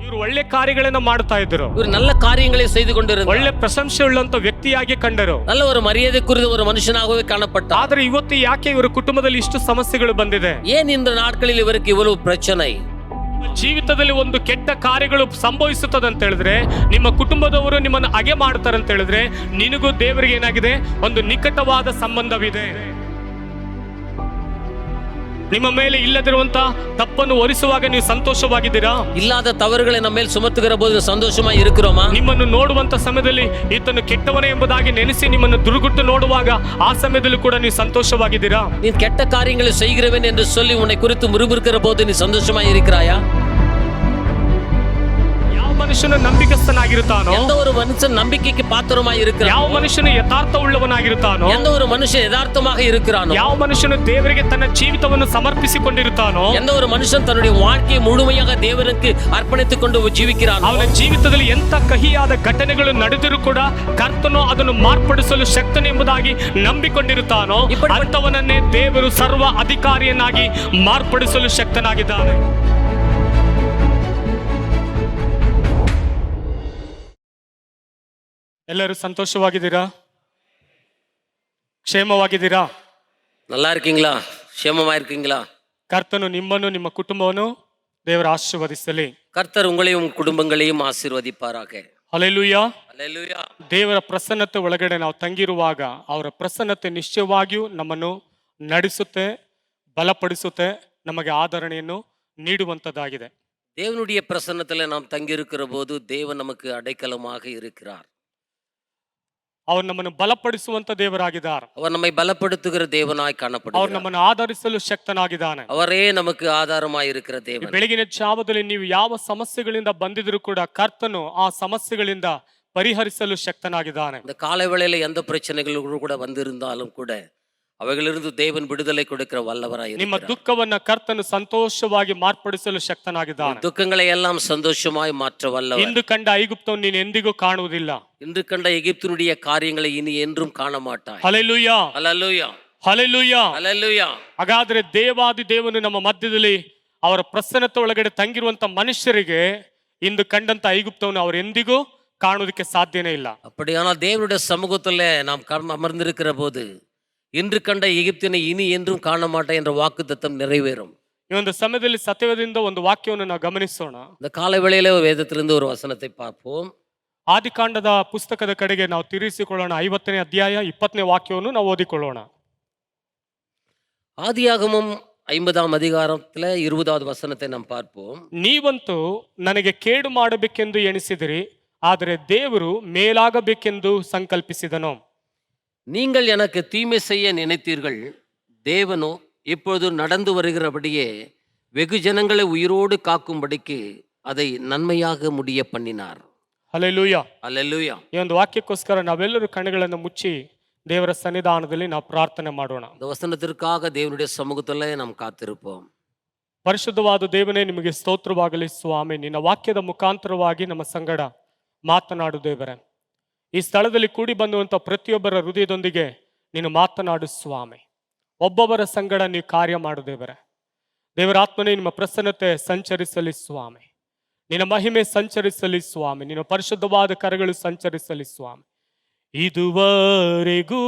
ಇವರು ಒಳ್ಳೆ ಕಾರ್ಯಗಳನ್ನ ಮಾಡ್ತಾ ಇದ್ರು, இவர் நல்ல காரியங்களை செய்து கொண்டிருந்தார். ಒಳ್ಳೆ ಪ್ರಶಂಸೆ ಉಳ್ಳಂತ ವ್ಯಕ್ತಿಯಾಗಿ ಕಂಡರು. நல்ல ஒரு மரியாதை குறித்த ஒரு மனுஷனாகவே காணப்பட்டார். ಆದ್ರೆ ಇವತ್ತು ಯಾಕೆ ಇವರ ಕುಟುಂಬದಲ್ಲಿ ಇಷ್ಟು ಸಮಸ್ಯೆಗಳು ಬಂದಿದೆ? ஏன் இந்த நாட்களில் இவருக்கு இவ்வளவு பிரச்சனை? ಜೀವಿತದಲ್ಲಿ ಒಂದು ಕೆಟ್ಟ ಕಾರ್ಯಗಳು ಸಂಭವಿಸುತ್ತದೆ ಅಂತ ಹೇಳಿದ್ರೆ, ನಿಮ್ಮ ಕುಟುಂಬದವರು ನಿಮ್ಮನ್ನು ಹಾಗೆ ಮಾಡ್ತಾರೆ ಅಂತ ಹೇಳಿದ್ರೆ, ನಿನಗೂ ದೇವರಿಗೆ ಏನಾಗಿದೆ, ಒಂದು ನಿಕಟವಾದ ಸಂಬಂಧವಿದೆ. ನಿಮ್ಮ ಮೇಲೆ ಇಲ್ಲದಿರುವಂತ ತಪ್ಪನ್ನು ಹೊರಿಸುವಾಗ ನೀವು ಸಂತೋಷವಾಗಿದ್ದೀರಾ? இல்லாத தவறுகளை நம்ம மேல் சுமத்துகிற போது சந்தோஷமா இருக்கிறோமா? ನಿಮ್ಮನ್ನು ನೋಡುವಂತ ಸಮಯದಲ್ಲಿ ಈತನು ಕೆಟ್ಟವನೇ ಎಂಬುದಾಗಿ ನೆನೆಸಿ ನಿಮ್ಮನ್ನು ದುರುಗುಟ್ಟು ನೋಡುವಾಗ ಆ ಸಮಯದಲ್ಲಿ ಕೂಡ ನೀವು ಸಂತೋಷವಾಗಿದ್ದೀರಾ? நீ கெட்ட காரியங்களை செய்கிறவன் என்று சொல்லி உன்னை குறித்து முறுமுறுக்கிற போது நீ சந்தோஷமா இருக்கிறாயா? ಮನುಷ್ಯನು ನಂಬಿಕಸ್ಥನಾಗಿರುತ್ತಾನೋ, எந்த ஒரு மனுஷன் நம்பிக்கைக்கு பாத்திரமாய் இருக்கிறானೋ, ಯಾವ ಮನುಷ್ಯನು ಯಥಾರ್ಥ ಉಳ್ಳವನಾಗಿರುತ್ತಾನೋ, எந்த ஒரு மனுஷன் யதார்த்தமாக இருக்கிறானோ, ಯಾವ ಮನುಷ್ಯನು ದೇವರಿಗೆ ತನ್ನ ಜೀವಿತವನ್ನು ಸಮರ್ಪಿಸಿಕೊಂಡಿರುತ್ತಾನೋ, எந்த ஒரு மனுஷன் தன்னுடைய வாழ்க்கையை முழுமையாக தேவனுக்கு அர்ப்பணித்துக் கொண்டு ಜೀವಿக்கிறானೋ, ಅವನ ಜೀವಿತದಲ್ಲಿ ಎಂತ ಕಹಿಯಾದ ಘಟನೆಗಳು ನಡೆದರೂ ಕೂಡ ಕರ್ತನು ಅದನ್ನು ಮಾರ್ಪಡಿಸಲು ಶಕ್ತನು ಎಂಬುದಾಗಿ ನಂಬಿಕೊಂಡಿರುತ್ತಾನೋ, ಅಂಥವನನ್ನೇ ದೇವರು ಸರ್ವ ಅಧಿಕಾರಿಯನ್ನಾಗಿ ಮಾರ್ಪಡಿಸಲು ಶಕ್ತನಾಗಿದ್ದಾನೆ. ಎಲ್ಲರೂ ಸಂತೋಷವಾಗಿದ್ದೀರಾ? ಕ್ಷೇಮವಾಗಿದ್ದೀರಾ? நல்லா இருக்கீங்களா? ಕ್ಷೇಮமா இருக்கீங்களா? ಕರ್ತನು ನಿಮ್ಮನ್ನು ನಿಮ್ಮ ಕುಟುಂಬವನ್ನು ದೇವರು ಆಶೀರ್ವದಿಸಲಿ. கர்த்தர் உங்களையும் உங்கள் குடும்பங்களையும் ஆசீர்வதிப்பாராக. ಹಲ್ಲೆಲೂಯಾ. ஹல்லேலூயா. ದೇವರ ಪ್ರಸನ್ನತೆ ಒಳಗಡೆ ನಾವು ತಂಗಿರುವಾಗ ಅವರ ಪ್ರಸನ್ನತೆ ನಿಶ್ಚಯವಾಗಿಯೂ ನಮ್ಮನ್ನು ನಡೆಸುತ್ತೆ, ಬಲಪಡಿಸುತ್ತೆ, ನಮಗೆ ಆದರಣೆಯನ್ನು ನೀಡುವಂಥದ್ದಾಗಿದೆ. தேவனுடைய பிரசன்னத்தில் நாம் தங்கி இருக்கிற போது தேவன் நமக்கு அடைக்கலமாக இருக்கிறார். ಅವರು ನಮ್ಮನ್ನು ಬಲಪಡಿಸುವಂತ ದೇವರಾಗಿದ್ದಾರೆ. அவர் நம்மை பலப்படுத்துகிற தேவனாய் ಅವರು காணப்படுகிறார். ನಮ್ಮನ್ನು ಆಧರಿಸಲು ಶಕ್ತನಾಗಿದ್ದಾನೆ. அவரே நமக்கு ஆதாரமாய் இருக்கிற தேவன். ಬೆಳಗಿನ ಜಾವದಲ್ಲಿ ನೀವು ಯಾವ ಸಮಸ್ಯೆಗಳಿಂದ ಬಂದಿದ್ರು ಕೂಡ ಕರ್ತನು ಆ ಸಮಸ್ಯೆಗಳಿಂದ ಪರಿಹರಿಸಲು ಶಕ್ತನಾಗಿದ್ದಾನೆ. இந்த காலை வேளையில எந்த பிரச்சனைகள் கூட வந்திருந்தாலும் கூட ಅವುಗಳಿಂದ ದೇವನ್ ಬಿಡುದಲೆ ಕೊಡುವ ವಲ್ಲವರಾಗಿ ನಿಮ್ಮ ದುಃಖವನ್ನ ಕರ್ತನು ಸಂತೋಷವಾಗಿ ಮಾರ್ಪಡಿಸಲು ಶಕ್ತನಾಗಿದ್ದಾನೆ. ದುಃಖங்களை எல்லாம் சந்தோஷமாய் மாற்ற வல்லவர். ಇಂದು ಕಂಡ ಐಗುಪ್ತವನ್ನು ನೀನು ಎಂದಿಗೂ ಕಾಣುವುದಿಲ್ಲ. இன்று கண்ட எகிப்தினுடைய காரியங்களை இனி என்றும் காண மாட்டாய். Hallelujah, hallelujah, hallelujah, hallelujah. ಹಾಗಾದ್ರೆ ದೇವಾದಿ ದೇವನು ನಮ್ಮ ಮಧ್ಯದಲ್ಲಿ ಅವರ ಪ್ರಸನ್ನತೆ ಒಳಗಡೆ ತಂಗಿರುವಂತ ಮನುಷ್ಯರಿಗೆ ಇಂದು ಕಂಡಂತ ಐಗುಪ್ತವನ್ನು ಅವರು ಎಂದಿಗೂ ಕಾಣುವುದಕ್ಕೆ ಸಾಧ್ಯನೇ ಇಲ್ಲ. அப்படியானால் தேவனுடைய சமூகத்துல நாம் அமர்ந்திருக்கிற போது இன்று கண்ட எகிப்தினை இனி என்றும் காண மாட்டேன் என்ற வாக்குத்தத்தம் நிறைவேறும். ಈ ಒಂದು ಸಮಯದಲ್ಲಿ ಸತ್ಯವೇದದಿಂದ ಒಂದು ವಾಕ್ಯವನ್ನು ನಾವು ಗಮನಿಸೋಣ. இந்த காலை வேளையில வேதத்திலிருந்து ஒரு வசனத்தை பார்ப்போம். ಆದಿಕಾಂಡದ ಪುಸ್ತಕದ ಕಡೆಗೆ ನಾವು ತಿರುಗಿಸಿಕೊಳ್ಳೋಣ. 50ನೇ ಅಧ್ಯಾಯ 20ನೇ ವಾಕ್ಯವನ್ನು ನಾವು ಓದಿಕೊಳ್ಳೋಣ. ஆதியாகமம் 50ஆம் அதிகாரத்துல 20வது வசனத்தை நாம் பார்ப்போம். ನೀವಂತೂ ನನಗೆ ಕೇಡು ಮಾಡಬೇಕೆಂದು ಎಣಿಸಿದಿರಿ, ಆದರೆ ದೇವರು ಮೇಲಾಗಬೇಕೆಂದು ಸಂಕಲ್ಪಿಸಿದನು. நீங்கள் எனக்கு தீமை செய்ய நினைத்தீர்கள், தேவனோ இப்பொழுது நடந்து வருகிறபடியே வெகு ஜனங்களை உயிரோடு காக்கும்படிக்கு அதை நன்மையாக முடிய பண்ணினார். Hallelujah, hallelujah. ಈ ಒಂದು ವಾಕ್ಯಕ್ಕೋಸ್ಕರ ನಾವೆಲ್ಲರೂ ಕಣ್ಣುಗಳನ್ನು ಮುಚ್ಚಿ ದೇವರ ಸನ್ನಿಧಾನದಲ್ಲಿ ನಾವು ಪ್ರಾರ್ಥನೆ ಮಾಡೋಣ. இந்த வசனத்திற்காக தேவனுடைய சமூகத்துல நாம் காத்திருப்போம். ಪರಿಶುದ್ಧವಾದ ದೇವನೇ, ನಿಮಗೆ ಸ್ತೋತ್ರವಾಗಲಿ ಸ್ವಾಮಿ. ನಿನ್ನ ವಾಕ್ಯದ ಮುಖಾಂತರವಾಗಿ ನಮ್ಮ ಸಂಗಡ ಮಾತನಾಡು ದೇವರೇ. ಈ ಸ್ಥಳದಲ್ಲಿ ಕೂಡಿ ಬಂದುವಂಥ ಪ್ರತಿಯೊಬ್ಬರ ಹೃದಯದೊಂದಿಗೆ ನೀನು ಮಾತನಾಡು ಸ್ವಾಮಿ. ಒಬ್ಬೊಬ್ಬರ ಸಂಗಡ ನೀವು ಕಾರ್ಯ ಮಾಡು ದೇವರೇ. ದೇವರ ಆತ್ಮನೇ, ನಿಮ್ಮ ಪ್ರಸನ್ನತೆ ಸಂಚರಿಸಲಿ ಸ್ವಾಮಿ. ನಿನ್ನ ಮಹಿಮೆ ಸಂಚರಿಸಲಿ ಸ್ವಾಮಿ. ನಿನ್ನ ಪರಿಶುದ್ಧವಾದ ಕರಗಳು ಸಂಚರಿಸಲಿ ಸ್ವಾಮಿ. ಇದುವರೆಗೂ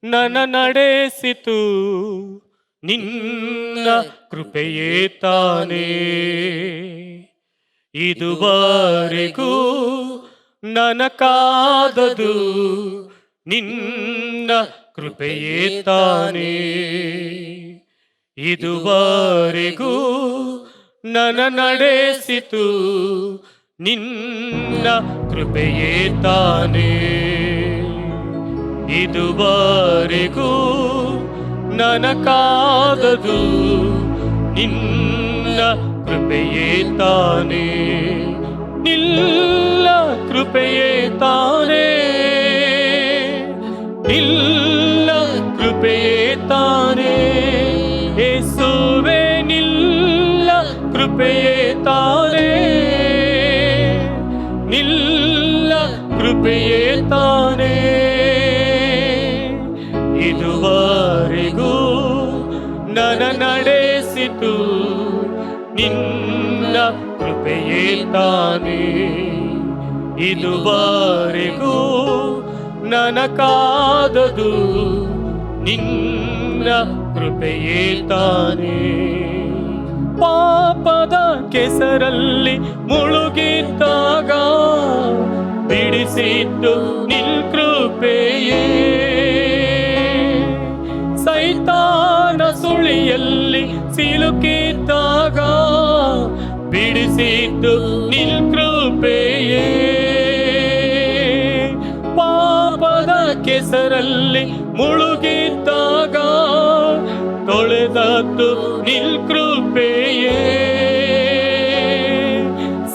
ನನ್ನ ನಡೆಸಿತು ನಿನ್ನ ಕೃಪೆಯೇ ತಾನೇ. ಇದುವರೆಗೂ ನನ್ನ ಕಾದದು ನಿನ್ನ ಕೃಪೆಯೇ ತಾನೇ. ಇದುವರೆಗೂ ನನ್ನ ನಡೆಸಿತು ನಿನ್ನ ಕೃಪೆಯೇ ತಾನೇ. ಇದುವರೆಗೂ ನನ್ನ ಕಾದದು ನಿನ್ನ ಕೃಪೆಯೇ ತಾನೇ. ನಿಲ್ಲ ಕೃಪೆಯೇ ತಾನೇ, ನಿಲ್ಲ ಕೃಪೆಯೇ ತಾನೇ. ಯೇಸುವೇ ನಿಲ್ಲ ಕೃಪೆಯೇ ತಾನೇ, ನಿಲ್ಲ ಕೃಪೆಯೇ ತಾನೇ. ಇದುವರೆಗೂ ನನ್ನ ನಡೆಸಿತು ನಿನ್ನ ಕೃಪೆ ಕೃಪೆಯೇ ತಾನೇ, ಇದುವರೆಗೂ ನನಕಾದದು ನಿನ್ನ ಕೃಪೆಯೇ ತಾನೇ. ಪಾಪದ ಕೆಸರಲ್ಲಿ ಮುಳುಗಿದ್ದಾಗ ಬಿಡಿಸಿದ್ದು ನಿನ್ ಕೃಪೆಯೇ. ಸೈತಾನ ಸುಳಿಯಲ್ಲಿ ಸಿಲುಕಿದ್ದಾಗ ಬಿಡಿಸಿದ್ದು ನಿನ್ ಕೃಪೆಯೇ. ಪಾಪದ ಕೆಸರಲ್ಲಿ ಮುಳುಗಿದ್ದಾಗ ತೊಳೆದದ್ದು ನಿನ್ ಕೃಪೆಯೇ.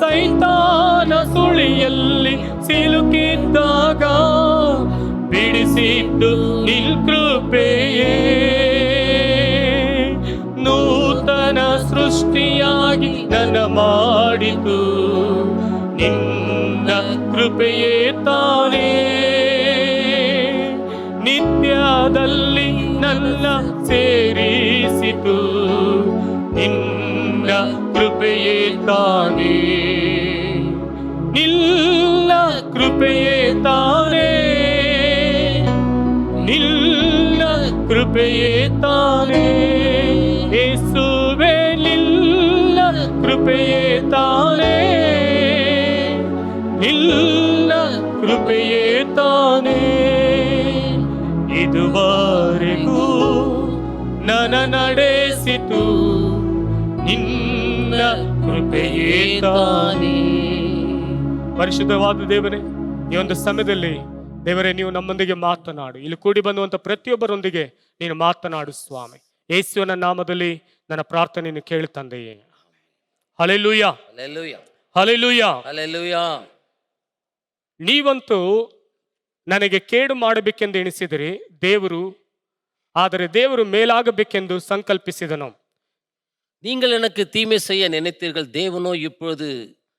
ಸೈತಾನ ಸುಳಿಯಲ್ಲಿ ಸಿಲುಕಿದ್ದಾಗ ಬಿಡಿಸಿದ್ದು ನಿನ್ ಕೃಪೆಯೇ. ನೂತನ ಸೃಷ್ಟಿಯಾಗಿ ನನ್ನ ಮಾಡಿತು ನಿನ್ನ ಕೃಪೆಯೇ ತಾನೇ. ನಿತ್ಯದಲ್ಲಿ ನನ್ನ ಸೇರಿಸಿತು ನಿನ್ನ ಕೃಪೆಯೇ ತಾನೇ. ನಿನ್ನ ಕೃಪೆಯೇ ತಾನೇ, ನಿನ್ನ ಕೃಪೆಯೇ ತಾನೇ. ಯೇಸುವೇ ನಿನ್ನ ಕೃಪೆಯೇ ತಾನೇ, ನಿನ್ನ ಕೃಪೆಯೇ ತಾನೇ. ಇದುವರೆಗೂ ನನ್ನ ನಡೆಸಿತು ನಿನ್ನ ಕೃಪೆಯೇ ತಾನೇ. ಪರಿಶುದ್ಧವಾದ ದೇವರೇ, ಈ ಒಂದು ಸಮಯದಲ್ಲಿ ದೇವರೇ ನೀವು ನಮ್ಮೊಂದಿಗೆ ಮಾತನಾಡು. ಇಲ್ಲಿ ಕೂಡಿ ಬಂದುವಂತ ಪ್ರತಿಯೊಬ್ಬರೊಂದಿಗೆ ನೀನು ಮಾತನಾಡು ಸ್ವಾಮಿ. ಯೇಸುವಿನ ನಾಮದಲ್ಲಿ ನನ್ನ ಪ್ರಾರ್ಥನೆಯನ್ನು ಕೇಳಿ ತಂದೆಯೇ. Hallelujah, hallelujah, hallelujah, hallelujah. ನೀವಂತೂ ನನಗೆ ಕೇಡು ಮಾಡಬೇಕೆಂದು ಎಣಿಸಿದರೆ ಆದರೆ ದೇವರು ಮೇಲಾಗಬೇಕೆಂದು ಸಂಕಲ್ಪಿಸಿದನು. நீங்கள் எனக்கு தீமை செய்ய நினைத்தீர்கள், தேவனோ இப்பொழுது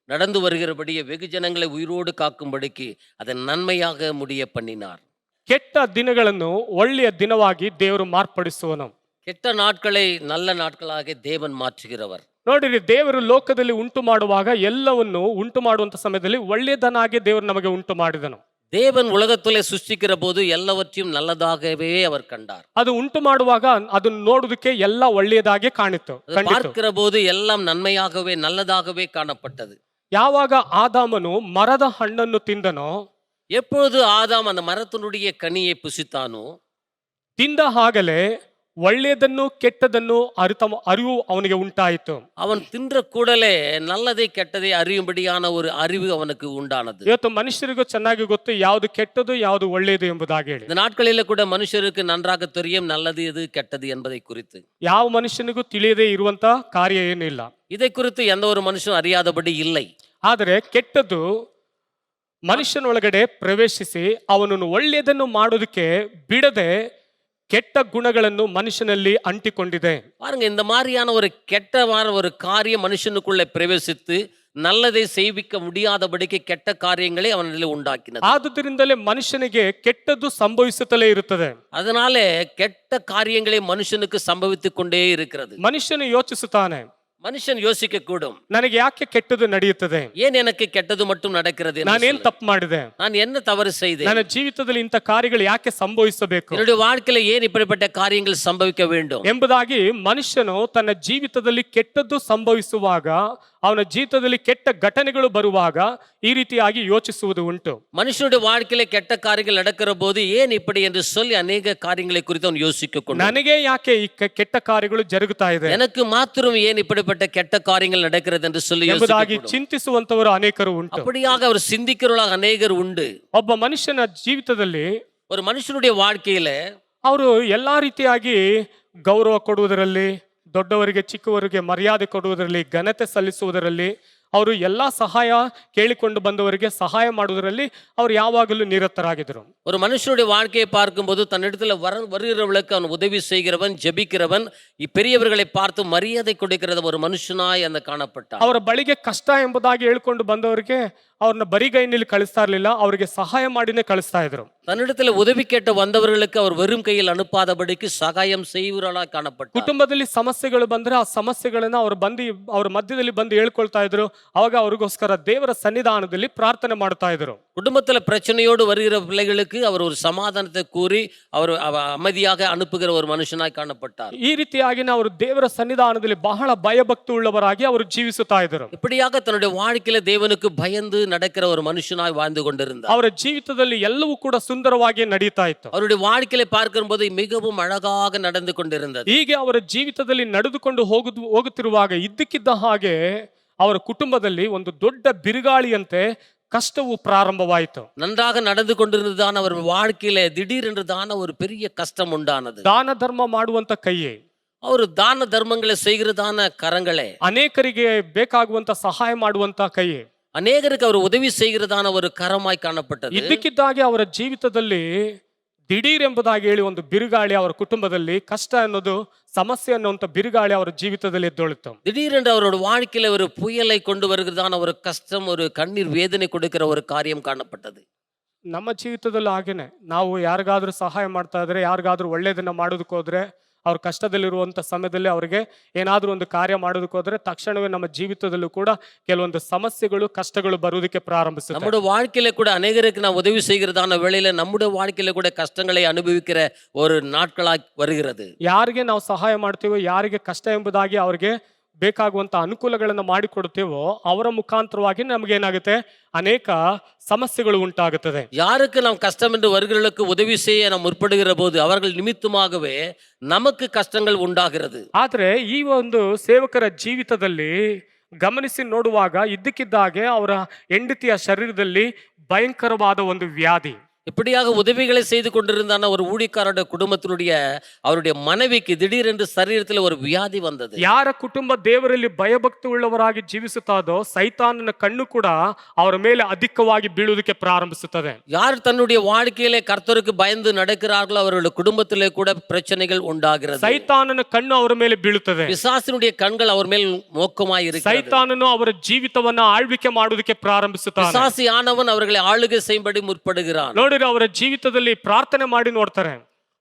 நடந்து வருகிறபடியே வெகு ஜனங்களை உயிரோடு காக்கும்படிக்கு அதை நன்மையாக முடிய பண்ணினார். ಕೆಟ್ಟ ದಿನಗಳನ್ನು ಒಳ್ಳೆಯ ದಿನವಾಗಿ ದೇವರು ಮಾರ್ಪಡಿಸುವನು. ಕೆಟ್ಟ ನಾட்களை நல்ல நாட்களாக தேவன் மாற்றுகிறவர். ನೋಡಿರಿ, ದೇವರು ಲೋಕದಲ್ಲಿ ಉಂಟು ಮಾಡುವಾಗ ಎಲ್ಲವನ್ನು ಉಂಟು ಮಾಡುವಂತ ಸಮಯದಲ್ಲಿ ಒಳ್ಳೆಯದನ್ನಾಗಿ ದೇವರು ನಮಗೆ ಉಂಟು ಮಾಡಿದನು. தேவன் உலகத்திலே சிருஷ்டிக்கிற போது எல்லாவற்றையும் நல்லதாகவே அவர் கண்டார். ಅದು ಉಂಟು ಮಾಡುವಾಗ ಅದನ್ನು ನೋಡುವುದಕ್ಕೆ ಎಲ್ಲ ಒಳ್ಳೆಯದಾಗಿ ಕಾಣಿತು. பார்க்கிற போது எல்லாம் நன்மையாகவே நல்லதாகவே காணப்பட்டது. ಯಾವಾಗ ಆದಾಮನು ಮರದ ಹಣ್ಣನ್ನು ತಿಂದನೋ, எப்பொழுது ஆதாம் அந்த மரத்தினுடைய கனியை புசித்தானோ, ತಿಂದ ಹಾಗಲೇ ಒಳ್ಳೆಯದನ್ನು ಕೆಟ್ಟದನ್ನು ಅರಿವು ಅವನಿಗೆ ಉಂಟಾಯಿತು. அவன் தின்ற கூடலே நல்லதை கெட்டதை அறியும்படியான ஒரு அறிவு அவனுக்கு உண்டானது. ಇವತ್ತು ಮನುಷ್ಯರಿಗೂ ಚೆನ್ನಾಗಿ ಗೊತ್ತು ಯಾವುದು ಕೆಟ್ಟದು ಯಾವುದು ಒಳ್ಳೆಯದು ಎಂಬುದಾಗಿ ಹೇಳಿ. இந்த நாட்களில கூட மனுஷருக்கு நன்றாக தெரியும் நல்லது எது கெட்டது என்பதை குறித்து. ಯಾವ ಮನುಷ್ಯನಿಗೂ ತಿಳಿಯದೇ ಇರುವಂತ ಕಾರ್ಯ ಏನಿಲ್ಲ. இதை குறித்து எந்த ஒரு மனுஷனும் அறியாதபடி இல்லை. ಆದರೆ ಕೆಟ್ಟದ್ದು ಮನುಷ್ಯನೊಳಗಡೆ ಪ್ರವೇಶಿಸಿ ಅವನನ್ನು ಒಳ್ಳೆಯದನ್ನು ಮಾಡೋದಕ್ಕೆ ಬಿಡದೆ ಕೆಟ್ಟ ಗುಣಗಳನ್ನು ಮನುಷ್ಯನಲ್ಲಿ ಅಂಟಿಕೊಂಡಿದೆ. பாருங்க, இந்த மாதிரியான ஒரு கெட்டமான ஒரு காரியம் மனுஷனுக்குள்ளே பிரவேசித்து நல்லதை செய்விக்க முடியாதபடிக்கு ಕೆಟ್ಟ ಕಾರ್ಯங்களே ಅವನಲ್ಲಿ ಉಂಟಾಕಿನது. ಆದುದರಿಂದಲೇ ಮನುಷ್ಯನಿಗೆ ಕೆಟ್ಟದ್ದು ಸಂಭವಿಸುತ್ತಲೇ ಇರುತ್ತದೆ. அதனாலே கெட்ட காரியங்களே மனுஷனுக்கு சம்பவித்துக் கொண்டே இருக்கிறது. ಮನುಷ್ಯನು ಯೋಚಿಸುತ್ತಾನೆ, மனுஷன் யோசிக்க கூடும், ನನಗೆ ಯಾಕೆ ಕೆಟ್ಟದ್ದು ನಡೆಯುತ್ತದೆ, ஏன் எனக்கு கெட்டது மட்டும் நடக்கிறது, ನಾನೇನ್ ತಪ್ಪು ಮಾಡಿದೆ, நான் என்ன தவறு செய்தேன், ನನ್ನ ಜೀವಿತದಲ್ಲಿ ಇಂಥ ಕಾರ್ಯಗಳು ಯಾಕೆ ಸಂಭವಿಸಬೇಕು, என்னுடைய வாழ்க்கையில ஏன் இப்படிப்பட்ட காரியங்கள் சம்பவிக்க வேண்டும் ಎಂಬುದಾಗಿ ಮನುಷ್ಯನು ತನ್ನ ಜೀವಿತದಲ್ಲಿ ಕೆಟ್ಟದ್ದು ಸಂಭವಿಸುವಾಗ, ಅವನ ಜೀವಿತದಲ್ಲಿ ಕೆಟ್ಟ ಘಟನೆಗಳು ಬರುವಾಗ ಈ ರೀತಿಯಾಗಿ ಯೋಚಿಸುವುದು ಉಂಟು. மனுஷனுடைய வாழ்க்கையில கெட்ட காரியங்கள் நடக்கிற போது ஏன் இப்படி என்று சொல்லி அநேக காரியங்களை குறித்து அவன் யோசிக்க, ನನಗೆ ಯಾಕೆ ಈ ಕೆಟ್ಟ ಕಾರ್ಯಗಳು ಜರುಗುತ್ತಾ ಇದೆ, எனக்கு மாத்திரம் ஏன் இப்படிப்பட்ட கெட்ட காரியங்கள் நடக்கிறது என்று சொல்லி ಎಂಬುದಾಗಿ ಚಿಂತಿಸುವಂತವರು ಅನೇಕರು ಉಂಟು. அப்படியாக அவர் சிந்திக்கிறவர்களாக அநேகர் உண்டு. ಒಬ್ಬ ಮನುಷ್ಯನ ಜೀವಿತದಲ್ಲಿ, ஒரு மனுஷனுடைய வாழ்க்கையில ಅವರು ಎಲ್ಲಾ ರೀತಿಯಾಗಿ ಗೌರವ ಕೊಡುವುದರಲ್ಲಿ, ದೊಡ್ಡವರಿಗೆ ಚಿಕ್ಕವರಿಗೆ ಮರ್ಯಾದೆ ಕೊಡುವುದರಲ್ಲಿ, ಘನತೆ ಸಲ್ಲಿಸುವುದರಲ್ಲಿ, ಅವರು ಎಲ್ಲಾ ಸಹಾಯ ಕೇಳಿಕೊಂಡು ಬಂದವರಿಗೆ ಸಹಾಯ ಮಾಡುವುದರಲ್ಲಿ ಅವರು ಯಾವಾಗಲೂ ನಿರತರಾಗಿದ್ದರು. ஒரு மனுஷனுடைய வாழ்க்கையை பார்க்கும்போது தன்னிடத்துல வருகிறவர்களுக்கு அவன் உதவி செய்கிறவன், ஜெபிக்கிறவன், பெரியவர்களை பார்த்து மரியாதை கொடுக்கிறது ஒரு மனுஷனாய் அந்த காணப்பட்டான். ಅವರ ಬಳಿಗೆ ಕಷ್ಟ ಎಂಬುದಾಗಿ ಹೇಳ್ಕೊಂಡು ಬಂದವರಿಗೆ ಅವ್ರನ್ನ ಬರಿಗೈನಲ್ಲಿ ಕಳಿಸ್ತಾ ಇರಲಿಲ್ಲ, ಅವರಿಗೆ ಸಹಾಯ ಮಾಡಿನೇ ಕಳಿಸ್ತಾ ಇದ್ರು. தன்னிடத்துல உதவி கேட்ட வந்தவர்களுக்கு அவர் வெறும் கையில் அனுப்பாதபடிக்கு சகாயம் செய்வர்களாக காணப்பட்டார். ಕುಟುಂಬದಲ್ಲಿ ಸಮಸ್ಯೆಗಳು ಬಂದ್ರೆ ಆ ಸಮಸ್ಯೆಗಳನ್ನ ಅವ್ರ ಮಧ್ಯದಲ್ಲಿ ಬಂದು ಹೇಳ್ಕೊಳ್ತಾ ಇದ್ರು, ಅವಾಗ ಅವ್ರಿಗೋಸ್ಕರ ದೇವರ ಸನ್ನಿಧಾನದಲ್ಲಿ ಪ್ರಾರ್ಥನೆ ಮಾಡ್ತಾ ಇದ್ರು. குடும்பத்துல பிரச்சனையோடு வருகிற பிள்ளைகளுக்கு அவர் ஒரு சமாதானத்தை கூறி அவர் அமைதியாக அனுப்புகிற ஒரு மனுஷனாய் காணப்பட்டார். ಈ ರೀತಿಯಾಗಿ ಅವರು ದೇವರ ಸನ್ನಿಧಾನದಲ್ಲಿ ಬಹಳ ಭಯಭಕ್ತಿ ಉಳ್ಳವರಾಗಿ ಅವರು ಜೀವಿಸುತ್ತಾ ಇದ್ದರು. இப்படியாக தன்னுடைய வாழ்க்கையில தேவனுக்கு பயந்து நடக்கிற ஒரு மனுஷனாய் வாழ்ந்து கொண்டிருந்தார். ಅವರ ಜೀವಿತದಲ್ಲಿ ಎಲ್ಲವೂ ಕೂಡ ಸುಂದರವಾಗಿ ನಡೀತಾ ಇತ್ತು. அவருடைய வாழ்க்கையில பார்க்கும்போது மிகவும் அழகாக நடந்து கொண்டிருந்தது. ಹೀಗೆ ಅವರ ಜೀವಿತದಲ್ಲಿ ನಡೆದುಕೊಂಡು ಹೋಗುತ್ತಿರುವಾಗ ಇದ್ದಕ್ಕಿದ್ದ ಹಾಗೆ ಅವರ ಕುಟುಂಬದಲ್ಲಿ ಒಂದು ದೊಡ್ಡ ಬಿರುಗಾಳಿಯಂತೆ ಕಷ್ಟವು ಪ್ರಾರಂಭವಾಯಿತು. நன்றாக நடந்து கொண்டிருந்ததான அவர் வாழ்க்கையில திடீரென்றுதான ஒரு பெரிய கஷ்டம் உண்டானது. ದಾನ ಧರ್ಮ ಮಾಡುವಂತ ಕೈಯೇ, ಅವರು ದಾನ ಧರ್ಮங்களை செய்கிறதான கரங்களே, ಅನೇಕರಿಗೆ ಬೇಕಾಗುವಂತ ಸಹಾಯ ಮಾಡುವಂತ ಕೈಯೇ, ಅನೇಕರಿಗೆ ಅವರು ಉದವಿ செய்கிறதான ஒரு கரமாய் ಕಾಣப்பட்டது. ಇದ್ದಕ್ಕಿದ್ದಾಗೆ ಅವರ ಜೀವಿತದಲ್ಲಿ ದಿಢೀರ್ ಎಂಬುದಾಗಿ ಹೇಳಿ ಒಂದು ಬಿರುಗಾಳಿ ಅವರ ಕುಟುಂಬದಲ್ಲಿ ಕಷ್ಟ ಅನ್ನೋದು ಸಮಸ್ಯೆ ಅನ್ನುವಂತ ಬಿರುಗಾಳಿ ಅವರ ಜೀವಿತದಲ್ಲಿ ಎದ್ದೊಳಿತು. திடீரென்று அவரோட வாழ்க்கையில ஒரு புயலை கொண்டு வருகிறதான ஒரு கஷ்டம், ஒரு கண்ணீர் வேதனை கொடுக்கிற ஒரு காரியம் ಕಾಣப்பட்டது. ನಮ್ಮ ಜೀವಿತದಲ್ಲಿ ಹಾಗೇನೆ, ನಾವು ಯಾರಿಗಾದ್ರೂ ಸಹಾಯ ಮಾಡ್ತಾ ಇದ್ರೆ, ಯಾರಿಗಾದ್ರೂ ಒಳ್ಳೇದನ್ನ ಮಾಡೋದಕ್ಕೆ ಹೋದ್ರೆ, ಅವ್ರ ಕಷ್ಟದಲ್ಲಿರುವಂತ ಸಮಯದಲ್ಲಿ ಅವ್ರಿಗೆ ಏನಾದ್ರೂ ಒಂದು ಕಾರ್ಯ ಮಾಡೋದಕ್ಕೆ ಹೋದ್ರೆ ತಕ್ಷಣವೇ ನಮ್ಮ ಜೀವಿತದಲ್ಲೂ ಕೂಡ ಕೆಲವೊಂದು ಸಮಸ್ಯೆಗಳು ಕಷ್ಟಗಳು ಬರುವುದಕ್ಕೆ ಪ್ರಾರಂಭಿಸುತ್ತೆ. நம்முடைய வாழ்க்கையில கூட அநேகருக்கு நான் உதவி செய்கிறதான வேளையில நம்முடைய வாழ்க்கையில கூட கஷ்டங்களை அனுபவிக்கிற ஒரு நாட்களாய் வருகிறது. ಯಾರಿಗೆ ನಾವು ಸಹಾಯ ಮಾಡ್ತೀವೋ, ಯಾರಿಗೆ ಕಷ್ಟ ಎಂಬುದಾಗಿ ಅವ್ರಿಗೆ ಬೇಕಾಗುವಂತ ಅನುಕೂಲಗಳನ್ನು ಮಾಡಿಕೊಡ್ತೇವೋ ಅವರ ಮುಖಾಂತರವಾಗಿ ನಮ್ಗೆ ಏನಾಗುತ್ತೆ, ಅನೇಕ ಸಮಸ್ಯೆಗಳು ಉಂಟಾಗುತ್ತದೆ. யாருக்கு நாம் கஷ்டம் என்று வருகிறவர்களுக்கு உதவி செய்ய நாம் முற்படுகிற போது அவர்கள் நிமித்தமாகவே நமக்கு கஷ்டங்கள் ಉಂಟಾகிறது. ಆದ್ರೆ ಈ ಒಂದು ಸೇವಕರ ಜೀವಿತದಲ್ಲಿ ಗಮನಿಸಿ ನೋಡುವಾಗ ಇದ್ದಕ್ಕಿದ್ದಾಗೆ ಅವರ ಹೆಂಡತಿಯ ಶರೀರದಲ್ಲಿ ಭಯಂಕರವಾದ ಒಂದು ವ್ಯಾಧಿ, இப்படியாக உதவிகளை செய்து கொண்டிருந்தான ஒரு ஊழியக்காரருடைய குடும்பத்தினுடைய அவருடைய மனைவிக்கு திடீரென்று சரீரத்தில் ஒரு வியாதி வந்தது. ಯಾರ ಕುಟುಂಬ ದೇವರಲ್ಲಿ ಭಯಭಕ್ತಿ ಉಳ್ಳವರಾಗಿ ಜೀವಿಸುತ್ತಾದೋ ಸೈತಾನನ ಕಣ್ಣು ಕೂಡ ಅವರ ಮೇಲೆ ಅಧಿಕವಾಗಿ ಬೀಳುವುದಕ್ಕೆ ಪ್ರಾರಂಭಿಸುತ್ತದೆ. யார் தன்னுடைய வாழ்க்கையிலே கர்த்தருக்கு பயந்து நடக்கிறார்களோ அவர்களுடைய குடும்பத்திலே கூட பிரச்சனைகள் உண்டாகிறது. ಸೈತಾನನ ಕಣ್ಣು ಅವರ ಮೇಲೆ ಬೀಳುತ್ತದೆ. பிசாசினுடைய கண்கள் அவர் மேல் மோக்கமாய் இருக்கிறது. ಸೈತಾನನು ಅವರ ಜೀವಿತವನ್ನ ಆಳ್ವಿಕೆ ಮಾಡುವುದಕ್ಕೆ ಪ್ರಾರಂಭಿಸುತ್ತಾನೆ. பிசாசி ஆனவன் அவர்களை ஆளுகை செய்யும்படி முற்படுகிறான். ನೋಡಿದ್ರೆ ಅವರ ಜೀವಿತದಲ್ಲಿ ಪ್ರಾರ್ಥನೆ ಮಾಡಿ ನೋಡ್ತಾರೆ.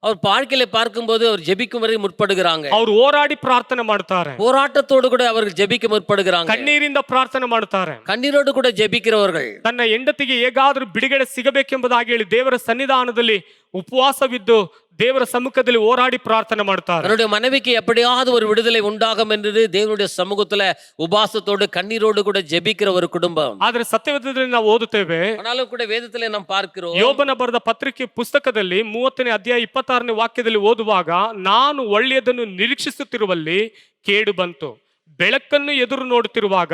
அவர் வாழ்க்கையில பார்க்கும்போது அவர் ஜெபிக்கும் வரை முற்படுகிறாங்க. ಅವರು ಹೋರಾಡಿ ಪ್ರಾರ್ಥನೆ ಮಾಡ್ತಾರೆ. போராட்டத்தோடு கூட அவர்கள் ஜெபிக்க முற்படுகிறாங்க. ಕಣ್ಣೀರಿಂದ ಪ್ರಾರ್ಥನೆ ಮಾಡ್ತಾರೆ. கண்ணீரோடு கூட ஜெபிக்கிறவர்கள் ತನ್ನ ಹೆಂಡತಿಗೆ ಹೇಗಾದ್ರೂ ಬಿಡುಗಡೆ ಸಿಗಬೇಕೆಂಬುದಾಗಿ ಹೇಳಿ ದೇವರ ಸನ್ನಿಧಾನದಲ್ಲಿ ಉಪವಾಸವಿದ್ದು ದೇವರ ಸಮ್ಮುಖದಲ್ಲಿ ಹೋರಾಡಿ ಪ್ರಾರ್ಥನೆ ಮಾಡ್ತಾರೆ. தன்னுடைய மனைவிக்கு எப்படியாவது ஒரு விடுதலை உண்டாகும் என்று தேவனுடைய சமூகத்துல உபாசத்தோடு கண்ணீரோடு கூட ஜெபிக்கிற ஒரு குடும்பம். ಆದ್ರೆ ಸತ್ಯವೇದದಲ್ಲಿ ನಾವು ಓದುತ್ತೇವೆ, ஆனாலும் கூட வேதத்திலே நாம் பார்க்கிறோம், ಯೋಬನ ಬರೆದ ಪತ್ರಿಕೆ ಪುಸ್ತಕದಲ್ಲಿ 30ನೇ ಅಧ್ಯಾಯ 26ನೇ ವಾಕ್ಯದಲ್ಲಿ ಓದುವಾಗ, ನಾನು ಒಳ್ಳೆಯದನ್ನು ನಿರೀಕ್ಷಿಸುತ್ತಿರುವಲ್ಲಿ ಕೇಡು ಬಂತು, ಬೆಳಕನ್ನು ಎದುರು ನೋಡುತ್ತಿರುವಾಗ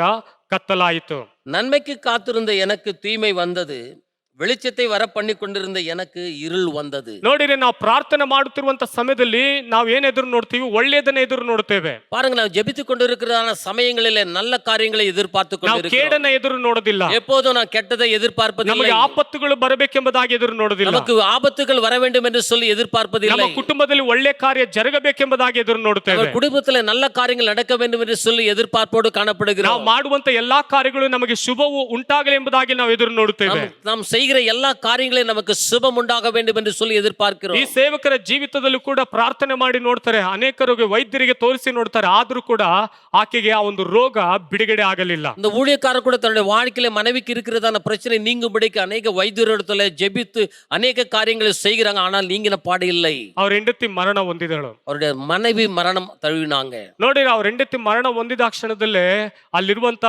ಕತ್ತಲಾಯಿತು. நன்மைக்கு காத்திருந்த எனக்கு தீமை வந்தது, வெளிச்சத்தை வர பண்ணி கொண்டிருந்த எனக்கு இருள் வந்தது. ನೋಡಿದ್ರೆ ನಾವು ಪ್ರಾರ್ಥನೆ ಮಾಡುತ್ತಿರುವಂತ ಸಮಯದಲ್ಲಿ ನಾವು ಏನ್ ಎದುರು ನೋಡ್ತೀವಿ, ಒಳ್ಳೆಯದನ್ನ ಎದುರು ನೋಡ್ತೇವೆ. பாருங்க, ನಾವು ஜெபித்துக் கொண்டிருக்கிற சமயங்களிலே நல்ல காரியங்களை எதிர்பார்த்து ನಾವು கொண்டிருக்கிறோம். ಕೇಡನ್ನ ಎದುರು ನೋಡೋದಿಲ್ಲ. எப்போதும் நான் கெட்டதை எதிர்பார்ப்பதில்லை. ನಮಗೆ ಆಪತ್ತುಗಳು ಬರಬೇಕೆಂಬುದಾಗಿ ಎದುರು ನೋಡೋದಿಲ್ಲ. நமக்கு ஆபத்துகள் வர வேண்டும் என்று சொல்லி எதிர்பார்ப்பதில்லை. ನಮ್ಮ ಕುಟುಂಬದಲ್ಲಿ ಒಳ್ಳೆ ಕಾರ್ಯ ಜರುಗಬೇಕೆಂಬುದಾಗಿ ಎದುರು ನೋಡುತ್ತೇವೆ. நம்ம குடும்பத்துல நல்ல காரியங்கள் நடக்க வேண்டும் என்று சொல்லி எதிர்பார்ப்போடு ನಾವು காணப்படுகிறோம். ಮಾಡುವಂತ ಎಲ್ಲಾ ಕಾರ್ಯಗಳು ನಮಗೆ ಶುಭವು ಉಂಟಾಗಲಿ ಎಂಬುದಾಗಿ ನಾವು ಎದುರು ನೋಡುತ್ತೇವೆ. நாம் செய்கிற எல்லா காரியங்களையும் நமக்கு சுபம் உண்டாக வேண்டும் என்று சொல்லி எதிர்பார்க்கிறோம். ಈ ಸೇವಕರ ಜೀವಿತದಲ್ಲೂ ಕೂಡ ಪ್ರಾರ್ಥನೆ ಮಾಡಿ ನೋಡ್ತಾರೆ, ಅನೇಕರಿಗೆ ವೈದ್ಯರಿಗೆ ತೋರಿಸಿ ನೋಡ್ತಾರೆ, ಆದ್ರೂ ಕೂಡ ಆಕೆಗೆ ಆ ಒಂದು ರೋಗ ಬಿಡುಗಡೆ ಆಗಲಿಲ್ಲ. இந்த ஊழியக்காரர் கூட தன்னுடைய வாழ்க்கையில மனைவிக்கு இருக்கிறதான பிரச்சனை நீங்கும்படிக்கு அநேக வைத்தியரிடத்துல ஜெபித்து அநேக காரியங்களை செய்கிறாங்க. ஆனால் நீங்கின பாடு இல்லை. ಅವ್ರ ಹೆಂಡತಿ ಮರಣ ಹೊಂದಿದಳು. அவருடைய மனைவி மரணம் தழுவினாங்க. ನೋಡಿ, ಅವ್ರ ಹೆಂಡತಿ ಮರಣ ಹೊಂದಿದ ಕ್ಷಣದಲ್ಲೇ ಅಲ್ಲಿರುವಂತ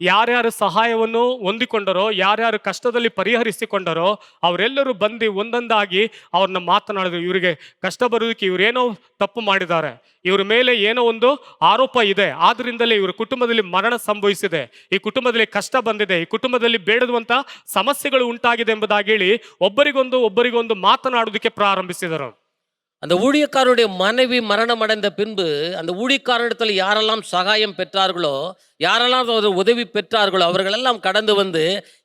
ಯಾರ್ಯಾರು ಸಹಾಯವನ್ನು ಹೊಂದಿಕೊಂಡರೋ, ಯಾರ್ಯಾರು ಕಷ್ಟದಲ್ಲಿ ಪರಿಹರಿಸಿಕೊಂಡರೋ ಅವರೆಲ್ಲರೂ ಬಂದು ಒಂದೊಂದಾಗಿ ಅವ್ರನ್ನ ಮಾತನಾಡಿದ್ರು. ಇವರಿಗೆ ಕಷ್ಟ ಬರುವುದಕ್ಕೆ ಇವರೇನೋ ತಪ್ಪು ಮಾಡಿದ್ದಾರೆ, ಇವ್ರ ಮೇಲೆ ಏನೋ ಒಂದು ಆರೋಪ ಇದೆ, ಆದ್ರಿಂದಲೇ ಇವ್ರ ಕುಟುಂಬದಲ್ಲಿ ಮರಣ ಸಂಭವಿಸಿದೆ, ಈ ಕುಟುಂಬದಲ್ಲಿ ಕಷ್ಟ ಬಂದಿದೆ, ಈ ಕುಟುಂಬದಲ್ಲಿ ಬೇಡದಂತ ಸಮಸ್ಯೆಗಳು ಉಂಟಾಗಿದೆ ಎಂಬುದಾಗಿ ಹೇಳಿ ಒಬ್ಬರಿಗೊಂದು ಮಾತನಾಡುವುದಕ್ಕೆ ಪ್ರಾರಂಭಿಸಿದರು. அந்த ஊழியக்காரருடைய மனைவி மரணம் அடைந்த பின்பு அந்த ஊழியக்காரரிடத்தில் யாரெல்லாம் சகாயம் பெற்றார்களோ, யாரெல்லாம் ஒரு உதவி பெற்றார்களோ அவர்கள் எல்லாம் கடந்து வந்து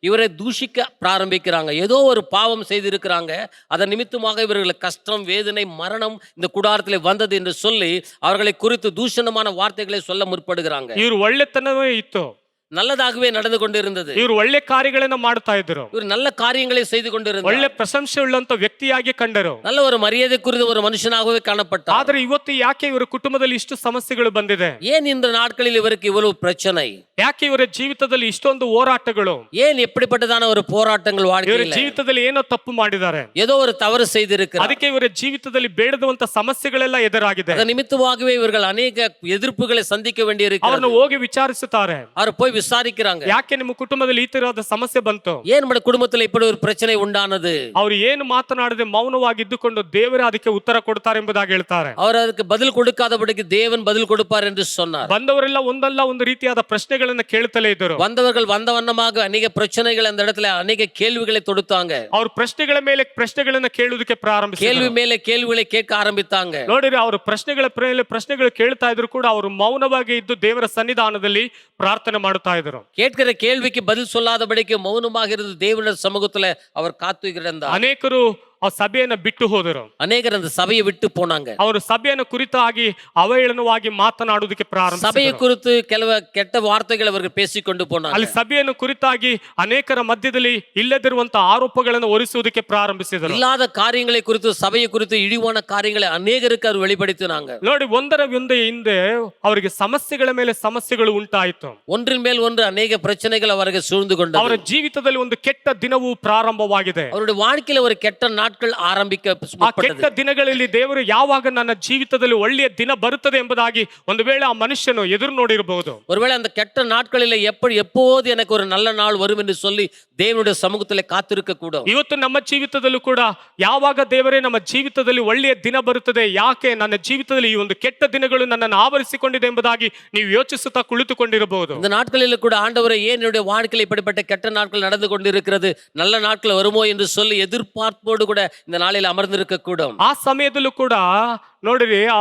இவரை தூஷிக்க ஆரம்பிக்கிறாங்க. ஏதோ ஒரு பாவம் செய்திருக்கிறாங்க, அதன் நிமித்தமாக இவர்களுக்கு கஷ்டம், வேதனை, மரணம் இந்த கூடாரத்தில் வந்தது என்று சொல்லி அவர்களை குறித்து தூஷணமான வார்த்தைகளை சொல்ல முற்படுகிறாங்க. ಇವ್ರು ಒಳ್ಳೆತನವೇ ಇತ್ತು, நல்லதாகவே நடந்து கொண்டிருந்தது. ಇವ್ರು ಒಳ್ಳೆ ಕಾರ್ಯಗಳನ್ನ ಮಾಡ್ತಾ ಇದ್ರು, இவர் நல்ல காரியங்களை செய்து கொண்டிருந்தார். ಒಳ್ಳೆ ಪ್ರಶಂಸೆ ಉಳ್ಳಂತ ವ್ಯಕ್ತಿಯಾಗಿ ಕಂಡರು, நல்ல ஒரு மரியாதைக்குரிய ஒரு மனுஷனாகவே காணப்பட்டார். ಆದ್ರೆ ಇವತ್ತು ಯಾಕೆ ಇವರ ಕುಟುಂಬದಲ್ಲಿ ಇಷ್ಟು ಸಮಸ್ಯೆಗಳು ಬಂದಿದೆ? ஏன் இந்த நாட்களில் இவருக்கு இவ்வளவு பிரச்சனை? ಯಾಕೆ ಇವರ ಜೀವಿತದಲ್ಲಿ ಇಷ್ಟೊಂದು ಹೋರಾಟಗಳು? ஏன் எப்படிப்பட்டதான ஒரு போராட்டங்கள் ಇವರ வாழ்க்கையில? ಜೀವಿತದಲ್ಲಿ ಏನೋ ತಪ್ಪು ಮಾಡಿದ್ದಾರೆ, ஏதோ ஒரு தவறு செய்திருக்கிறார். ಅದಕ್ಕೆ ಇವರ ಜೀವಿತದಲ್ಲಿ ಬೇಡದಂತ ಸಮಸ್ಯೆಗಳೆಲ್ಲ ಎದುರಾಗಿದೆ. அதன் நிமித்தமாகவே இவர்கள் அநேக எதிர்ப்புகளை சந்திக்க வேண்டியிருக்கிறது. ಅವರನ್ನು ಹೋಗಿ ವಿಚಾರಿಸುತ್ತಾರೆ, அவர் போய் விசாரிக்கிறாங்க, ಯಾಕೆ ನಿಮ್ಮ ಕುಟುಂಬದಲ್ಲಿ ಈ ತರಹದ ಸಮಸ್ಯೆ ಬಂತು? ஏன் நம்ம குடும்பத்துல இப்படி ஒரு பிரச்சனை உண்டானது? ಅವರು ಏನು ಮಾತನಾಡದೆ ಮೌನವಾಗಿದ್ದುಕೊಂಡು ದೇವರೇ ಅದಕ್ಕೆ ಉತ್ತರ ಕೊಡ್ತಾರೆ ಎಂಬುದಾಗಿ ಹೇಳ್ತಾರೆ. அவர் அதுக்கு பதில் கொடுக்காதபடிக்கு தேவன் பதில் கொடுப்பார் என்று சொன்னார். ಬಂದವರೆಲ್ಲ ಒಂದಲ್ಲ ಒಂದು ರೀತಿಯಾದ ಪ್ರಶ್ನೆಗಳನ್ನ ಕೇಳ್ತಲೇ ಇದ್ದರು. வந்தவர்கள் வந்த வண்ணமாக அநேக பிரச்சனைகள் அந்த இடத்துல அநேக கேள்விகளை தொடுத்தாங்க. ಅವ್ರ ಪ್ರಶ್ನೆಗಳ ಮೇಲೆ ಪ್ರಶ್ನೆಗಳನ್ನ ಕೇಳುವುದಕ್ಕೆ ಪ್ರಾರಂಭಿಸಿದರು. கேள்வி மேல கேள்விகளை கேட்க ஆரம்பித்தாங்க. ನೋಡಿರಿ, ಅವರು ಪ್ರಶ್ನೆಗಳ ಮೇಲೆ ಪ್ರಶ್ನೆಗಳು ಕೇಳ್ತಾ ಇದ್ರು ಕೂಡ ಅವರು ಮೌನವಾಗಿ ಇದ್ದು ದೇವರ ಸನ್ನಿಧಾನದಲ್ಲಿ ಪ್ರಾರ್ಥನೆ ಮಾಡುತ್ತಾ ಇದ್ರು. கேட்கிற கேள்விக்கு பதில் சொல்லாதபடிக்கு மௌனமாக இருந்து தேவனுடைய சமூகத்துல அவர் காத்து கிடந்தார். ಅನೇಕರು ಆ ಸಭೆಯನ್ನ ಬಿಟ್ಟು ಹೋದರು. அநேகர் அந்த சபையை விட்டு போனாங்க. ಅವರು ಸಭೆಯನ್ನು ಕುರಿತಾಗಿ ಅವಹೇಳನವಾಗಿ ಮಾತನಾಡುವುದಕ್ಕೆ சபையை ಪ್ರಾರಂಭಿಸಿದರು. குறித்து ಕೆಲವು ಕೆಟ್ಟ ವಾರ್ತೆಗಳು ಅವರಿಗೆ பேசிಕೊಂಡು போனாங்க. ಅಲ್ಲಿ ಸಭೆಯನ್ನು ಕುರಿತಾಗಿ ಅನೇಕರ ಮಧ್ಯದಲ್ಲಿ ಇಲ್ಲದಿರುವಂತಹ ಆರೋಪಗಳನ್ನು ಹೊರಿಸುವುದಕ್ಕೆ ಪ್ರಾರಂಭಿಸಿದರು. இல்லாத காரியங்களை குறித்து சபையை குறித்து இழிவான காரியங்களை அநேகருக்கு அவர் வெளிப்படுத்தினாங்க. ನೋಡಿ, ಒಂದರ ಹಿಂದೆ ಅವರಿಗೆ ಸಮಸ್ಯೆಗಳ ಮೇಲೆ ಸಮಸ್ಯೆಗಳು ಉಂಟಾಯಿತು. ஒன்றின் மேல் ஒன்று ಅನೇಕ பிரச்சனைகள் ಅವರಿಗೆ சூழ்ந்து ಅವರ கொண்டது. ಜೀವಿತದಲ್ಲಿ ಒಂದು ಕೆಟ್ಟ ದಿನವೂ ಪ್ರಾರಂಭವಾಗಿದೆ. அவருடைய வாழ்க்கையில ஒரு ಕೆಟ್ಟ ನಾட்கள் ಆರಂಭಿಕ ಆ ಕೆಟ್ಟ ದಿನಗಳಲ್ಲಿ ದೇವರು ಯಾವಾಗ ನನ್ನ ಜೀವಿತದಲ್ಲಿ ಒಳ್ಳೆಯ ದಿನ ಬರುತ್ತದೆ ಎಂಬುದಾಗಿ ಒಂದು ವೇಳೆ ಆ ಮನುಷ್ಯನು ಎದುರು ನೋಡಿರಬಹುದು. ஒருவேளை அந்த ಕೆಟ್ಟ நாட்களில் எப்போது எனக்கு ஒரு நல்ல நாள் வரும் என்று சொல்லி தேவனுடைய சமூகத்திலே காத்திருக்க கூடும். ಇವತ್ತು ನಮ್ಮ ಜೀವಿತದಲ್ಲೂ ಕೂಡ ಯಾವಾಗ ದೇವರೇ ನಮ್ಮ ಜೀವಿತದಲ್ಲಿ ಒಳ್ಳೆಯ ದಿನ ಬರುತ್ತದೆ, ಯಾಕೆ ನನ್ನ ಜೀವಿತದಲ್ಲಿ ಈ ಒಂದು ಕೆಟ್ಟ ದಿನಗಳು ನನ್ನನ್ನು ಆವರಿಸಿಕೊಂಡಿದೆ ಎಂಬುದಾಗಿ ನೀವು ಯೋಚಿಸುತ್ತಾ ಕುಳಿತುಕೊಂಡಿರಬಹುದು. இந்த நாட்களில் கூட ஆண்டவரை ஏன் என்னுடைய வாழ்க்கையில் இப்படிப்பட்ட கெட்ட நாட்கள் நடந்து கொண்டிருக்கிறது, நல்ல நாட்கள் வருமோ என்று சொல்லி எதிர்பார்ப்போடு கூட இந்த நாளில் அமர்ந்திருக்க கூடும். ಆ ಸಮಯದಲ್ಲೂ ಕೂಡ ನೋಡಿರಿ, ಆ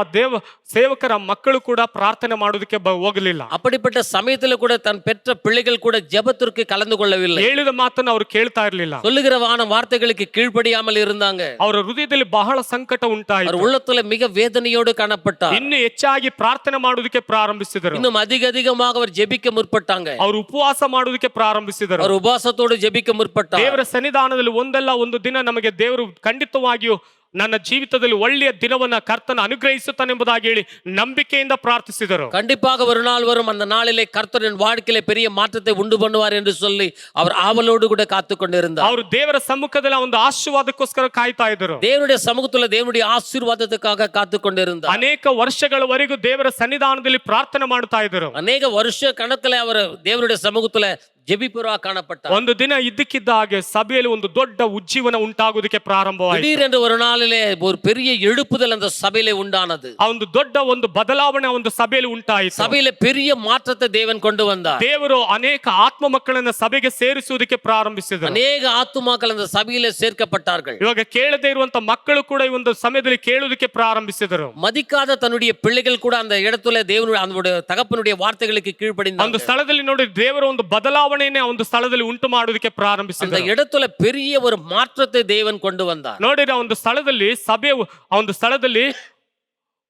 ಸೇವಕರ ಮಕ್ಕಳು ಕೂಡ ಪ್ರಾರ್ಥನೆ ಮಾಡೋದಕ್ಕೆ ಹೋಗಲಿಲ್ಲ. அப்படிப்பட்ட சமயத்துல கூட தன் பெற்ற பிள்ளைகள் கூட ஜெபத்திற்கு கலந்து கொள்ளவில்லை. ಹೇಳಿದ ಮಾತನ್ನು ಅವರು ಕೇಳ್ತಾ ಇರಲಿಲ್ಲ. சொல்லுகிற வார்த்தைகளுக்கு கீழ்ப்படியாமல் இருந்தாங்க. ಅವರ ಹೃದಯದಲ್ಲಿ ಬಹಳ ಸಂಕಟ அவர் ಉಂಟಾಯಿತು. உள்ளத்துல மிக வேதனையோடு காணப்பட்டார். ಇನ್ನು ಹೆಚ್ಚಾಗಿ ಪ್ರಾರ್ಥನೆ ಮಾಡೋದಕ್ಕೆ ಪ್ರಾರಂಭಿಸಿದರು. இன்னும் அதிகமாக அவர் ஜெபிக்க முற்பட்டாங்க. ಅವರು ಉಪವಾಸ ಮಾಡೋದಕ್ಕೆ ಪ್ರಾರಂಭಿಸಿದರು. அவர் உபவாசத்தோடு ஜெபிக்க முற்பட்டார். ದೇವರ ಸನ್ನಿಧಾನದಲ್ಲಿ ಒಂದಲ್ಲ ಒಂದು ದಿನ ನಮಗೆ ದೇವರು ಖಂಡಿತವಾಗಿಯೂ ನನ್ನ ಜೀವಿತದಲ್ಲಿ ಒಳ್ಳೆಯ ದಿನವನ್ನ ಕರ್ತನ ಅನುಗ್ರಹಿಸುತ್ತಾನೆಂಬುದಾಗಿ ಹೇಳಿ ನಂಬಿಕೆಯಿಂದ ಪ್ರಾರ್ಥಿಸಿದರು. கண்டிப்பாக ஒரு நாள் வரும், அந்த நாளிலே கர்த்தர் என் வாழ்க்கையிலே பெரிய மாற்றத்தை உண்டு பண்ணுவார் என்று சொல்லி அவர் ஆவலோடு கூட காத்து கொண்டிருந்தார். ಅವರು ದೇವರ ಸಮ್ಮುಖದಲ್ಲಿ ಒಂದು ಆಶೀರ್ವಾದಕ್ಕೋಸ್ಕರ ಕಾಯ್ತಾ ಇದ್ದರು. தேவனுடைய சமூகத்துல தேவனுடைய ஆசீர்வாதத்துக்காக காத்து கொண்டிருந்தார். ಅನೇಕ ವರ್ಷಗಳವರೆಗೂ ದೇವರ ಸನ್ನಿಧಾನದಲ್ಲಿ ಪ್ರಾರ್ಥನೆ ಮಾಡ್ತಾ ಇದ್ದರು. அநேக வருஷ கணக்குல அவர் தேவனுடைய சமூகத்துல ஜெபிப்பவராக காணப்பட்டார். ಒಂದು ದಿನ ಇದ್ದಕ್ಕಿದ್ದ ಹಾಗೆ ಸಭೆಯಲ್ಲಿ ಒಂದು ದೊಡ್ಡ ಉಜ್ಜೀವನ ಉಂಟಾಗುವುದಕ್ಕೆ ಪ್ರಾರಂಭವಾಯಿತು. திடீரென்று ஒரு நாளிலே ஒரு பெரிய எழுப்புதல் அந்த சபையிலே உண்டானது. ಆ ಒಂದು ದೊಡ್ಡ ಒಂದು ಬದಲಾವಣೆ ಒಂದು ಸಭೆಯಲ್ಲಿ ಉಂಟಾಯಿತು. சபையில பெரிய மாற்றத்தை தேவன் கொண்டு வந்தார். ದೇವರು ಅನೇಕ ಆತ್ಮ ಮಕ್ಕಳನ್ನ ಸಭೆಗೆ ಸೇರಿಸುವುದಕ್ಕೆ ಪ್ರಾರಂಭಿಸಿದರು. அநேக ஆத்துமாக்கள் அந்த சபையிலே சேர்க்கப்பட்டார்கள். ಇವಾಗ ಕೇಳದೇ ಇರುವಂತ ಮಕ್ಕಳು ಕೂಡ ಈ ಒಂದು ಸಮಯದಲ್ಲಿ ಕೇಳುವುದಕ್ಕೆ ಪ್ರಾರಂಭಿಸಿದರು. மதிக்காத தன்னுடைய பிள்ளைகள் கூட அந்த இடத்துல தேவனுடைய அவனுடைய தகப்பனுடைய வார்த்தைகளுக்கு ಒಂದು கீழ்ப்படிந்தாங்க. ಸ್ಥಳದಲ್ಲಿ ನೋಡಿ ದೇವರ ಒಂದು ಬದಲಾವಣೆಯನ್ನೇ ಒಂದು ಸ್ಥಳದಲ್ಲಿ ಉಂಟು ಮಾಡುವುದಕ್ಕೆ அந்த ಪ್ರಾರಂಭಿಸಿದರು. இடத்துல பெரிய ஒரு மாற்றத்தை தேவன் கொண்டு வந்தார். ನೋಡಿರಿ, ಆ ಒಂದು ಸ್ಥಳದಲ್ಲಿ ಆ ಒಂದು ಸ್ಥಳದಲ್ಲಿ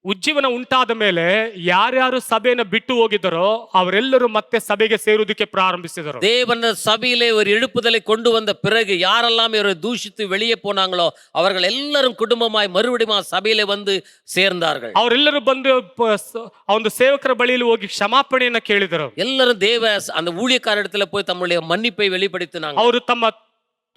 ಉಜ್ಜೀವನ ಉಂಟಾದ ಮೇಲೆ ಯಾರ್ಯಾರು ಸಭೆಯನ್ನು ಬಿಟ್ಟು ಹೋಗಿದ್ದರೋ ಅವರೆಲ್ಲರೂ ಮತ್ತೆ ಸಭೆಗೆ ಸೇರುವುದಕ್ಕೆ ಪ್ರಾರಂಭಿಸಿದರು. தேவன் சபையிலே ஒரு எழுப்புதலை கொண்டு வந்த பிறகு யாரெல்லாம் இவரை தூஷித்து வெளியே போனாங்களோ அவர்கள் எல்லாரும் குடும்பமாய் மறுபடியும் சபையிலே வந்து சேர்ந்தார்கள். ಅವರೆಲ್ಲರೂ ಬಂದು ಆ ಒಂದು ಸೇವಕರ ಬಳಿಯಲ್ಲಿ ಹೋಗಿ ಕ್ಷಮಾಪಣೆಯನ್ನ ಕೇಳಿದರು. எல்லாரும் அந்த ஊழியக்கார இடத்துல போய் தம்முடைய மன்னிப்பை வெளிப்படுத்தினாங்க. ಅವರು ತಮ್ಮ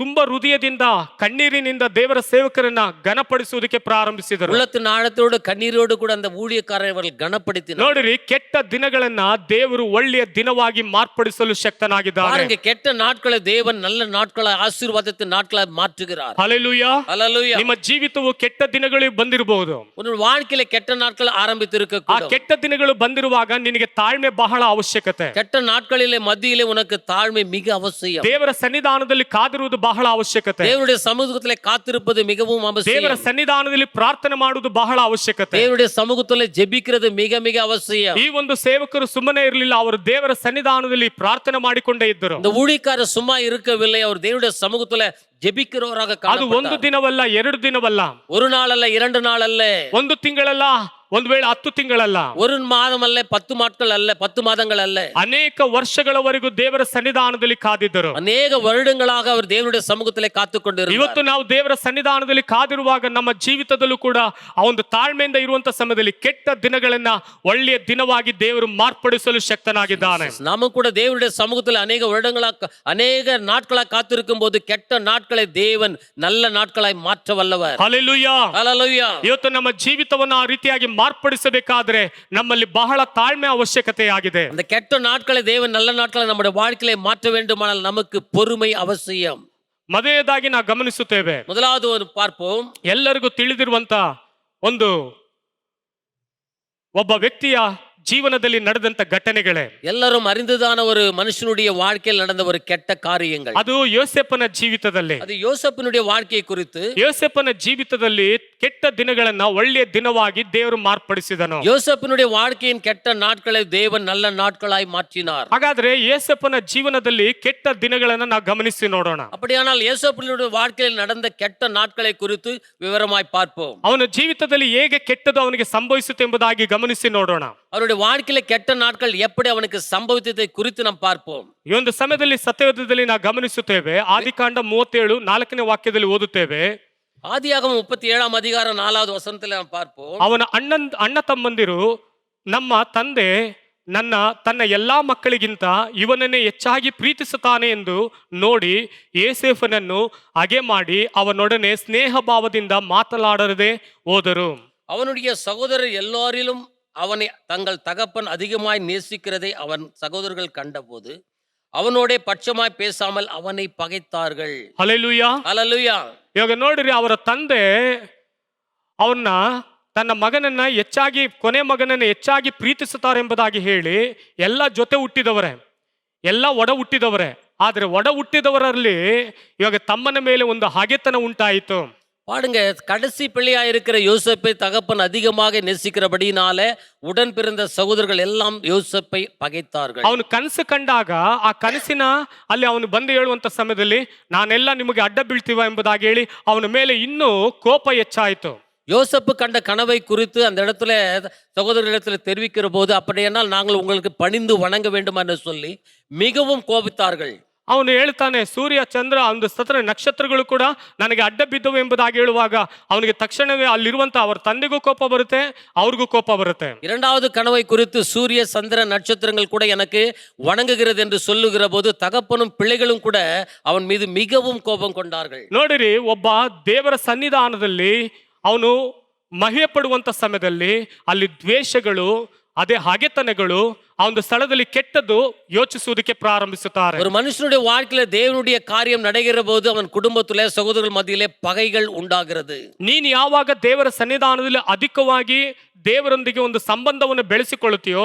ತುಂಬಾ ಹೃದಯದಿಂದ ಕಣ್ಣೀರಿನಿಂದ ದೇವರ ಸೇವಕರನ್ನ ಘನಪಡಿಸುವುದಕ್ಕೆ ಪ್ರಾರಂಭಿಸಿದರು. உள்ளத்தின் ஆழத்தோடு கண்ணீரோடு கூட அந்த ஊழியக்காரரை அவர்கள் கனப்படுத்தினார். ನೋಡಿರಿ, ಕೆಟ್ಟ ದಿನಗಳನ್ನ ದೇವರು ಒಳ್ಳೆಯ ದಿನವಾಗಿ ಮಾರ್ಪಡಿಸಲು ಶಕ್ತನಾಗಿದ್ದಾನೆ. பாருங்க, கெட்ட நாட்களை தேவன் நல்ல நாட்களை ஆசீர்வாதத்தின் நாட்களாக மாற்றுகிறார். ಹಲ್ಲೆಲೂಯಾ. ஹல்லேலூயா. ನಿಮ್ಮ ಜೀವಿತವು ಕೆಟ್ಟ ದಿನಗಳಿಗೆ ಬಂದಿರಬಹುದು. உன் வாழ்க்கையில கெட்ட நாட்கள் ஆரம்பித்திருக்க ಆ கூடும். ಕೆಟ್ಟ ದಿನಗಳು ಬಂದಿರುವಾಗ ನಿನಗೆ ತಾಳ್ಮೆ ಬಹಳ ಅವಶ್ಯಕತೆ. கெட்ட நாட்களிலே மத்தியிலே உனக்கு தாழ்மை மிக அவசியம். ದೇವರ ಸನ್ನಿಧಾನದಲ್ಲಿ ಕಾದಿರುವುದು ಬಹಳ ಅವಶ್ಯಕತೆ. தேவனுடைய சமூகத்திலே காத்திருப்பது மிகவும் அவசியம். ದೇವರ ಸನ್ನಿಧಾನದಲ್ಲಿ ಪ್ರಾರ್ಥನೆ ಮಾಡುವುದು ಬಹಳ ಅವಶ್ಯಕತೆ. தேவனுடைய சமூகத்திலே ஜெபிக்கிறது மிக மிக அவசியம். ಈ ಒಂದು ಸೇವಕರು ಸುಮ್ಮನೆ ಇರಲಿಲ್ಲ, ಅವರು ದೇವರ ಸನ್ನಿಧಾನದಲ್ಲಿ ಪ್ರಾರ್ಥನೆ ಮಾಡಿಕೊಂಡೇ ಇದ್ದರು. இந்த ஊழியக்காரர் சும்மா இருக்கவில்லை, அவர் தேவனுடைய சமூகத்திலே ஜெபிக்கிறவராக ಅದು ಒಂದು காணப்பட்டார். ದಿನವಲ್ಲ, ಎರಡು ದಿನವಲ್ಲ, ஒரு நாள் அல்ல, இரண்டு நாள் அல்ல, ಒಂದು ತಿಂಗಳಲ್ಲ, ಒಂದು ವೇಳೆ 10 ತಿಂಗಳಲ್ಲ, ஒரு மாதம் அல்ல, 10 நாட்கள் அல்ல, 10 மாதங்கள் அல்ல, ಅನೇಕ ವರ್ಷಗಳವರೆಗೂ ದೇವರ ಸನ್ನಿಧಾನದಲ್ಲಿ ಕಾದಿದ್ದರು. அநேக வருடங்களாக அவர் தேவனுடைய சமூகத்திலே காத்துக் கொண்டிருந்தார். ಇವತ್ತು ನಾವು ದೇವರ ಸನ್ನಿಧಾನದಲ್ಲಿ ಕಾದಿರುವಾಗ ನಮ್ಮ ಜೀವಿತದಲ್ಲೂ ಕೂಡ ಆ ಒಂದು ತಾಳ್ಮೆಯಿಂದ ಇರುವಂತ ಸಮಯದಲ್ಲಿ ಕೆಟ್ಟ ದಿನಗಳನ್ನ ಒಳ್ಳೆಯ ದಿನವಾಗಿ ದೇವರು ಮಾರ್ಪಡಿಸಲು ಶಕ್ತನಾಗಿದ್ದಾನೆ. நாம கூட தேவனுடைய சமூகத்தில் அநேக வருடங்களாக அநேக நாட்களாக காத்திருக்கும் போது கெட்ட நாட்களை தேவன் நல்ல நாட்களாய் மாற்ற வல்லவர். ಹಲ್ಲೆಲೂಯಾ. ஹல்லேலூயா. ಇವತ್ತು ನಮ್ಮ ಜೀವಿತವನ್ನು ಆ ರೀತಿಯಾಗಿ ಮಾರ್ಪಡಿಸಬೇಕಾದ್ರೆ ನಮ್ಮಲ್ಲಿ ಬಹಳ ತಾಳ್ಮೆ ಅವಶ್ಯಕತೆ ಆಗಿದೆ. அந்த கெட்ட நாட்களை தேவன் நல்ல நாட்களை நம்முடைய வாழ்க்கையிலே மாற்ற வேண்டுமானால் நமக்கு பொறுமை அவசியம். ಮೊದಲನೇದಾಗಿ ನಾವು ಗಮನಿಸುತ್ತೇವೆ, முதலாவது ஒரு பார்ப்போம். ಎಲ್ಲರಿಗೂ ತಿಳಿದಿರುವಂತ ಒಂದು ಒಬ್ಬ ವ್ಯಕ್ತಿಯ ಜೀವನದಲ್ಲಿ ನಡೆದಂತ ಘಟನೆಗಳೇ, எல்லாரும் அறிந்ததான ஒரு மனுஷனுடைய வாழ்க்கையில் நடந்த ஒரு கெட்ட காரியங்கள். ಅದು ಯೋಸೇಫನ ಜೀವಿತದಲ್ಲಿ. அது யோசேப்பினுடைய வாழ்க்கையை குறித்து. ಯೋಸೇಫನ ಜೀವಿತದಲ್ಲಿ ಕೆಟ್ಟ ದಿನಗಳನ್ನ ಒಳ್ಳೆಯ ದಿನವಾಗಿ ದೇವರು ಮಾರ್ಪಡಿಸಿದನು. யோசேப்பினுடைய வாழ்க்கையின் கெட்ட நாட்களை தேவன் நல்ல நாட்களாய் மாற்றினார். ಹಾಗಾದ್ರೆ ಯೋಸೇಫನ ಜೀವನದಲ್ಲಿ ಕೆಟ್ಟ ದಿನಗಳನ್ನ ನಾವು ಗಮನಿಸಿ ನೋಡೋಣ. அப்படியானால் யோசேப்பினுடைய வாழ்க்கையில் நடந்த கெட்ட நாட்களை குறித்து விவரமாய் பார்ப்போம். ಅವನ ಜೀವಿತದಲ್ಲಿ ಹೇಗೆ ಕೆಟ್ಟದು ಅವನಿಗೆ ಸಂಭವಿಸುತ್ತೆ ಎಂಬುದಾಗಿ ಗಮನಿಸಿ ನೋಡೋಣ. அவருடைய வாழ்க்கையில கெட்ட நாட்கள் எப்படி அவனுக்கு சம்பவித்ததை குறித்து நாம் பார்ப்போம். ಈ ಒಂದು ಸಮಯದಲ್ಲಿ ಸತ್ಯವೇದದಲ್ಲಿ ನಾವು ಗಮನಿಸುತ್ತೇವೆ. ಆದಿಕಾಂಡ 37 4ನೇ ವಾಕ್ಯದಲ್ಲಿ ಓದುತ್ತೇವೆ. ஆதியாகமம் 37ஆம் அதிகாரம் 4வது வசனத்தில் நாம் பார்ப்போம். ಅವನ ಅಣ್ಣ ತಮ್ಮಂದಿರು, ನಮ್ಮ ತಂದೆ ತನ್ನ ಎಲ್ಲಾ ಮಕ್ಕಳಿಗಿಂತ ಇವನನ್ನೇ ಹೆಚ್ಚಾಗಿ ಪ್ರೀತಿಸುತ್ತಾನೆ ಎಂದು ನೋಡಿ ಯೋಸೇಫನನ್ನು ಹಗೆ ಮಾಡಿ ಅವನೊಡನೆ ಸ್ನೇಹ ಭಾವದಿಂದ ಮಾತನಾಡದೆ ಹೋದರು. அவனுடைய சகோதரர் எல்லாரிலும் அவனை தங்கள் தகப்பன் அதிகமாய் நேசிக்கிறதை அவன் சகோதரர்கள் கண்டபோது ಅವನೋಡೆ ಪಕ್ಷಮಾಯ್ ಪೇಸಾಮಲ್ ಅವனை ಪகைத்தார்கள். ಹಲ್ಲೆಲೂಯಾ. ಹಲ್ಲೆಲೂಯಾ. ಇವಾಗ ನೋಡ್ರಿ, ಅವರ ತಂದೆ ಅವನ್ನ ತನ್ನ ಮಗನನ್ನ ಹೆಚ್ಚಾಗಿ, ಕೊನೆ ಮಗನನ್ನ ಹೆಚ್ಚಾಗಿ ಪ್ರೀತಿಸುತ್ತಾರೆ ಎಂಬುದಾಗಿ ಹೇಳಿ ಎಲ್ಲ ಜೊತೆ ಹುಟ್ಟಿದವರೇ, ಎಲ್ಲ ಒಡ ಹುಟ್ಟಿದವರೇ. ಆದ್ರೆ ಒಡ ಹುಟ್ಟಿದವರಲ್ಲಿ ಇವಾಗ ತಮ್ಮನ ಮೇಲೆ ಒಂದು ಹಗೆತನ ಉಂಟಾಯಿತು. பாடுங்க, கடைசி பிள்ளையா இருக்கிற யோசேப்பை தகப்பன் அதிகமாக நேசிக்கிறபடினால உடன் பிறந்த சகோதரர்கள் எல்லாம் யோசேப்பை பகைத்தார்கள். ಅವನು ಕನಸು ಕಂಡಾಗ ಆ ಕನಸಿನ ಅಲ್ಲಿ ಅವನು ಬಂದು ಹೇಳುವಂತ ಸಮಯದಲ್ಲಿ ನಾನೆಲ್ಲ ನಿಮಗೆ ಅಡ್ಡ ಬೀಳ್ತೀವ ಎಂಬುದಾಗಿ ಹೇಳಿ ಅವನ ಮೇಲೆ ಇನ್ನೂ ಕೋಪ ಹೆಚ್ಚಾಯಿತು. யோசேப்பு கண்ட கனவை குறித்து அந்த இடத்துல சகோதரர்களிடத்தில் தெரிவிக்கிற போது, அப்படியானால் நாங்கள் உங்களுக்கு பணிந்து வணங்க வேண்டும் என்று சொல்லி மிகவும் கோபித்தார்கள். ಅವನು ಹೇಳ್ತಾನೆ, ಸೂರ್ಯ ಚಂದ್ರ ಒಂದು ಸತ್ರ ನಕ್ಷತ್ರಗಳು ಕೂಡ ನನಗೆ ಅಡ್ಡ ಬಿದ್ದವು ಎಂಬುದಾಗಿ ಹೇಳುವಾಗ ಅವನಿಗೆ ತಕ್ಷಣವೇ ಅಲ್ಲಿರುವಂತ ಅವರ ತಂದೆಗೂ ಕೋಪ ಬರುತ್ತೆ, ಅವ್ರಿಗೂ ಕೋಪ ಬರುತ್ತೆ. இரண்டாவது கனவை குறித்து சூரிய சந்திர நட்சத்திரங்கள் கூட எனக்கு வணங்குகிறது என்று சொல்லுகிற போது தகப்பனும் பிள்ளைகளும் கூட ಅವನ மீது மிகவும் கோபம் கொண்டார்கள். ನೋಡಿರಿ, ಒಬ್ಬ ದೇವರ ಸನ್ನಿಧಾನದಲ್ಲಿ ಅವನು ಮಹಿಮೆ ಪಡುವಂತ ಸಮಯದಲ್ಲಿ ಅಲ್ಲಿ ದ್ವೇಷಗಳು, ಅದೇ ಹಗೆತನಗಳು ಆ ಒಂದು ಸ್ಥಳದಲ್ಲಿ ಕೆಟ್ಟದ್ದು ಯೋಚಿಸುವುದಕ್ಕೆ ಪ್ರಾರಂಭಿಸುತ್ತಾರೆ. ஒரு மனுஷனுடைய வாழ்க்கையில தேவனுடைய காரியம் ನಡೆகிற போது அவன் குடும்பத்திலே சகோதரர்கள் மத்தியிலே பகைகள் ಉಂಟಾகிறது. ನೀನು ಯಾವಾಗ ದೇವರ ಸನ್ನಿಧಾನದಲ್ಲಿ ಅಧಿಕವಾಗಿ ದೇವರೊಂದಿಗೆ ಒಂದು ಸಂಬಂಧವನ್ನು ಬೆಳೆಸಿಕೊಳ್ಳುತ್ತೀಯೋ,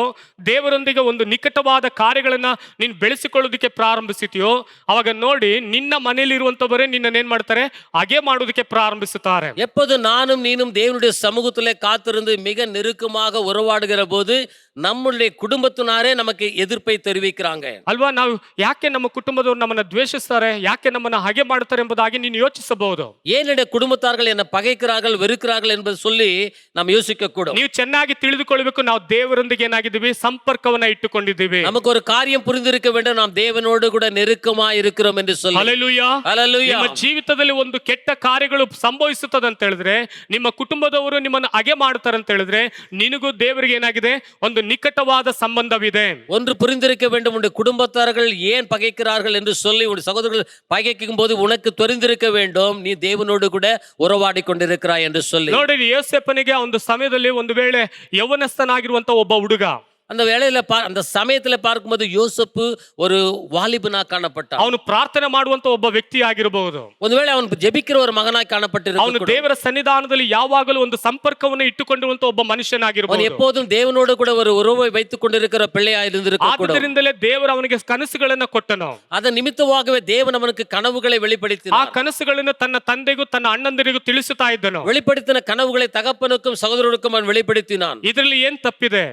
ದೇವರೊಂದಿಗೆ ಒಂದು ನಿಕಟವಾದ ಕಾರ್ಯಗಳನ್ನ ನೀನು ಬೆಳೆಸಿಕೊಳ್ಳೋದಕ್ಕೆ ಪ್ರಾರಂಭಿಸುತ್ತೀಯೋ, ಅವಾಗ ನೋಡಿ ನಿನ್ನ ಮನೆಯಲ್ಲಿ ಇರುವಂತವರೇ ನಿನ್ನನ್ನು ಏನ್ ಮಾಡ್ತಾರೆ, ಹಾಗೆ ಮಾಡೋದಕ್ಕೆ ಪ್ರಾರಂಭಿಸುತ್ತಾರೆ. எப்போது நானும் நீனும் தேவனுடைய சமூகத்திலே காத்திருந்து மிக நெருக்கமாக உறவாடுகிற போது நம்முடைய குடும்பத்தினாரே நமக்கு எதிர்ப்பை தெரிவிக்கிறாங்க ಅಲ್ವಾ? ನಾವು ಯಾಕೆ ನಮ್ಮ ಕುಟುಂಬದವರು ನಮ್ಮನ್ನ ದ್ವೇಷಿಸ್ತಾರೆ, ಯಾಕೆ ನಮ್ಮನ್ನ ಹಾಗೆ ಮಾಡ್ತಾರೆ ಎಂಬುದಾಗಿ ನೀನು ಯೋಚಿಸಬಹುದು. ஏன் என்னுடைய குடும்பத்தார்கள் என்ன பகைக்கிறார்கள், வெறுக்கிறார்கள் என்பது சொல்லி நாம் யோசிக்க கூடும். ನೀವು ಚೆನ್ನಾಗಿ ತಿಳಿದುಕೊಳ್ಳಬೇಕು, ನಾವು ದೇವರೊಂದಿಗೆ ಏನಾಗಿದ್ದೀವಿ, ಸಂಪರ್ಕವನ್ನ ಇಟ್ಟುಕೊಂಡಿದ್ದೀವಿ. நமக்கு ஒரு காரியம் புரிந்திருக்க வேண்டும், நாம் தேவனோடு கூட நெருக்கமாக இருக்கிறோம் என்று சொல்லி. ಹಲ್ಲೆಲೂಯಾ. ஹல்லேலூயா. ನಿಮ್ಮ ಜೀವಿತದಲ್ಲಿ ಒಂದು ಕೆಟ್ಟ ಕಾರ್ಯಗಳು ಸಂಭವಿಸುತ್ತದೆ ಅಂತ ಹೇಳಿದ್ರೆ, ನಿಮ್ಮ ಕುಟುಂಬದವರು ನಿಮ್ಮನ್ನು ಹಾಗೆ ಮಾಡ್ತಾರೆ ಅಂತ ಹೇಳಿದ್ರೆ, ನಿನಗೂ ದೇವರಿಗೆ ಏನಾಗಿದೆ, ಒಂದು ನಿಕಟವಾದ ಸಂಬಂಧವಿದೆ. ஒன்று புரிந்திருக்க வேண்டும், உன்னுடைய குடும்பத்தார்கள் ஏன் பகைக்கிறார்கள் என்று சொல்லி உன் சகோதரர்கள் பகைக்கும் போது உனக்கு தெரிந்திருக்க வேண்டும், நீ தேவனோடு கூட உறவாடி கொண்டிருக்கிறாய் என்று சொல்லி. ನೋಡಿ, ಯೋಸೇಫನಿಗೆ ಒಂದು ಸಮಯದಲ್ಲಿ ಒಂದು ವೇಳೆ ಯೌವನಸ್ಥನಾಗಿರುವಂತ ಒಬ್ಬ ಹುಡುಗ, அந்த வேளையில அந்த சமயத்துல பார்க்கும்போது யோசேப்பு ஒரு வாலிபனா காணப்பட்டான். ಅವನು ಪ್ರಾರ್ಥನೆ ಮಾಡುವಂತ ಒಬ್ಬ ವ್ಯಕ್ತಿ ಆಗಿರಬಹುದು. ಒಂದು ವೇಳೆ ಅವನು ಜೆಬಿக்கிற ஒரு ಮಗನಾಗಿ ಕಾಣಪಟ್ಟಿರಬಹುದು. ಅವನು ದೇವರ ಸನ್ನಿಧಾನದಲ್ಲಿ ಯಾವಾಗಲೂ ಒಂದು ಸಂಪರ್ಕವನ್ನು ಇಟ್ಟುಕೊಂಡಿರುವಂತ ಒಬ್ಬ ಮನುಷ್ಯನಾಗಿರಬಹುದು. ಅವನು எப்போதும் தேவனோடு கூட ஒரு உறவை வைத்துக் கொண்டிருக்கிற பிள்ளையாய் இருந்திருக்கக்கூடும். ಆದ್ದರಿಂದಲೇ ದೇವರು ಅವನಿಗೆ ಕನಸುಗಳನ್ನು ಕೊಟ್ಟನು. ಅದರ ನಿಮಿತ್ತವಾಗவே ದೇವನು ಅವನಿಗೆ ಕನವುகளை வெளிப்படுத்தினார். ಆ ಕನಸುಗಳನ್ನು ತನ್ನ ತಂದೆಗೂ ತನ್ನ ಅಣ್ಣಂದಿರಿಗೂ ತಿಳಿಸುತ್ತಾ ಇದ್ದನು. வெளிப்படுத்தின கனவுகளை தகப்பனுக்கும் சகோதரருக்கும் அவன் வெளிப்படுத்தினான். ಇದರಲ್ಲಿ ಏನ್ ತಪ್ಪಿದೆ?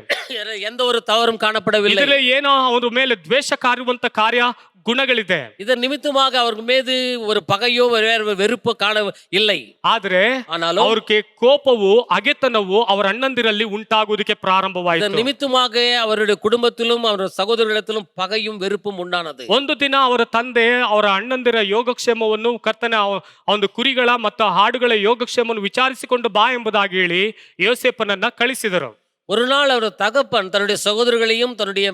எந்த ஒரு தவறும் காணப்படவில்லை. ಇದರಲ್ಲಿ ಏನೋ ಅವರ ಮೇಲೆ ದ್ವೇಷ ಕಾರುವಂತ ಕಾರ್ಯ ಗುಣಗಳಿದೆ. இதன் நிமித்தமாக அவர் மீது ஒரு பகையோ வேறு வெறுப்போ காண இல்லை. ಆದ್ರೆ ஆனாலும் ಅವ್ರಿಗೆ ಕೋಪವು ಹಗೆತನವು ಅವರ ಅಣ್ಣಂದಿರಲ್ಲಿ ಉಂಟಾಗುವುದಕ್ಕೆ இதன் ಪ್ರಾರಂಭವಾಯಿತು. நிமித்தமாக அவருடைய குடும்பத்திலும் அவருடைய சகோதரர்களிடத்திலும் பகையும் வெறுப்பும் உண்டானது. ಒಂದು ದಿನ ಅವರ ತಂದೆ ಅವರ ಅಣ್ಣಂದಿರ ಯೋಗಕ್ಷೇಮವನ್ನು ಕರ್ತನ ಒಂದು ಕುರಿಗಳ ಮತ್ತು ಹಾಡುಗಳ ಯೋಗಕ್ಷೇಮವನ್ನು ವಿಚಾರಿಸಿಕೊಂಡು ಬಾ ಎಂಬುದಾಗಿ ಹೇಳಿ ಯೋಸೇಫನನ್ನ ಕಳಿಸಿದರು. ஒரு நாள் அவர் தகப்பன் தன்னுடைய சகோதரர்களையும் தன்னுடைய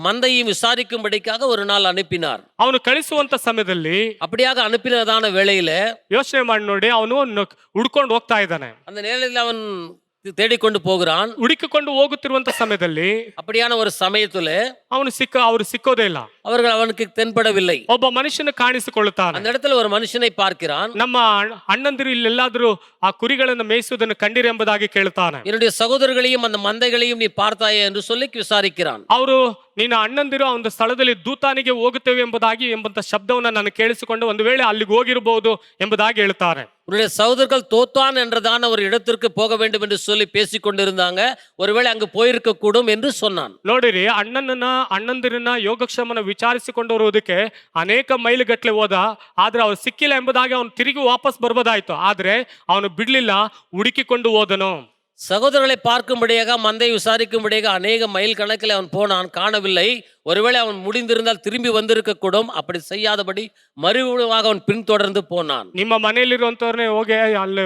மந்தையும் விசாரிக்கும்படிக்காக ஒரு நாள் அனுப்பினார். ಅವನು ಕಳಿಸುವಂತ ಸಮಯದಲ್ಲಿ அப்படியாக அனுப்பினதான வேளையில ಯೋಚನೆ ಮಾಡಿ ನೋಡಿ, ಅವನು ಹುಡ್ಕೊಂಡು ಹೋಗ್ತಾ ಇದ್ದಾನೆ. அந்த நேரத்தில் அவன் தேடிக்கொண்டு போகிறான். ಹುಡುಕಿಕೊಂಡು ಹೋಗುತ್ತಿರುವಂತ ಸಮಯದಲ್ಲಿ அப்படியான ஒரு சமயத்துல ಅವರು ಸಿಕ್ಕೋದೇ ಇಲ್ಲ. அவர்கள் அவனுக்கு தென்படவில்லை. ಒಬ್ಬ ಮನುಷ್ಯನ ಕಾಣಿಸಿಕೊಳ್ಳುತ್ತಾನೆ. அந்த இடத்துல ஒரு மனுஷனை பார்க்கிறான். ನಮ್ಮ ಅಣ್ಣಂದಿರು ಇಲ್ಲೆಲ್ಲಾದ್ರೂ ಆ ಕುರಿಗಳನ್ನು ಮೇಯಿಸುವುದನ್ನು ಕಂಡಿರಿ ಎಂಬುದಾಗಿ ಕೇಳ್ತಾನೆ. என்னுடைய சகோதரர்களையும் அந்த மந்தைகளையும் நீ பார்த்தாயே என்று சொல்லி விசாரிக்கிறான். ಅವರು ನೀನು ಅಣ್ಣಂದಿರು ಆ ಒಂದು ಸ್ಥಳದಲ್ಲಿ ದೂತಾನಿಗೆ ಹೋಗುತ್ತೇವೆ ಎಂಬಂತ ಶಬ್ದವನ್ನ ನಾನು ಕೇಳಿಸಿಕೊಂಡು ಒಂದು ವೇಳೆ ಅಲ್ಲಿಗೆ ಹೋಗಿರಬಹುದು ಎಂಬುದಾಗಿ ಹೇಳ್ತಾರೆ. உன்னுடைய சகோதரர்கள் தோத்தான் என்றதான ஒரு இடத்திற்கு போக வேண்டும் என்று சொல்லி பேசிக் கொண்டிருந்தாங்க. ஒருவேளை அங்கு போயிருக்க கூடும் என்று சொன்னான். ನೋಡಿರಿ, ಅಣ್ಣಂದಿರನ್ನ ಯೋಗಕ್ಷೇಮನ ವಿಚಾರಿಸಿಕೊಂಡು ಬರುವುದಕ್ಕೆ ಅನೇಕ ಮೈಲುಗಟ್ಟಲೆ ಹೋದ. ಆದ್ರೆ ಅವ್ರು ಸಿಕ್ಕಿಲ್ಲ ಎಂಬುದಾಗಿ ಅವನು ತಿರುಗಿ ವಾಪಸ್ ಬರ್ಬೋದಾಯ್ತು. ಆದ್ರೆ ಅವನು ಬಿಡ್ಲಿಲ್ಲ, ಹುಡುಕಿಕೊಂಡು ಹೋದನು. சகோதரர்களை பார்க்கும்படியாக மந்தை விசாரிக்கும்படியாக அநேக மைல் கணக்கில் அவன் போனான், காணவில்லை. ஒருவேளை அவன் முடிந்திருந்தால் திரும்பி வந்திருக்க கூடும். அப்படி செய்யாதபடி மறுபடியும் அவன் பின்தொடர்ந்து போனான். ನಿಮ್ಮ ಮನೆಯಲ್ಲಿರುವಂತವ್ರನ್ನೇ ಹೋಗಿ ಅಲ್ಲಿ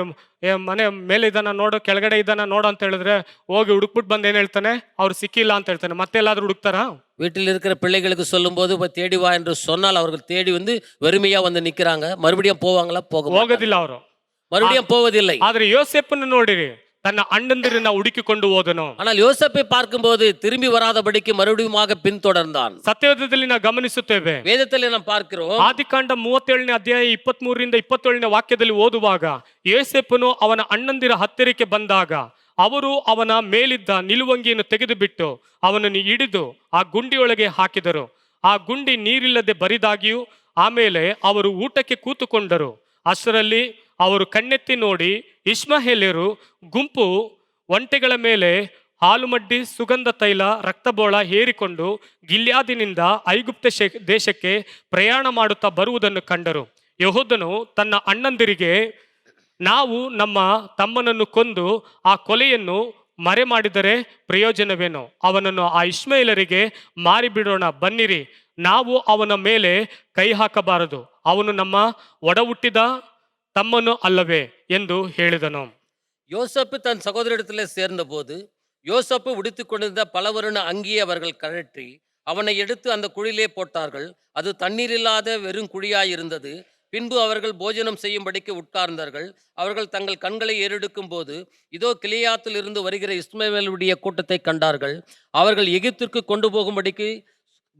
ಮನೆ ಮೇಲೆ ಇದ್ದಾನ ನೋಡು, ಕೆಳಗಡೆ ಇದ್ದಾನ ನೋಡು ಅಂತ ಹೇಳಿದ್ರೆ ಹೋಗಿ ಹುಡುಕ್ಬಿಟ್ಟು ಬಂದು ಏನ್ ಹೇಳ್ತಾನೆ, ಅವ್ರು ಸಿಕ್ಕಿಲ್ಲ ಅಂತ ಹೇಳ್ತಾನೆ. ಮತ್ತೆ ಎಲ್ಲಾದ್ರೂ ಹುಡುಕ್ತಾರ? வீட்டில் இருக்கிற பிள்ளைகளுக்கு சொல்லும் போது போய் தேடி வா என்று சொன்னால் அவர்கள் தேடி வந்து வெறுமையா வந்து நிக்கிறாங்க. மறுபடியும் போவாங்களா? ಹೋಗೋದಿಲ್ಲ ಅವರು, மறுபடியும் போவதில்லை. ಆದ್ರೆ ಯೋಸೇಫನ್ನು ನೋಡಿರಿ, ತನ್ನ ಅಣ್ಣಂದಿರನ್ನ ಹುಡುಕಿಕೊಂಡು ಹೋದನು. ஆனால் யோசேப்பை பார்க்கும்போது திரும்பி வராதபடிக்கு மறுபடியும் பின்தொடர்ந்தான். ಸತ್ಯವೇದದಲ್ಲಿ ನಾವು ಗಮನಿಸುತ್ತೇವೆ. வேதத்தில் நாம் பார்க்கிறோம். ಆದಿಕಾಂಡ 37ನೇ ಅಧ್ಯಾಯ 23ರಿಂದ 27ನೇ ವಾಕ್ಯದಲ್ಲಿ ಓದುವಾಗ, ಯೋಸೇಫನು ಅವನ ಅಣ್ಣಂದಿರ ಹತ್ತಿರಕ್ಕೆ ಬಂದಾಗ ಅವರು ಅವನ ಮೇಲಿದ್ದ ನಿಲುವಂಗಿಯನ್ನು ತೆಗೆದು ಬಿಟ್ಟು ಅವನನ್ನು ಹಿಡಿದು ಆ ಗುಂಡಿಯೊಳಗೆ ಹಾಕಿದರು. ಆ ಗುಂಡಿ ನೀರಿಲ್ಲದೆ ಬರಿದಾಗಿಯೂ. ಆಮೇಲೆ ಅವರು ಊಟಕ್ಕೆ ಕೂತುಕೊಂಡರು. ಅಷ್ಟರಲ್ಲಿ ಅವರು ಕಣ್ಣೆತ್ತಿ ನೋಡಿ ಇಷ್ಮಾಯೇಲ್ಯರು ಗುಂಪು ಒಂಟೆಗಳ ಮೇಲೆ ಹಾಲುಮಡ್ಡಿ, ಸುಗಂಧ ತೈಲ, ರಕ್ತಬೋಳ ಹೇರಿಕೊಂಡು ಗಿಲ್ಯಾದಿನಿಂದ ಐಗುಪ್ತ ದೇಶಕ್ಕೆ ಪ್ರಯಾಣ ಮಾಡುತ್ತಾ ಬರುವುದನ್ನು ಕಂಡರು. ಯೆಹೂದನು ತನ್ನ ಅಣ್ಣಂದಿರಿಗೆ, ನಾವು ನಮ್ಮ ತಮ್ಮನನ್ನು ಕೊಂದು ಆ ಕೊಲೆಯನ್ನು ಮರೆ ಮಾಡಿದರೆ ಪ್ರಯೋಜನವೇನು? ಅವನನ್ನು ಆ ಇಷ್ಮಾಯೇಲರಿಗೆ ಮಾರಿಬಿಡೋಣ, ಬನ್ನಿರಿ, ನಾವು ಅವನ ಮೇಲೆ ಕೈ ಹಾಕಬಾರದು, ಅವನು ನಮ್ಮ ಒಡ ಹುಟ್ಟಿದ ತಮ್ಮನು ಅಲ್ಲವೇ ಎಂದು ಹೇಳಿದನು. யோசேப்பு தன் சகோதரிடத்தில் சேர்ந்த போது யோசேப்பு உடுத்திக் கொண்டிருந்த பலவருண அங்கியை அவர்கள் கழற்றி அவனை எடுத்து அந்த குழியிலே போட்டார்கள். அது தண்ணீர் இல்லாத வெறும் குழியாயிருந்தது. பின்பு அவர்கள் போஜனம் செய்யும்படிக்கு உட்கார்ந்தார்கள். அவர்கள் தங்கள் கண்களை ஏறெடுக்கும் போது இதோ கிலியாத்தில் இருந்து வருகிற இஸ்மவேலுடைய கூட்டத்தை கண்டார்கள். அவர்கள் எகிப்திற்கு கொண்டு போகும்படிக்கு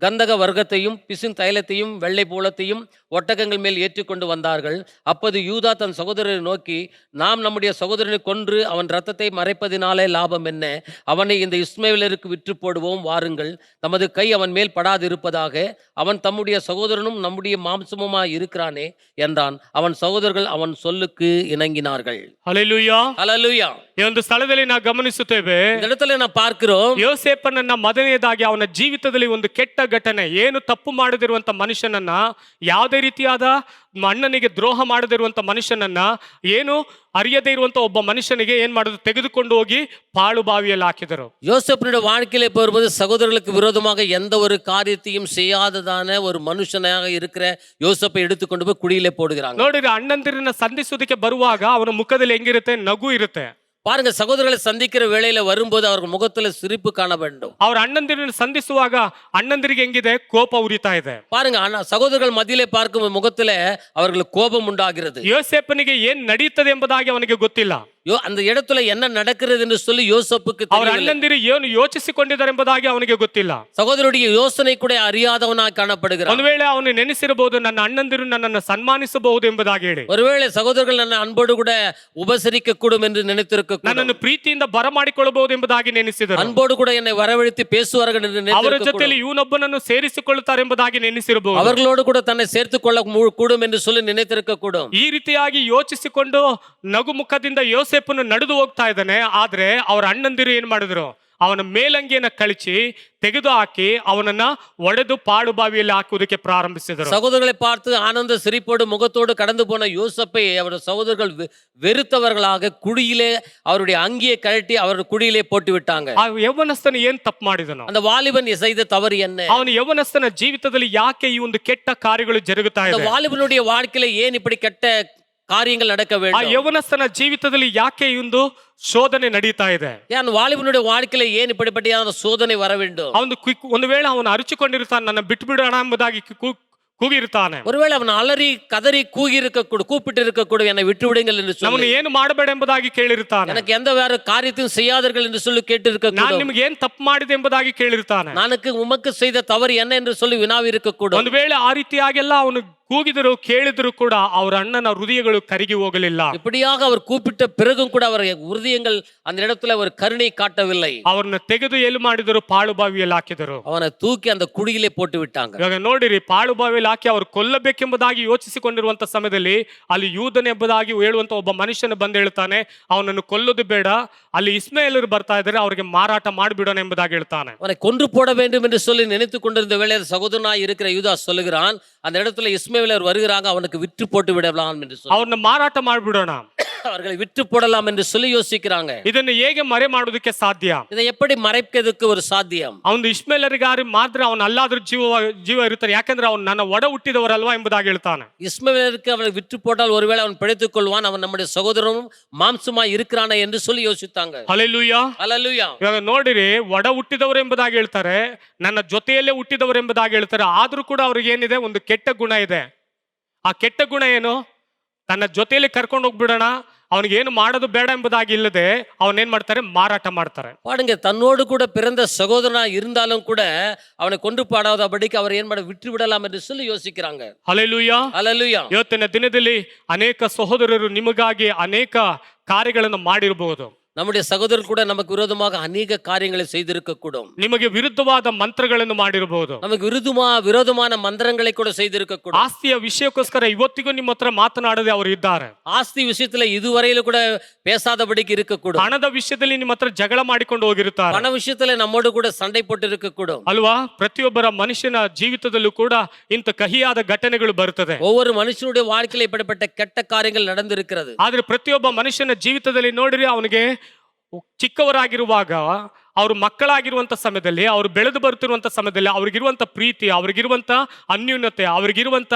கந்தக வர்க்கத்தையும் பிசின் தைலத்தையும் வெள்ளை பூலத்தையும் ஒட்டகங்கள் மேல் ஏற்றிக்கொண்டு வந்தார்கள். அப்போது யூதா தன் சகோதரரை நோக்கி, நாம் நம்முடைய சகோதரனை கொன்று அவன் இரத்தத்தை மறைப்பதினாலே லாபம் என்ன? அவனை இந்த இஸ்மவேலருக்கு விற்று போடுவோம், வாருங்கள், நமது கை அவன் மேல் படாது இருப்பதாக. அவன் தம்முடைய சகோதரனும் நம்முடைய மாம்சமுமாய் இருக்கிறானே என்றான். அவன் சகோதரர்கள் அவன் சொல்லுக்கு இணங்கினார்கள். ಹಲ್ಲೆಲೂಯಾ, ஹல்லேலூயா. ಈ ಒಂದು ಸ್ಥಳದಲ್ಲಿ ನಾವು ಗಮನಿಸುತ್ತೇವೆ, இந்த இடத்துல நான் பார்க்கிறோம், ಯೋಸೇಫನನ್ನ ಮೊದಲನೇದಾಗಿ ಅವನ ಜೀವಿತದಲ್ಲಿ ಒಂದು ಕೆಟ್ಟ ಘಟನೆ, ಏನು ತಪ್ಪು ಮಾಡದಿರುವಂತ ಮನುಷ್ಯನನ್ನ, ಯಾವುದೇ ರೀತಿಯಾದ ಅಣ್ಣನಿಗೆ ದ್ರೋಹ ಮಾಡದಿರುವಂತ ಮನುಷ್ಯನನ್ನ, ಏನು ಅರಿಯದೇ ಇರುವಂತ ಒಬ್ಬ ಮನುಷ್ಯನಿಗೆ ಏನ್ ಮಾಡಿದ್ರು, ತೆಗೆದುಕೊಂಡು ಹೋಗಿ ಪಾಳು ಬಾವಿಯಲ್ಲಿ ಹಾಕಿದರು. யோசேப்பினுடைய வாழ்க்கையில போகும்போது சகோதரர்களுக்கு விரோதமாக எந்த ஒரு காரியத்தையும் செய்யாததான ஒரு மனுஷனாக இருக்கிற யோசேப்பை எடுத்துக்கொண்டு போய் குழியிலே போடுகிறாங்க. ನೋಡಿದ್ರೆ ಅಣ್ಣಂದಿರನ್ನ ಸಂಧಿಸೋದಕ್ಕೆ ಬರುವಾಗ ಅವನ ಮುಖದಲ್ಲಿ ಹೆಂಗಿರುತ್ತೆ, ನಗು ಇರುತ್ತೆ. பாருங்க, சகோதரர்களை சந்திக்கிற வேளையில வரும்போது அவர்கள் முகத்துல சிரிப்பு காண வேண்டும். ಅವ್ರ ಅಣ್ಣಂದಿರನ್ನ ಸಂಧಿಸುವಾಗ ಅಣ್ಣಂದಿರಿಗೆ ಹೆಂಗಿದೆ, ಕೋಪ ಉರಿತಾ ಇದೆ. பாருங்க, சகோதரர்கள் மத்தியிலே பார்க்கும் முகத்துல அவர்களுக்கு கோபம் உண்டாகிறது. ಯೋಸೇಫನಿಗೆ ಏನ್ ನಡೀತದೆ ಎಂಬುದಾಗಿ ಅವನಿಗೆ ಗೊತ್ತಿಲ್ಲ. அந்த இடத்துல என்ன நடக்கிறது என்று சொல்லி யோசேப்புக்கு ಅವ್ರ தெரியவில்லை. ಅಣ್ಣಂದಿರು ಏನು ಯೋಚಿಸಿಕೊಂಡಿದ್ದಾರೆ ಎಂಬುದಾಗಿ ಅವನಿಗೆ ಗೊತ್ತಿಲ್ಲ. சகோதரருடைய யோசனை கூட அறியாதவனாக ಕಾಣப்படுகிறான். ಒಂದು ವೇಳೆ ಅವನು ನೆನೆಸಿರಬಹುದು, ನನ್ನ ಅಣ್ಣಂದಿರು ನನ್ನನ್ನು ಸನ್ಮಾನಿಸಬಹುದು ಎಂಬುದಾಗಿ ಹೇಳಿ, ஒருவேளை சகோதரர்கள் ನನ್ನ அன்போடு கூட உபசரிக்க கூடும் என்று நினைத்திருக்க, ನನ್ನನ್ನು ಪ್ರೀತಿಯಿಂದ ಬರಮಾಡಿಕೊಳ್ಳಬಹುದು ಎಂಬುದಾಗಿ ನೆನೆಸಿದರು. அன்போடு கூட என்னை வரவழைத்து பேசுவார்கள் என்று ಅವರ நினைத்திருக்க, ಜೊತೆಯಲ್ಲಿ ಇವನೊಬ್ಬನನ್ನು ಸೇರಿಸಿಕೊಳ್ಳುತ್ತಾರೆ ಎಂಬುದಾಗಿ ನೆನೆಸಿರಬಹುದು. அவர்களோடு கூட தன்னை சேர்த்துக் கொள்ள கூடும் என்று சொல்லி நினைத்திருக்க கூடும். ಈ ರೀತಿಯಾಗಿ ಯೋಚಿಸಿಕೊಂಡು ನಗುಮುಖದಿಂದ ಯೋಸೇಫನು ನಡೆದು ಹೋಗ್ತಾ ಇದ್ದಾನೆ. ಆದ್ರೆ ಅವ್ರ ಅಣ್ಣಂದಿರು ಏನ್ ಮಾಡಿದ್ರು, ಅವನ ಮೇಲಂಗಿಯನ್ನ ಕಳಿಸಿ ತೆಗೆದು ಹಾಕಿ ಅವನನ್ನ ಒಡೆದು பாடுபாவிಯಲ್ಲಿ ಹಾಕುವುದಕ್ಕೆ ಪ್ರಾರಂಭಿಸಿದರು. சகோதரர்களை பார்த்து ஆனந்த சிரிப்போடு முகத்தோடு கடந்து போன யோசப்பை அவருடைய சகோதரர்கள் வெறுத்தவர்களாக குழியிலே அவருடைய அங்கியை கழட்டி அவர் குழியிலே போட்டு விட்டாங்க. ಆ ಯೌವನಸ್ಥನು ಏನ್ ತಪ್ಪು ಮಾಡಿದನು? அந்த வாலிபன் செய்த தவறு என்ன? ಅವನ ಯೌವನಸ್ಥನ ಜೀವಿತದಲ್ಲಿ ಯಾಕೆ ಈ ಒಂದು ಕೆಟ್ಟ ಕಾರ್ಯಗಳು ಜರುಗುತ್ತಾ அந்த ಇದೆ? வாலிபனுடைய வாழ்க்கையில ஏன் இப்படி கெட்ட காரியங்கள் நடக்க ಆ வேண்டும்? ಯೌವನಸ್ಥನ ಜೀವಿತದಲ್ಲಿ ಯಾಕೆ ಈ ಒಂದು ಶೋಧನೆ ನಡೀತಾ ಇದೆ? ஏன் வாலிபனுடைய வாழ்க்கையில ஏன் இப்படிப்பட்ட சோதனை வர வேண்டும்? ಅವನು ಒಂದು ವೇಳೆ ಅವನು ಅರಚಿಕೊಂಡಿರ್ತಾನೆ, ನನ್ನ ಬಿಟ್ಟು ಬಿಡೋಣ ಎಂಬುದಾಗಿ ಕೂಗಿರ್ತಾನೆ. ஒருவேளை அவன் அலறி கதறி கூகி இருக்க கூப்பிட்டு இருக்க என்னை விட்டு விடுங்கள் என்று ನಮ್ಮನ್ನು சொல்லி, ಏನು ಮಾಡಬೇಡ ಎಂಬುದಾಗಿ ಕೇಳಿರ್ತಾನೆ. எனக்கு எந்த வேற காரியத்தையும் செய்யாதீர்கள் என்று சொல்லி கேட்டு இருக்க ನಾನು ನಿಮ್ಗೆ ಏನ್ ತಪ್ಪು ಮಾಡಿದೆ ಎಂಬುದಾಗಿ ಕೇಳಿರ್ತಾನೆ. நானுக்கு உமக்கு செய்த தவறு என்ன என்று சொல்லி வினாவி இருக்கக்கூடும். ಒಂದು ವೇಳೆ ಆ ರೀತಿಯಾಗೆಲ್ಲ ಅವನು ಕೂಗಿದರು ಕೇಳಿದ್ರು ಕೂಡ ಅವರ ಅಣ್ಣನ ಹೃದಯಗಳು ಕರಗಿ ಹೋಗಲಿಲ್ಲ. இப்படியாக அவர் கூப்பிட்ட பிறகும் கூட அவர் உறுதியங்கள் அந்த இடத்துல ஒரு கருணை காட்டவில்லை. ಅವರನ್ನ ತೆಗೆದು ಎಲ್ಲಿ ಮಾಡಿದರು? ಪಾಳುಬಾವಿಯಲ್ಲಿ ಹಾಕಿದರು. அவனை தூக்கி அந்த குழியிலே போட்டு விட்டாங்க. ಇವಾಗ ನೋಡಿರಿ, ಪಾಳುಬಾವಿಯಲ್ಲಿ ಹಾಕಿ ಅವರು ಕೊಲ್ಲಬೇಕೆಂಬುದಾಗಿ ಯೋಚಿಸಿಕೊಂಡಿರುವಂತ ಸಮಯದಲ್ಲಿ ಅಲ್ಲಿ ಯೂದನ್ ಎಂಬುದಾಗಿ ಹೇಳುವಂತ ಒಬ್ಬ ಮನುಷ್ಯನ ಬಂದು ಹೇಳ್ತಾನೆ, ಅವನನ್ನು ಕೊಲ್ಲೋದು ಬೇಡ, ಅಲ್ಲಿ ಇಸ್ಮಾಯೇಲರು ಬರ್ತಾ ಇದ್ದಾರೆ, ಅವರಿಗೆ ಮಾರಾಟ ಮಾಡಿಬಿಡೋಣ ಎಂಬುದಾಗಿ ಹೇಳ್ತಾನೆ. அவனை கொன்று போட வேண்டும் என்று சொல்லி நினைத்து கொண்டிருந்த வேளையில் சகோதரனாய் இருக்கிற யூதா சொல்லுகிறான், அந்த இடத்துல இஸ்மாயேலர் வருகிறாங்க, அவனுக்கு விற்று போட்டு விடலாம் என்று சொல்லி, ಅವ್ರನ್ನ ಮಾರಾಟ ಮಾಡಿಬಿಡೋಣ, அவர்களை விற்று போடலாம் என்று சொல்லி யோசிக்கிறாங்க. ಇದನ್ನು ಹೇಗೆ ಮರೆ ಮಾಡೋದಕ್ಕೆ ಸಾಧ್ಯ? இதை எப்படி மறைப்பதற்கு ஒரு ಸಾಧ್ಯ? ಅವನು ಇಸ್ಮಾಯೇಲರಿಗಾರಿ ಮಾತ್ರ ಅವನು ಅಲ್ಲಾದ್ರೂ ಜೀವ ಇರ್ತಾರೆ, ಯಾಕಂದ್ರೆ ಅವನು ನನ್ನ ಒಡ ಹುಟ್ಟಿದವರಲ್ವಾ ಎಂಬುದಾಗಿ ಹೇಳ್ತಾನೆ. இஸ்மாயேலருக்கு அவனை விற்று போட்டால் ஒருவேளை அவன் பிழைத்துக் கொள்வான், அவன் நம்முடைய சகோதரனும் மாம்சமாய் இருக்கிறானே என்று சொல்லி யோசித்தாங்க. ಹಲ್ಲೆಲೂಯಾ. ஹல்லேலூயா. ಇವಾಗ ನೋಡಿರಿ, ಒಡ ಹುಟ್ಟಿದವರು ಎಂಬುದಾಗಿ ಹೇಳ್ತಾರೆ, ನನ್ನ ಜೊತೆಯಲ್ಲೇ ಹುಟ್ಟಿದವರು ಎಂಬುದಾಗಿ ಹೇಳ್ತಾರೆ. ಆದ್ರೂ ಕೂಡ ಅವ್ರಿಗೆ ಏನಿದೆ? ಒಂದು ಕೆಟ್ಟ ಗುಣ ಇದೆ. ಆ ಕೆಟ್ಟ ಗುಣ ಏನು? ತನ್ನ ಜೊತೆಯಲ್ಲಿ ಕರ್ಕೊಂಡು ಹೋಗ್ಬಿಡೋಣ, ಅವನಿಗೆ ಏನು ಮಾಡೋದು ಬೇಡ ಎಂಬುದಾಗಿ ಇಲ್ಲದೆ ಅವನೇನ್ ಮಾಡ್ತಾರೆ? ಮಾರಾಟ ಮಾಡ್ತಾರೆ. பாருங்க, தன்னோடு கூட பிறந்த சகோதரனா இருந்தாலும் கூட அவனை கொன்று பாடாதபடிக்கு அவர் ஏன் விட்டு விடலாம் என்று சொல்லி யோசிக்கிறாங்க. ಹಲ್ಲೆಲೂಯಾ. ஹல்லேலூயா. ಇವತ್ತಿನ ದಿನದಲ್ಲಿ ಅನೇಕ ಸಹೋದರರು ನಿಮಗಾಗಿ ಅನೇಕ ಕಾರ್ಯಗಳನ್ನು ಮಾಡಿರಬಹುದು. நம்முடைய சகோதரர் கூட நமக்கு விரோதமாக அநேக காரியங்களை செய்திருக்க கூடும். ನಿಮಗೆ ವಿರುದ್ಧವಾದ ಮಂತ್ರಗಳನ್ನು ಮಾಡಿರಬಹುದು. நமக்கு விரோதமான மந்திரங்களை கூட செய்திருக்க கூடும். ಆಸ್ತಿಯ ವಿಷಯಕ್ಕೋಸ್ಕರ ಇವತ್ತಿಗೂ ನಿಮ್ಮ ಹತ್ರ ಮಾತನಾಡದೆ ಅವರು ಇದ್ದಾರೆ. ஆஸ்தி விஷயத்துல இதுவரையில கூட பேசாதபடிக்கு இருக்க கூடும். ಹಣದ ವಿಷಯದಲ್ಲಿ ನಿಮ್ಮ ಹತ್ರ ಜಗಳ ಮಾಡಿಕೊಂಡು ಹೋಗಿರುತ್ತಾರೆ. பண விஷயத்துல நம்மோடு கூட சண்டை போட்டு இருக்க கூடும். ಅಲ್ವಾ? ಪ್ರತಿಯೊಬ್ಬರ ಮನುಷ್ಯನ ಜೀವಿತದಲ್ಲೂ ಕೂಡ ಇಂಥ ಕಹಿಯಾದ ಘಟನೆಗಳು ಬರುತ್ತದೆ. ஒவ்வொரு மனுஷனுடைய வாழ்க்கையில இப்படிப்பட்ட கெட்ட காரியங்கள் நடந்திருக்கிறது. ಆದ್ರೆ ಪ್ರತಿಯೊಬ್ಬ ಮನುಷ್ಯನ ಜೀವಿತದಲ್ಲಿ ನೋಡಿರಿ, ಅವನಿಗೆ ಚಿಕ್ಕವರಾಗಿರುವಾಗ, ಅವರು ಮಕ್ಕಳಾಗಿರುವಂತ ಸಮಯದಲ್ಲಿ, ಅವರು ಬೆಳೆದು ಬರುತ್ತಿರುವಂತ ಸಮಯದಲ್ಲಿ ಅವ್ರಿಗಿರುವಂತ ಪ್ರೀತಿ, ಅವ್ರಿಗಿರುವಂತ ಅನ್ಯೂನ್ಯತೆ, ಅವ್ರಿಗಿರುವಂತ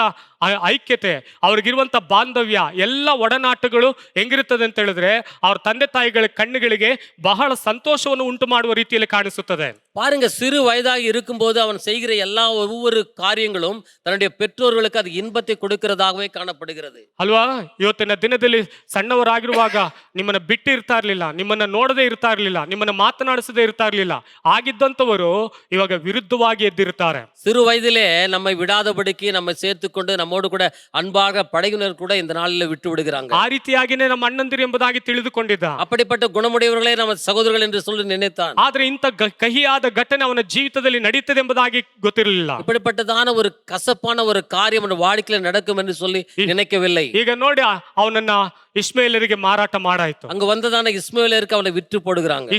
ಐಕ್ಯತೆ, ಅವ್ರಿಗಿರುವಂತ ಬಾಂಧವ್ಯ, ಎಲ್ಲ ಒಡನಾಟಗಳು ಹೆಂಗಿರುತ್ತದೆ ಅಂತ ಹೇಳಿದ್ರೆ ಅವ್ರ ತಂದೆ ತಾಯಿಗಳ ಕಣ್ಣುಗಳಿಗೆ ಬಹಳ ಸಂತೋಷವನ್ನು ಉಂಟು ಮಾಡುವ ರೀತಿಯಲ್ಲಿ ಕಾಣಿಸುತ್ತದೆ. பாருங்க, சிறு வயதாக இருக்கும்போது அவன் செய்கிற எல்லா ஒவ்வொரு காரியங்களும் தன்னுடைய பெற்றோர்களுக்கு அது இன்பத்தை கொடுக்கிறதாகவே காணப்படுகிறது. ಅಲ್ವಾ? ಇವತ್ತಿನ ದಿನದಲ್ಲಿ ಸಣ್ಣವರಾಗಿರುವಾಗ ನಿಮ್ಮನ್ನ ಬಿಟ್ಟು ಇರ್ತಾ ಇರ್ಲಿಲ್ಲ, ನಿಮ್ಮನ್ನ ನೋಡದೇ ಇರ್ತಾ ಇರ್ಲಿಲ್ಲ, ನಿಮ್ಮನ್ನ ಮಾತನಾಡಿಸದೇ ಇರ್ತಾ ಇರ್ಲಿಲ್ಲ. ಆಗಿದ್ದಂಥವರು ಇವಾಗ ವಿರುದ್ಧವಾಗಿ ಎದ್ದಿರ್ತಾರೆ. சிறு வயதிலே நம்மை விடாதபடிக்கு நம்மை சேர்த்துக்கொண்டு நம்மோடு கூட அன்பாக பழகினர் கூட இந்த நாளில் விட்டு விடுகிறாங்க. ಆ ರೀತಿಯಾಗಿನೇ ನಮ್ಮ ಅಣ್ಣಂದಿರು ಎಂಬುದಾಗಿ ತಿಳಿದುಕೊಂಡಿದ್ದ. அப்படிப்பட்ட குணமுடையவர்களே நம்ம சகோதரர்கள் என்று சொல்லி நினைத்தான். ಆದ್ರೆ ಇಂಥ ಕಹಿಯಾದ ಘಟನೆ ಅವನ ಜೀವಿತದಲ್ಲಿ ನಡೀತದೆ ಎಂಬುದಾಗಿ ಗೊತ್ತಿರಲಿಲ್ಲ. இப்படிப்பட்டதான ஒரு கசப்பான ஒரு காரியம் அவன் வாழ்க்கையில் நடக்கும் என்று சொல்லி நினைக்கவில்லை. ಈಗ ನೋಡಿ, ಅವನನ್ನ ಇಸ್ಮಾಯೇಲರಿಗೆ ಮಾರಾಟ ಮಾಡಾಯ್ತು. அங்க வந்ததான இஸ்மாயேலருக்கு அவனை விற்று போடுகிறாங்க.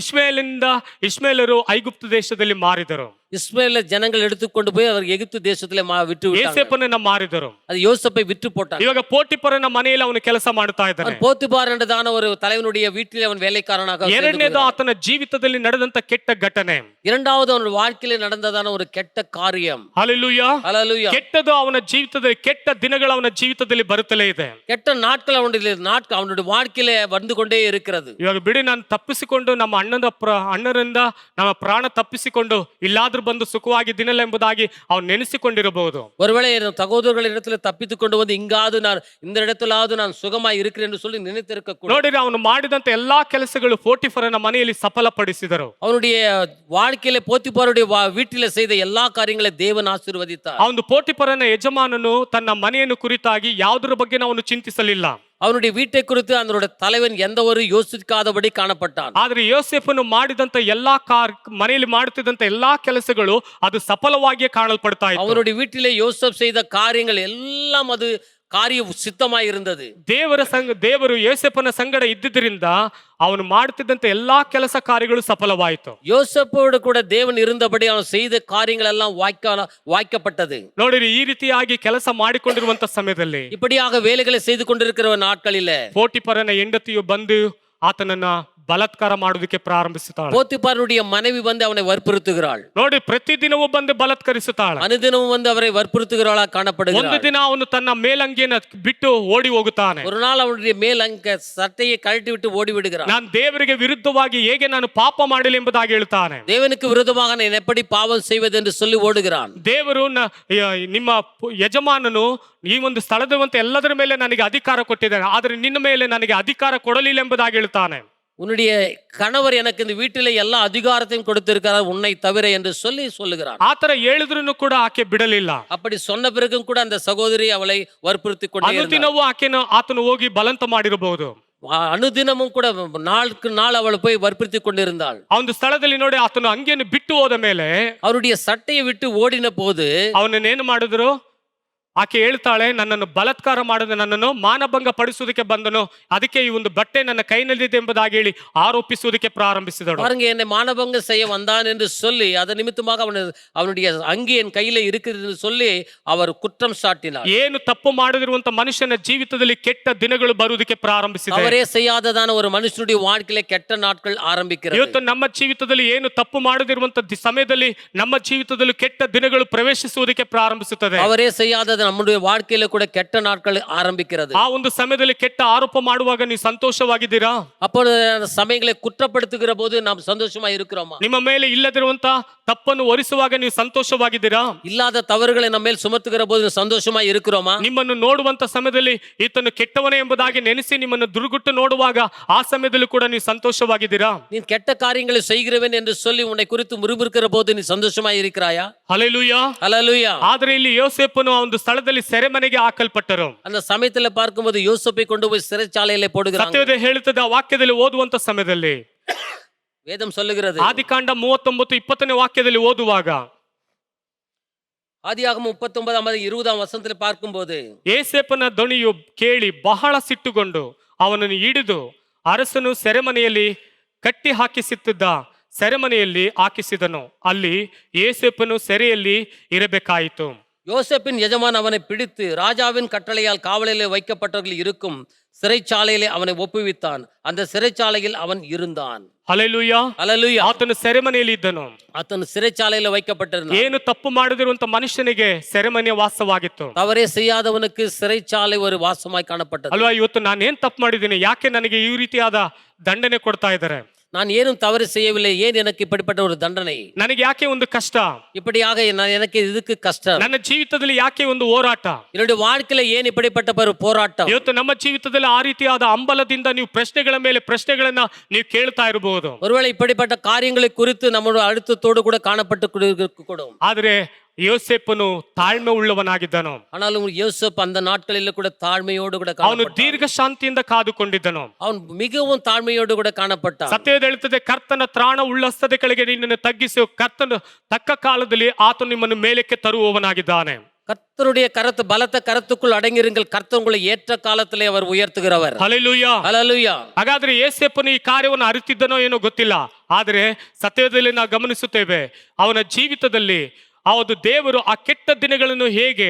ಇಸ್ಮಾಯೇಲರು ಐಗುಪ್ತ ದೇಶದಲ್ಲಿ ಮಾರಿದರು. இஸ்மாயேல ஜனங்கள் எடுத்துக்கொண்டு போய் அவர் எகிப்து தேசத்திலே விட்டு விட்டாங்க. ಯೋಸೇಫನನ್ನ ಮಾರಿದರು. அது யோசேப்பை விட்டு போட்டாங்க. ಇವಾಗ ಪೋಟಿಫರನ ಮನೆಯಲ್ಲಿ ಅವನು ಕೆಲಸ ಮಾಡ್ತಾ ಇದ್ದಾನೆ. போத்திபார் என்றதான ஒரு தலைவனுடைய வீட்டிலே அவன் வேலைக்காரனாக. ಎರಡನೇದು ಆತನ ಜೀವಿತದಲ್ಲಿ ನಡೆದಂತ ಕೆಟ್ಟ ಘಟನೆ. இரண்டாவது அவன் வாழ்க்கையிலே நடந்ததான ஒரு கெட்ட காரியம். ಹಲ್ಲೆಲೂಯಾ. ஹல்லேலூயா. ಕೆಟ್ಟದು ಅವನ ಜೀವಿತದಲ್ಲಿ, ಕೆಟ್ಟ ದಿನಗಳು ಅವನ ಜೀವಿತದಲ್ಲಿ ಬರುತ್ತಲೇ ಇದೆ. கெட்ட நாட்கள் அவனுடைய வாழ்க்கையிலே வந்து கொண்டே இருக்கிறது. ಇವಾಗ ಬಿಡಿ, ನಾನು ತಪ್ಪಿಸಿಕೊಂಡು ನಮ್ಮ ಅಣ್ಣರಿಂದ ನಮ್ಮ ಪ್ರಾಣ ತಪ್ಪಿಸಿಕೊಂಡು ಇಲ್ಲಾದ್ರೂ ಬಂದು ಸುಖವಾಗಿ ದಿನಲ್ಲ ಎಂಬುದಾಗಿ ಅವನು ನೆನೆಸಿಕೊಂಡಿರಬಹುದು. ஒருவேளை என் சகோதரர்கள் இடத்துல தப்பித்து கொண்டு வந்து இங்காவது நான் இந்த இடத்திலாவது நான் சுகமாய் இருக்கிறேன் என்று சொல்லி நினைத்திருக்க கூடும். ನೋಡಿದ್ರೆ ಅವನು ಮಾಡಿದಂತ ಎಲ್ಲಾ ಕೆಲಸಗಳು ಪೋಟಿಫರನ ಮನೆಯಲ್ಲಿ ಸಫಲಪಡಿಸಿದರು. அவனுடைய வாழ்க்கையில போத்திபாருடைய வீட்டில செய்த எல்லா காரியங்களை தேவன் ಆಶೀರ್ವದಿத்தார். ಅವನು ಪೋಟಿಫರನ ಯಜಮಾನನು ತನ್ನ ಮನೆಯನ್ನು ಕುರಿತಾಗಿ ಯಾವುದರ ಬಗ್ಗೆ ಅವನು ಚಿಂತಿಸಲಿಲ್ಲ. அவனுடைய வீட்டை குறித்து அவனுடைய தலைவன் எந்த ஒரு யோசிக்காதபடி காணப்பட்டான். ಆದ್ರೆ ಯೋಸೇಫನು ಮಾಡಿದಂತ ಎಲ್ಲಾ ಮನೆಯಲ್ಲಿ ಮಾಡುತ್ತಿದ್ದಂತ ಎಲ್ಲಾ ಕೆಲಸಗಳು ಅದು ಸಫಲವಾಗಿಯೇ ಕಾಣಲ್ಪಡ್ತಾ ಇತ್ತು. அவனுடைய வீட்டிலே யோசேப் செய்த காரியங்கள் எல்லாம் அது காரியம் சித்தமாய் இருந்தது. ದೇವರು ಯೋಸೇಫನ ಸಂಗಡ ಇದ್ದಿದ್ದರಿಂದ ಅವನು ಮಾಡುತ್ತಿದ್ದಂತ ಎಲ್ಲಾ ಕೆಲಸ ಕಾರ್ಯಗಳು ಸಫಲವಾಯಿತು. யோசேப்போடு கூட தேவன் இருந்தபடி அவன் செய்த காரியங்கள் எல்லாம் வாய்க்கப்பட்டது. ನೋಡಿರಿ, ಈ ರೀತಿಯಾಗಿ ಕೆಲಸ ಮಾಡಿಕೊಂಡಿರುವಂತ ಸಮಯದಲ್ಲಿ இப்படியாக வேலைகளை செய்து கொண்டிருக்கிற நாட்களில ಪೋಟಿಫರನ ಹೆಂಡತಿಯು ಬಂದು ಆತನನ್ನ ಬಲಾತ್ಕಾರ ಮಾಡೋದಕ್ಕೆ ಪ್ರಾರಂಭಿಸುತ್ತಾಳೆ. போத்திபாருடைய மனைவி வந்து அவனை வற்புறுத்துகிறாள். ನೋಡಿ, ಪ್ರತಿದಿನವೂ ಬಂದು ಬಲಾತ್ಕರಿಸುತ್ತಾಳೆ. அனுதினமும் வந்து அவரை வற்புறுத்துகிறாளா ಒಂದು காணப்படுகிறாள். ದಿನ ಅವನು ತನ್ನ ಮೇಲಂಗಿಯನ್ನು ಬಿಟ್ಟು ಓಡಿ ಹೋಗುತ್ತಾನೆ. ஒரு நாள் அவனுடைய மேல் அங்க சட்டையை கழட்டி விட்டு ஓடி விடுகிறான். ನಾನು ದೇವರಿಗೆ ವಿರುದ್ಧವಾಗಿ ಹೇಗೆ ನಾನು ಪಾಪ ಮಾಡಲಿ ಎಂಬುದಾಗಿ ಹೇಳ್ತಾನೆ. தேவனுக்கு விரோதமாக நான் எப்படி பாவம் செய்வது என்று சொல்லி ஓடுகிறான். ದೇವರು ನಿಮ್ಮ ಯಜಮಾನನು ಈ ಒಂದು ಸ್ಥಳದವಂತೆ ಎಲ್ಲದರ ಮೇಲೆ ನನಗೆ ಅಧಿಕಾರ ಕೊಟ್ಟಿದ್ದಾನೆ, ಆದ್ರೆ ನಿನ್ನ ಮೇಲೆ ನನಗೆ ಅಧಿಕಾರ ಕೊಡಲಿಲ್ಲ ಎಂಬುದಾಗಿ ಹೇಳ್ತಾನೆ. உன்னுடைய கணவர் எனக்கு இந்த வீட்டில எல்லா அதிகாரத்தையும் கொடுத்திருக்கிறார் உன்னை தவிர என்று சொல்லி சொல்லுகிறான். ಆತರ ಹೇಳಿದ್ರು ಕೂಡ ಆಕೆ ಬಿಡಲಿಲ್ಲ. அப்படி சொன்ன பிறகும் கூட அந்த சகோதரி அவளை வற்புறுத்தி கொண்டே இருந்தாள். ಅನುದಿನವೂ ಆತನು ಹೋಗಿ ಬಲಂತ ಮಾಡಿರಬಹುದು. ಅನುದಿನமும் ಕೂಡ ನಾಲ್ಕು ನಾள் ಅವಳು போய் வற்புறுத்தி கொண்டிருந்தாள். ಆ ಒಂದು ಸ್ಥಳದಲ್ಲಿ ನೋಡಿ, ಆತನು ಅಂಗಿಯನ್ನು ಬಿಟ್ಟು ಹೋದ ಮೇಲೆ அவருடைய சட்டையை விட்டு ஓடின போது ಅವನನ್ನೇನು ಮಾಡಿದ್ರು, ಆಕೆ ಹೇಳ್ತಾಳೆ, ನನ್ನನ್ನು ಬಲಾತ್ಕಾರ ಮಾಡಿದ, ನನ್ನನ್ನು ಮಾನಭಂಗ ಪಡಿಸುವುದಕ್ಕೆ ಬಂದನು, ಅದಕ್ಕೆ ಈ ಒಂದು ಬಟ್ಟೆ ನನ್ನ ಕೈನಲ್ಲಿದೆ ಎಂಬುದಾಗಿ ಹೇಳಿ ಆರೋಪಿಸುವುದಕ್ಕೆ ಪ್ರಾರಂಭಿಸಿದಳು. பாருங்க, என்னை மானபங்கம் செய்ய வந்தான் என்று சொல்லி அதன் நிமித்தமாக அவனுடைய அங்கி என் கையில இருக்குது என்று சொல்லி அவர் குற்றம் சாட்டினார். ಏನು ತಪ್ಪು ಮಾಡದಿರುವಂತ ಮನುಷ್ಯನ ಜೀವಿತದಲ್ಲಿ ಕೆಟ್ಟ ದಿನಗಳು ಬರುವುದಕ್ಕೆ ಪ್ರಾರಂಭಿಸಿದೆ. அவரே செய்யாததான ஒரு மனுஷனுடைய வாழ்க்கையில ಕೆಟ್ಟ நாட்கள் ಆರಂಭಿக்கிறது. ಇವತ್ತು ನಮ್ಮ ಜೀವಿತದಲ್ಲಿ ಏನು ತಪ್ಪು ಮಾಡದಿರುವಂತ ಸಮಯದಲ್ಲಿ ನಮ್ಮ ಜೀವಿತದಲ್ಲಿ ಕೆಟ್ಟ ದಿನಗಳು ಪ್ರವೇಶಿಸುವುದಕ್ಕೆ ಪ್ರಾರಂಭಿಸುತ್ತದೆ. அவரே செய்யாத நம்முடைய வாழ்க்கையில கூட ಕೆಟ್ಟ நாட்கள் ஆரம்பிக்கிறது. ಆ ಒಂದು ಸಮಯದಲ್ಲಿ ಕೆಟ್ಟ ಆರೋಪ ಮಾಡುವಾಗ ನೀವು ಸಂತೋಷವಾಗಿದ್ದೀರಾ? அப்பொழுது சமயங்களை குற்றப்படுத்துகிற போது நாம் சந்தோஷமா இருக்கிறோமா? ನಿಮ್ಮ ಮೇಲೆ ಇಲ್ಲದಿರುವಂತ ತಪ್ಪನ್ನು ಹೊರಿಸುವಾಗ ನೀವು ಸಂತೋಷವಾಗಿದ್ದೀರಾ? இல்லாத தவறுகளை நம்ம மேல் சுமத்துகிற போது சந்தோஷமா இருக்கிறோமா? ನಿಮ್ಮನ್ನು ನೋಡುವಂತ ಸಮಯದಲ್ಲಿ ಈತನು ಕೆಟ್ಟವನೇ ಎಂಬುದಾಗಿ ನೆನೆಸಿ ನಿಮ್ಮನ್ನು ದುರ್ಗುಟ್ಟು ನೋಡುವಾಗ ಆ ಸಮಯದಲ್ಲಿ ಕೂಡ ನೀವು ಸಂತೋಷವಾಗಿದ್ದೀರಾ? நீ ಕೆಟ್ಟ காரியங்களை செய்கிறவன் என்று சொல்லி உன்னை குறித்து முறுமுறுக்கிற போது நீ சந்தோஷமா இருக்கிறாயா? ಹಲ್ಲೆಲೂಯಾ, ஹல்லேலூயா. ಆದ್ರೆ ಇಲ್ಲಿ ಯೋಸೇಫನು ಆ ಒಂದು ಸ್ಥಳದಲ್ಲಿ ಸೆರೆಮನೆಗೆ ಹಾಕಲ್ಪಟ್ಟರು. அந்த சமயத்துல பார்க்கும்போது யோசேப்பை கொண்டு போய் சிறைச்சாலையிலே போடுகிறாங்க. ಸತ್ಯವೇದ ಹೇಳುತ್ತದೆ, ಆ ವಾಕ್ಯದಲ್ಲಿ ಓದುವಂತ ಸಮಯದಲ್ಲಿ வேதம் சொல்லுகிறது, ಆದಿಕಾಂಡ 39:20 ವಾಕ್ಯದಲ್ಲಿ ಓದುವಾಗ ஆதியாகமம் 39:20 பார்க்கும்போது ಯೋಸೇಫನ ಧ್ವನಿಯು ಕೇಳಿ ಬಹಳ ಸಿಟ್ಟುಗೊಂಡು ಅವನನ್ನು ಹಿಡಿದು ಅರಸನು ಸೆರೆಮನೆಯಲ್ಲಿ ಕಟ್ಟಿ ಹಾಕಿಸುತ್ತಿದ್ದ ಸೆರೆಮನೆಯಲ್ಲಿ ಹಾಕಿಸಿದನು. ಅಲ್ಲಿ ಯೋಸೇಫನು ಸೆರೆಯಲ್ಲಿ ಇರಬೇಕಾಯಿತು. யோசேப்பின் எஜமான் அவனை பிடித்து ராஜாவின் கட்டளையால் காவலிலே வைக்கப்பட்டவர்கள் இருக்கும் சிறைச்சாலையிலே அவனை ஒப்புவித்தான். அந்த சிறைச்சாலையில் அவன் இருந்தான். ಹಲ್ಲೆಲೂಯಾ, ஹல்லேலூயா. ಆತನು ಸೆರೆಮನೆಯಲ್ಲಿ ಇದ್ದನು. ಆತನು சிறைச்சாலையில வைக்கப்பட்டிருந்தான். ಏನು ತಪ್ಪು ಮಾಡದಿರುವಂತ ಮನುಷ್ಯನಿಗೆ ಸೆರೆಮನೆ ವಾಸವಾಗಿತ್ತು. தவறே செய்யாதவனுக்கு சிறைச்சாலை ஒரு வாசமாய் காணப்பட்டது. ಅಲ್ವಾ? ಇವತ್ತು ನಾನು ಏನ್ ತಪ್ಪು ಮಾಡಿದ್ದೀನಿ, ಯಾಕೆ ನನಗೆ ಈ ರೀತಿಯಾದ ದಂಡನೆ ಕೊಡ್ತಾ ಇದ್ದಾರೆ? நான் ஏனும் தவறு செய்யவில்லை, ஏன் எனக்கு இப்படிப்பட்ட ஒரு தண்டனை? ನನಗೆ ಯಾಕೆ ಒಂದು ಕಷ್ಟ? இப்படியாக எனக்கு இதுக்கு கஷ்டம். ನನ್ನ ಜೀವಿತದಲ್ಲಿ ಯಾಕೆ ಒಂದು ಹೋರಾಟ? என்னுடைய வாழ்க்கையில ஏன் இப்படிப்பட்ட ஒரு போராட்டம்? ಇವತ್ತು ನಮ್ಮ ಜೀವಿತದಲ್ಲಿ ಆ ರೀತಿಯಾದ ಹಂಬಲದಿಂದ ನೀವು ಪ್ರಶ್ನೆಗಳ ಮೇಲೆ ಪ್ರಶ್ನೆಗಳನ್ನ ನೀವು ಕೇಳ್ತಾ ಇರಬಹುದು. ஒருவேளை இப்படிப்பட்ட காரியங்களை குறித்து நம்முடைய அழுத்தத்தோடு கூட காணப்பட்டு கூடும். ಆದ್ರೆ ಯೋಸೇಫನು ತಾಳ್ಮೆ ಉಳ್ಳವನಾಗಿದ್ದನು. ஆனாலும் யோசேப் அந்த நாட்களில் கூட தாழ்மையோடு கூட ಅವನು காணப்பட்டான். ದೀರ್ಘ ಶಾಂತಿಯಿಂದ ಕಾದುಕೊಂಡಿದ್ದನು. அவன் மிகவும் தாழ்மையோடு கூட காணப்பட்டான். ಸತ್ಯವೇದ ಹೇಳುತ್ತದೆ, ಕರ್ತನ ತ್ರಾಣ ಉಳ್ಳಸ್ತದ ಕೆಳಗೆ ನಿನ್ನನ್ನು ತಗ್ಗಿಸಿ ಕರ್ತನ ತಕ್ಕ ಕಾಲದಲ್ಲಿ ಆತನು ನಿಮ್ಮನ್ನು ಮೇಲಕ್ಕೆ ತರುವವನಾಗಿದ್ದಾನೆ. கர்த்தருடைய கரத்து பலத்த கரத்துக்குள் அடங்கிருங்கள், கர்த்தர் உங்களை ஏற்ற காலத்திலே அவர் உயர்த்துகிறவர். ಹಲ್ಲೆಲೂಯಾ. ஹல்லேலூயா. ಹಾಗಾದ್ರೆ ಯೋಸೇಫನು ಈ ಕಾರ್ಯವನ್ನು ಅರಿತಿದ್ದನೋ ಏನೋ ಗೊತ್ತಿಲ್ಲ, ಆದ್ರೆ ಸತ್ಯವೇದದಲ್ಲಿ ನಾವು ಗಮನಿಸುತ್ತೇವೆ ಅವನ ಜೀವಿತದಲ್ಲಿ ಹೌದು ದೇವರು ಆ ಕೆಟ್ಟ ದಿನಗಳನ್ನು ಹೇಗೆ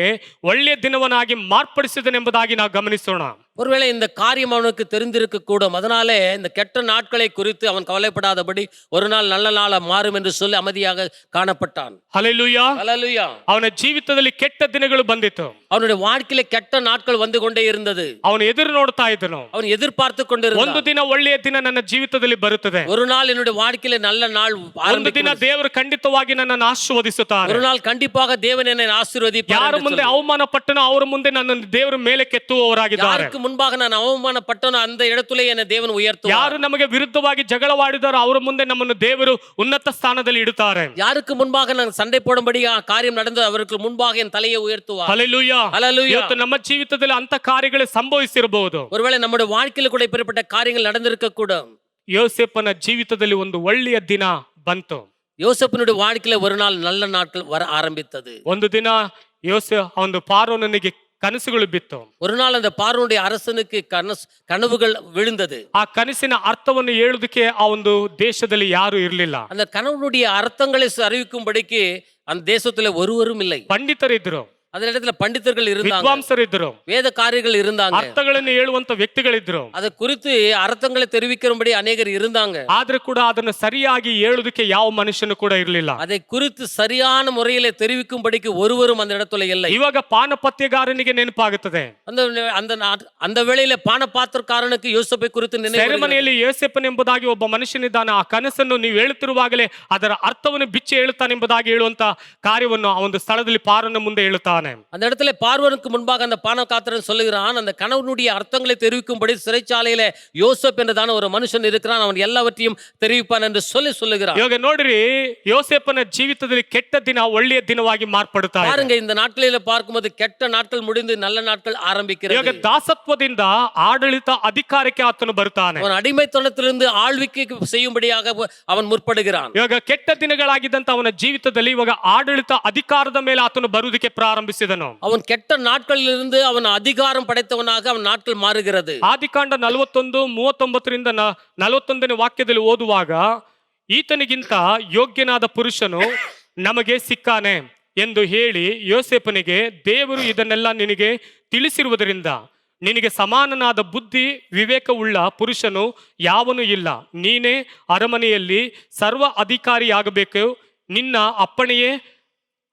ಒಳ್ಳೆಯ ದಿನವನ್ನಾಗಿ ಮಾರ್ಪಡಿಸಿದನೆಂಬುದಾಗಿ ನಾವು ಗಮನಿಸೋಣ. ஒருவேளை இந்த காரியம் அவனுக்கு தெரிந்திருக்க கூடும். அதனாலே இந்த கெட்ட நாட்களை குறித்து அவன் கவலைப்படாதபடி ஒரு நாள் நல்ல நாள மாறும் என்று சொல்லி அமைதியாக காணப்பட்டான். ಹಲ್ಲೆಲೂಯಾ. ஹல்லேலூயா. ಅವನ ಜೀವಿತದಲ್ಲಿ ಕೆಟ್ಟ ದಿನಗಳು ಬಂದಿತ್ತು. அவனுடைய வாழ்க்கையில கெட்ட நாட்கள் வந்து கொண்டே இருந்தது. ಅವನು ಎದುರು ನೋಡ್ತಾ ಇದ್ದನು. அவன் எதிர்பார்த்து கொண்டிருந்தான். ಒಂದು ದಿನ ಒಳ್ಳೆಯ ದಿನ ನನ್ನ ಜೀವಿತದಲ್ಲಿ ಬರುತ್ತದೆ. ஒரு நாள் என்னுடைய வாழ்க்கையில நல்ல நாள் ಒಂದು ದಿನ ದೇವರು ಖಂಡಿತವಾಗಿ ನನ್ನನ್ನು ಆಶೀರ್ವದಿಸುತ್ತಾರೆ. ஒரு நாள் கண்டிப்பாக தேவன் என்னை ஆசீர்வதிப்பார். ಯಾರ ಮುಂದೆ ಅವಮಾನ ಪಟ್ಟನೋ ಅವರ ಮುಂದೆ ನನ್ನನ್ನು ದೇವರು ಮೇಲೆ ಕೆತ್ತುವವರಾಗಿದ್ದಾರೆ. யாருக்கு முன்பாக நான் அவமானப்பட்டனோ அந்த இடத்திலே என்னை தேவன் உயர்த்துவார். ಯಾರು ನಮಗೆ ವಿರುದ್ಧವಾಗಿ ಜಗಳವಾಡಿದಾರೋ ಅವರ ಮುಂದೆ ನಮ್ಮನ್ನು ದೇವರು ಉನ್ನತ ಸ್ಥಾನದಲ್ಲಿ ಇಡುತ್ತಾರೆ. யாருக்கு முன்பாக நான் சண்டை போடும்படி காரியம் நடந்தது அவருக்கு முன்பாக என் தலையை உயர்த்துவார். ಹಲ್ಲೆಲೂಯಾ. ஹல்லேலூயா. ಇವತ್ತು ನಮ್ಮ ಜೀವಿತದಲ್ಲಿ ಅಂತ ಕಾರ್ಯಗಳೇ ಸಂಭವಿಸಿರಬಹುದು. ஒருவேளை நம்முடைய வாழ்க்கையில கூட இப்படிப்பட்ட காரியங்கள் நடந்திருக்க கூடும். ಯೋಸೇಫನ ಜೀವಿತದಲ್ಲಿ ಒಂದು ಒಳ್ಳೆಯ ದಿನ ಬಂತು. யோசேப்பினுடைய வாழ்க்கையில ஒரு நாள் நல்ல நாட்கள் வர ஆரம்பித்தது. ಒಂದು ದಿನ ಒಂದು ಫಾರೋನನಿಗೆ ಕನಸುಗಳು ಬಿತ್ತು. ஒரு நாள் அந்த பார்வோனுடைய அரசனுக்கு கனவுகள் விழுந்தது. ಆ ಕನಸಿನ ಅರ್ಥವನ್ನು ಹೇಳುವುದಕ್ಕೆ ಆ ಒಂದು ದೇಶದಲ್ಲಿ ಯಾರು ಇರಲಿಲ್ಲ. அந்த கனவுடைய அர்த்தங்களை அறிவிக்கும்படிக்கு அந்த தேசத்துல ஒருவரும் இல்லை. ಪಂಡಿತರಿದ್ರು, அந்த இடத்துல பண்டிதர்கள் இருந்தாங்க, ವಿದ್ವಾಂಸರಿದ್ರು, வேதக்காரர்கள் இருந்தாங்க, ಅರ್ಥಗಳನ್ನು ಹೇಳುವಂತ ವ್ಯಕ್ತಿಗಳಿದ್ರು. அதை குறித்து அர்த்தங்களை தெரிவிக்கும்படி அநேகர் இருந்தாங்க. ಆದ್ರೆ ಕೂಡ ಅದನ್ನು ಸರಿಯಾಗಿ ಹೇಳುವುದಕ್ಕೆ ಯಾವ ಮನುಷ್ಯನು ಕೂಡ ಇರಲಿಲ್ಲ. அதை குறித்து சரியான முறையில தெரிவிக்கும்படிக்கு ஒருவரும் அந்த இடத்துல இல்லை. ಇವಾಗ ಪಾನಪತ್ಯಗಾರನಿಗೆ ನೆನಪಾಗುತ್ತದೆ. அந்த அந்த அந்த வேளையில பானபாத்திரக்காரனுக்கு யோசேப்பை குறித்து நினைவு. ಸೆರೆಮನೆಯಲ್ಲಿ ಯೋಸೇಫನ್ ಎಂಬುದಾಗಿ ಒಬ್ಬ ಮನುಷ್ಯನಿದ್ದಾನೆ. ಆ ಕನಸನ್ನು ನೀವು ಹೇಳುತ್ತಿರುವಾಗಲೇ ಅದರ ಅರ್ಥವನ್ನು ಬಿಚ್ಚಿ ಹೇಳುತ್ತಾನೆ ಎಂಬುದಾಗಿ ಹೇಳುವಂತ ಕಾರ್ಯವನ್ನು ಆ ಒಂದು ಸ್ಥಳದಲ್ಲಿ ಪಾರನ ಮುಂದೆ ಹೇಳುತ್ತಾನೆ. அந்த இடத்துல பார்வோனுக்கு முன்பாக அந்த பானபாத்திரன் சொல்லுகிறான், அந்த கனவுடைய அர்த்தங்களை தெரிவிக்கும்படி சிறைச்சாலையில யோசேப் என்றதான ஒரு மனுஷன் இருக்கிறான், அவன் எல்லாவற்றையும் தெரிவிப்பான் என்று சொல்லுகிறான். ಇವಾಗ ನೋಡ್ರಿ, ಯೋಸೇಫನ ಜೀವಿತದಲ್ಲಿ ಕೆಟ್ಟ ದಿನ ಒಳ್ಳೆಯ ದಿನವಾಗಿ ಮಾರ್ಪಡುತ್ತಾ ಇದೆ. பாருங்க, இந்த நாட்களில பார்க்கும்போது கெட்ட நாட்கள் முடிந்து நல்ல நாட்கள் ಆರಂಭಿக்கிறது. ಇವಾಗ ದಾಸತ್ವದಿಂದ ಆಡಳಿತ ಅಧಿಕಾರಕ್ಕೆ ಆತನು ಬರ್ತಾನೆ. ಅವನ ಅಡಿಮೈತನத்திலிருந்து ಆಳ್ವಿಕೆ செய்யும்படியாக ಅವன் ಮುற்பಡುகிறான். ಇವಾಗ ಕೆಟ್ಟ ದಿನಗಳಾಗಿದ್ದಂತ ಅವನ ಜೀವಿತದಲ್ಲಿ ಇವಾಗ ಆಡಳಿತ ಅಧಿಕಾರದ ಮೇಲೆ ಆತನು ಬರುವುದಕ್ಕೆ ಪ್ರಾರಂಭಿಸಿದನು. ಅವನ್ ಕೆಟ್ಟ ನಾಟ್களிலிருந்து ಅವನ ಅಧಿಕಾರಂ ಪಡೆದವನಾಗ ಅವನ ನಾಟ್ಗಳು ಮಾರುகிறது. ಆದಿಕಾಂಡ 41:39ರಿಂದ 41ನೇ ವಾಕ್ಯದಲ್ಲಿ ಓದುವಾಗ, ಈತನಿಗಿಂತ ಯೋಗ್ಯನಾದ ಪುರುಷನು ನಮಗೆ ಸಿಕ್ಕಾನೆ ಎಂದು ಹೇಳಿ ಯೋಸೇಫನಿಗೆ, ದೇವರು ಇದನ್ನೆಲ್ಲ ನಿನಗೆ ತಿಳಿಸಿರುವುದರಿಂದ ನಿನಗೆ ಸಮಾನನಾದ ಬುದ್ಧಿ ವಿವೇಕವುಳ್ಳ ಪುರುಷನು ಯಾವನೂ ಇಲ್ಲ. ನೀನೇ ಅರಮನೆಯಲ್ಲಿ ಸರ್ವ ಅಧಿಕಾರಿಯಾಗಬೇಕು. ನಿನ್ನ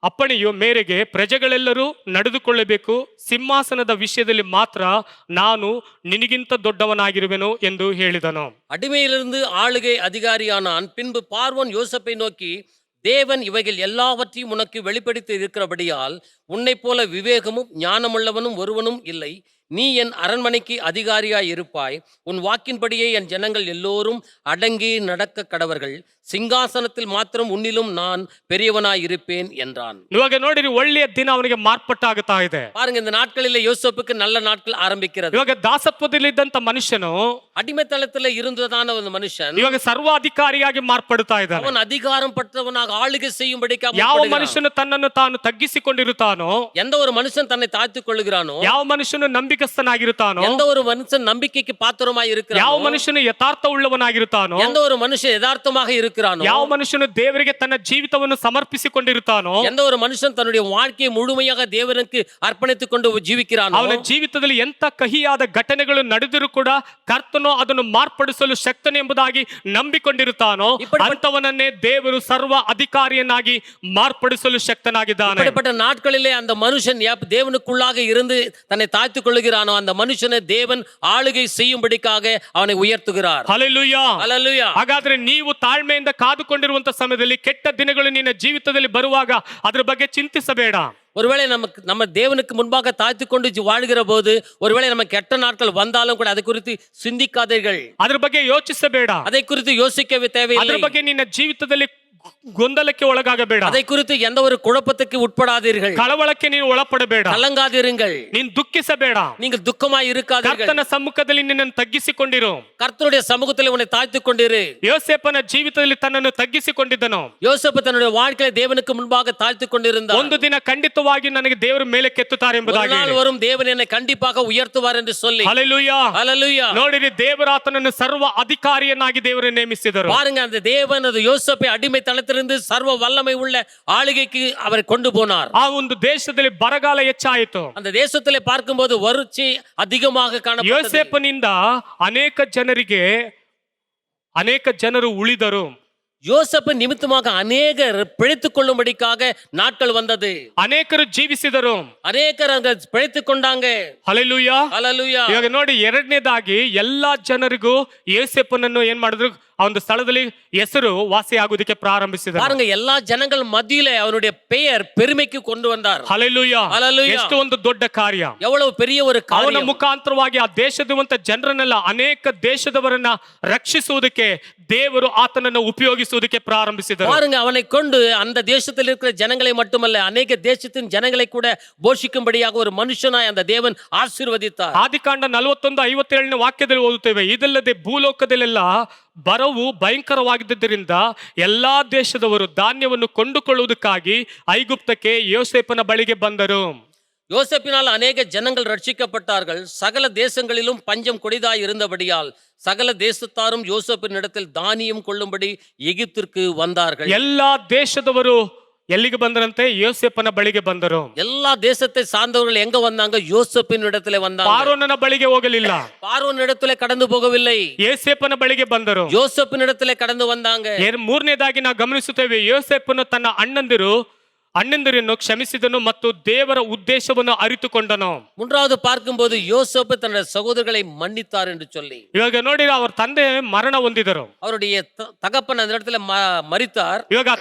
ಅಪ್ಪಣೆಯು ಮೇರೆಗೆ ಪ್ರಜೆಗಳೆಲ್ಲರೂ ನಡೆದುಕೊಳ್ಳಬೇಕು. ಸಿಂಹಾಸನದ ವಿಷಯದಲ್ಲಿ ಮಾತ್ರ ನಾನು ನಿನಗಿಂತ ದೊಡ್ಡವನಾಗಿರುವೆನು ಎಂದು ಹೇಳಿದನು. அடிமையிலிருந்து ஆளுகை அதிகாரியானான். பின்பு பார்வோன் யோசேப்பை நோக்கி, தேவன் இவைகள் எல்லாவற்றையும் உனக்கு வெளிப்படுத்தி இருக்கிறபடியால் உன்னை போல விவேகமும் ஞானமுள்ளவனும் ஒருவனும் இல்லை. நீ என் அரண்மனைக்கு அதிகாரியாய் இருப்பாய். உன் வாக்கின்படியே என் ஜனங்கள் எல்லோரும் அடங்கி நடக்க கடவர்கள். ಸಿಂಹಾಸನத்தில் ಮಾತ್ರಂ ಉನ್ನಿಲುಂ ನಾನ್ பெரியவனாய் இருப்பேன் என்றான். ಇವಾಗ ನೋಡಿರಿ, ಒಳ್ಳೆಯ ದಿನ ಅವನಿಗೆ ಮಾರ್ಪಟ್ಟಾಗುತ್ತಾ ಇದೆ. பாருங்க, இந்த நாட்களில் யோசேப்புக்கு நல்ல நாட்கள் ஆரம்பிக்கிறது. ಇವಾಗ ದಾಸತ್ವದಲ್ಲಿದ್ದಂತ ಮನುಷ್ಯನು, அடிமைத்தளத்தில் இருந்ததான ஒரு மனுஷன் ಇವಾಗ ಸರ್ವಾಧಿಕಾರಿಯಾಗಿ ಮಾರ್ಪಡುತ್ತಾ ಇದ್ದಾನೆ. அவன் அதிகாரம் பட்டவனாக ஆளுகை செய்யும்படிக்கு ಯಾವ ಮನುಷ್ಯನು ತನ್ನನ್ನು ತಾನು ತಗ್ಗಿಸಿಕೊಂಡಿರುತ್ತಾನೋ, எந்த ஒரு மனுஷன் தன்னை தாழ்த்திக் கொள்ளுகிறானோ, ಯಾವ ಮನುಷ್ಯನು ನಂಬಿಕಸ್ಥನಾಗಿರುತ್ತಾನೋ, எந்த ஒரு மனுஷன் நம்பிக்கைக்கு பாத்திரமாய் இருக்கிறானோ, ಯಾವ ಮನುಷ್ಯನು ಯಥಾರ್ಥ ಉಳ್ಳವನಾಗಿರುತ್ತಾನೋ, எந்த ஒரு மனுஷன் யதார்த்தமாக இருக்கிறானோ, ಯಾವ ಮನುಷ್ಯನು ದೇವರಿಗೆ ತನ್ನ ಜೀವಿತವನ್ನು ಸಮರ್ಪಿಸಿಕೊಂಡಿರುತ್ತಾನೋ, எந்த ஒரு மனுஷன் தன்னுடைய வாழ்க்கையை முழுமையாக தேவனுக்கு ಅರ್ಪಣಿಸಿಕೊಂಡು கொண்டு ಜೀವಿக்கிறானೋ, ಅವನ ಜೀವಿತದಲ್ಲಿ ಎಂತ ಕಹಿಯಾದ ಘಟನೆಗಳು ನಡೆದರೂ ಕೂಡ ಕರ್ತನು ಅದನ್ನು ಮಾರ್ಪಡಿಸಲು ಶಕ್ತನೆ ಎಂಬುದಾಗಿ ನಂಬಿಕೊಂಡಿರುತ್ತಾನೋ, ಅಂತವನನ್ನೇ ದೇವರು ಸರ್ವ ಅಧಿಕಾರಿಯನ್ನಾಗಿ ಮಾರ್ಪಡಿಸಲು ಶಕ್ತನಾಗಿದ್ದಾನೆ. இப்படிப்பட்ட நாட்களிலே அந்த மனுஷன் தேவனுக்குள்ளாக இருந்து தன்னை தாழ்த்திக் கொள்ளுகிறானோ, அந்த மனுஷனை தேவன் ஆளுகை செய்யும்படிக்காக அவனை உயர்த்துகிறார். ಹಲ್ಲೆಲೂಯಾ, ஹல்லேலூயா. ಹಾಗಾದ್ರೆ ನೀವು ತಾಳ್ಮೆಯಿಂದ ಕಾದುಕೊಂಡಿರುವಂತ ಸಮಯದಲ್ಲಿ ಕೆಟ್ಟ ದಿನಗಳು ನಿನ್ನ ಜೀವಿತದಲ್ಲಿ ಬರುವಾಗ ಅದ್ರ ಬಗ್ಗೆ ಚಿಂತಿಸಬೇಡ. ஒருவேளை நம்ம தேவனுக்கு முன்பாக தாழ்த்திக் கொண்டு வாழ்கிற போது ஒருவேளை நம்ம கெட்ட நாட்கள் வந்தாலும் கூட அதை குறித்து சிந்திக்காதீர்கள். ಅದ್ರ ಬಗ್ಗೆ ಯೋಚಿಸಬೇಡ. அதை குறித்து யோசிக்கவே தேவையில்லை. ಅದ್ರ ಬಗ್ಗೆ ನಿನ್ನ ಜೀವಿತದಲ್ಲಿ ಗೊಂದಲಕ್ಕೆ ಒಳಗಾಗಬೇಡ. அதை குறித்து எந்த ஒரு குழப்பத்துக்கு உட்படாதீர்கள். ಕಳವಳಕ್ಕೆ ನೀನು ಒಳಪಡಬೇಡ. கலங்காதிருங்கள். ನೀನು ದುಃಖಿಸಬೇಡ. நீங்கள் துக்கமாய் இருக்காதீர்கள். ಕರ್ತನ ಸಮ್ಮುಖದಲ್ಲಿ ನಿನ್ನನ್ನು ತಗ್ಗಿಸಿಕೊಂಡಿರು. கர்த்தருடைய சமூகத்தில் உன்னை தாழ்த்திக் கொண்டிரு. ಯೋಸೇಫನ ಜೀವಿತದಲ್ಲಿ ತನ್ನನ್ನು ತಗ್ಗಿಸಿಕೊಂಡಿದ್ದನು. யோசேப்பு தன்னுடைய வாழ்க்கையை தேவனுக்கு முன்பாக தாழ்த்திக் கொண்டிருந்தார். ಒಂದು ದಿನ ಖಂಡಿತವಾಗಿ ನನಗೆ ದೇವರು ಮೇಲೆ ಕೆತ್ತುತ್ತಾರೆ ಎಂಬುದಾಗಿ, ஒரு நாள் வரும் தேவன் என்னை கண்டிப்பாக உயர்த்துவார் என்று சொல்லி. ಹಲ್ಲೆಲೂಯಾ, ஹல்லேலூயா. ನೋಡಿರಿ, ದೇವರು ಆತನನ್ನು ಸರ್ವ ಅಧಿಕಾರಿಯನ್ನಾಗಿ ದೇವರು ನೇಮಿಸಿದರು. பாருங்க, அந்த தேவன் அந்த யோசேப்பை அடிமைத்தனத்திலிருந்து சர்வ வல்லமை உள்ள ஆளுகைக்கு அவர் கொண்டு போனார். ಆ ಒಂದು ದೇಶದಲ್ಲಿ ಬರಗಾಲ ಹೆಚ್ಚಾಯಿತು. அந்த தேசத்திலே பார்க்கும்போது வறட்சி அதிகமாக காணப்பட்டது. ಯೋಸೇಫನಿಂದ ಅನೇಕ ಜನರು ಉಳಿದರು. யோசேப்பு நிமித்தமாக அநேகர் பிழைத்துக் கொள்ளும்படிக்காக நாட்கள் வந்தது. ಅನೇಕರು ಜೀವಿಸಿದರು. அநேகர் அங்க பிழைத்துக் கொண்டாங்க. ಹಲ್ಲೆಲೂಯಾ, ஹல்லேலூயா. ಇವಾಗ ನೋಡಿ, ಎರಡನೇದಾಗಿ ಎಲ್ಲಾ ಜನರಿಗೂ ಯೋಸೇಫನನ್ನು ಏನ್ ಮಾಡಿದ್ರು, ಆ ಒಂದು ಸ್ಥಳದಲ್ಲಿ ಹೆಸರು ವಾಸಿ ಆಗುವುದಕ್ಕೆ ಪ್ರಾರಂಭಿಸಿದರು. பாருங்க, எல்லா ஜனங்கள் மத்தியிலே அவருடைய பெயர் பெருமைக்கு கொண்டு வந்தார். ಹಲ್ಲೆಲೂಯಾ, ஹல்லேலூயா. ಎಷ್ಟು ಒಂದು ದೊಡ್ಡ ಕಾರ್ಯ. எவ்வளவு பெரிய ஒரு ಅವನ காரியம். ಮುಖಾಂತರವಾಗಿ ಆ ದೇಶದಂತ ಜನರನ್ನೆಲ್ಲ, ಅನೇಕ ದೇಶದವರನ್ನ ರಕ್ಷಿಸುವುದಕ್ಕೆ ದೇವರು ಆತನನ್ನು ಉಪಯೋಗಿಸುವುದಕ್ಕೆ ಪ್ರಾರಂಭಿಸಿದರು. பாருங்க, அவனை கொண்டு அந்த தேசத்தில் இருக்கிற ஜனங்களை மட்டுமல்ல, அநேக தேசத்தின் ஜனங்களை கூட போஷிக்கும்படியாக ஒரு மனுஷனாய் அந்த தேவன் ஆசீர்வதித்தார். ಆದಿಕಾಂಡ 41:57ನೇ ವಾಕ್ಯದಲ್ಲಿ ಓದುತ್ತೇವೆ, ಇದಲ್ಲದೆ ಭೂಲೋಕದಲ್ಲೆಲ್ಲ ಬರವು ಭಯಂಕರವಾಗಿದ್ದರಿಂದ ಎಲ್ಲಾ ದೇಶದವರು ಧಾನ್ಯವನ್ನು ಕೊಂಡುಕೊಳ್ಳುವುದಕ್ಕಾಗಿ ಐಗುಪ್ತಕ್ಕೆ ಯೋಸೇಫನ ಬಳಿಗೆ ಬಂದರು. யோசேப்பினால் அநேக ஜனங்கள் ரட்சிக்கப்பட்டார்கள். சகல தேசங்களிலும் பஞ்சம் கொடிதாய் இருந்தபடியால் சகல தேசத்தாரும் யோசேப்பின் இடத்தில் தானியம் கொள்ளும்படி எகிப்திற்கு வந்தார்கள். ಎಲ್ಲಾ ದೇಶದವರು ಎಲ್ಲಿಗೆ ಬಂದರಂತೆ? ಯೋಸೇಫನ ಬಳಿಗೆ ಬಂದರು. எல்லா தேசத்தை சார்ந்தவர்கள் எங்க வந்தாங்க? யோசேப்பின் இடத்துல வந்தாங்க. ಪಾರೋನನ ಬಳಿಗೆ ಹೋಗಲಿಲ್ಲ, பார்வோன் இடத்துல கடந்து போகவில்லை, ಯೋಸೇಫನ ಬಳಿಗೆ ಬಂದರು. யோசேப்பின் இடத்துல கடந்து வந்தாங்க. ಮೂರನೇದಾಗಿ ನಾವು ಗಮನಿಸುತ್ತೇವೆ, ಯೋಸೇಫನು ತನ್ನ ಅಣ್ಣಂದಿರನ್ನು ಕ್ಷಮಿಸಿದನು ಮತ್ತು ದೇವರ ಉದ್ದೇಶವನ್ನು ಅರಿತುಕೊಂಡನು. மூன்றாவது பார்க்கும்போது யோசேப்பு தன்னுடைய சகோதரர்களை மன்னித்தார் என்று சொல்லி. ಇವಾಗ ನೋಡಿ, ಅವ್ರ ತಂದೆ ಮರಣ ಹೊಂದಿದರು. அவருடைய தகப்பன் அந்த இடத்துல மரித்தார். ಇವಾಗ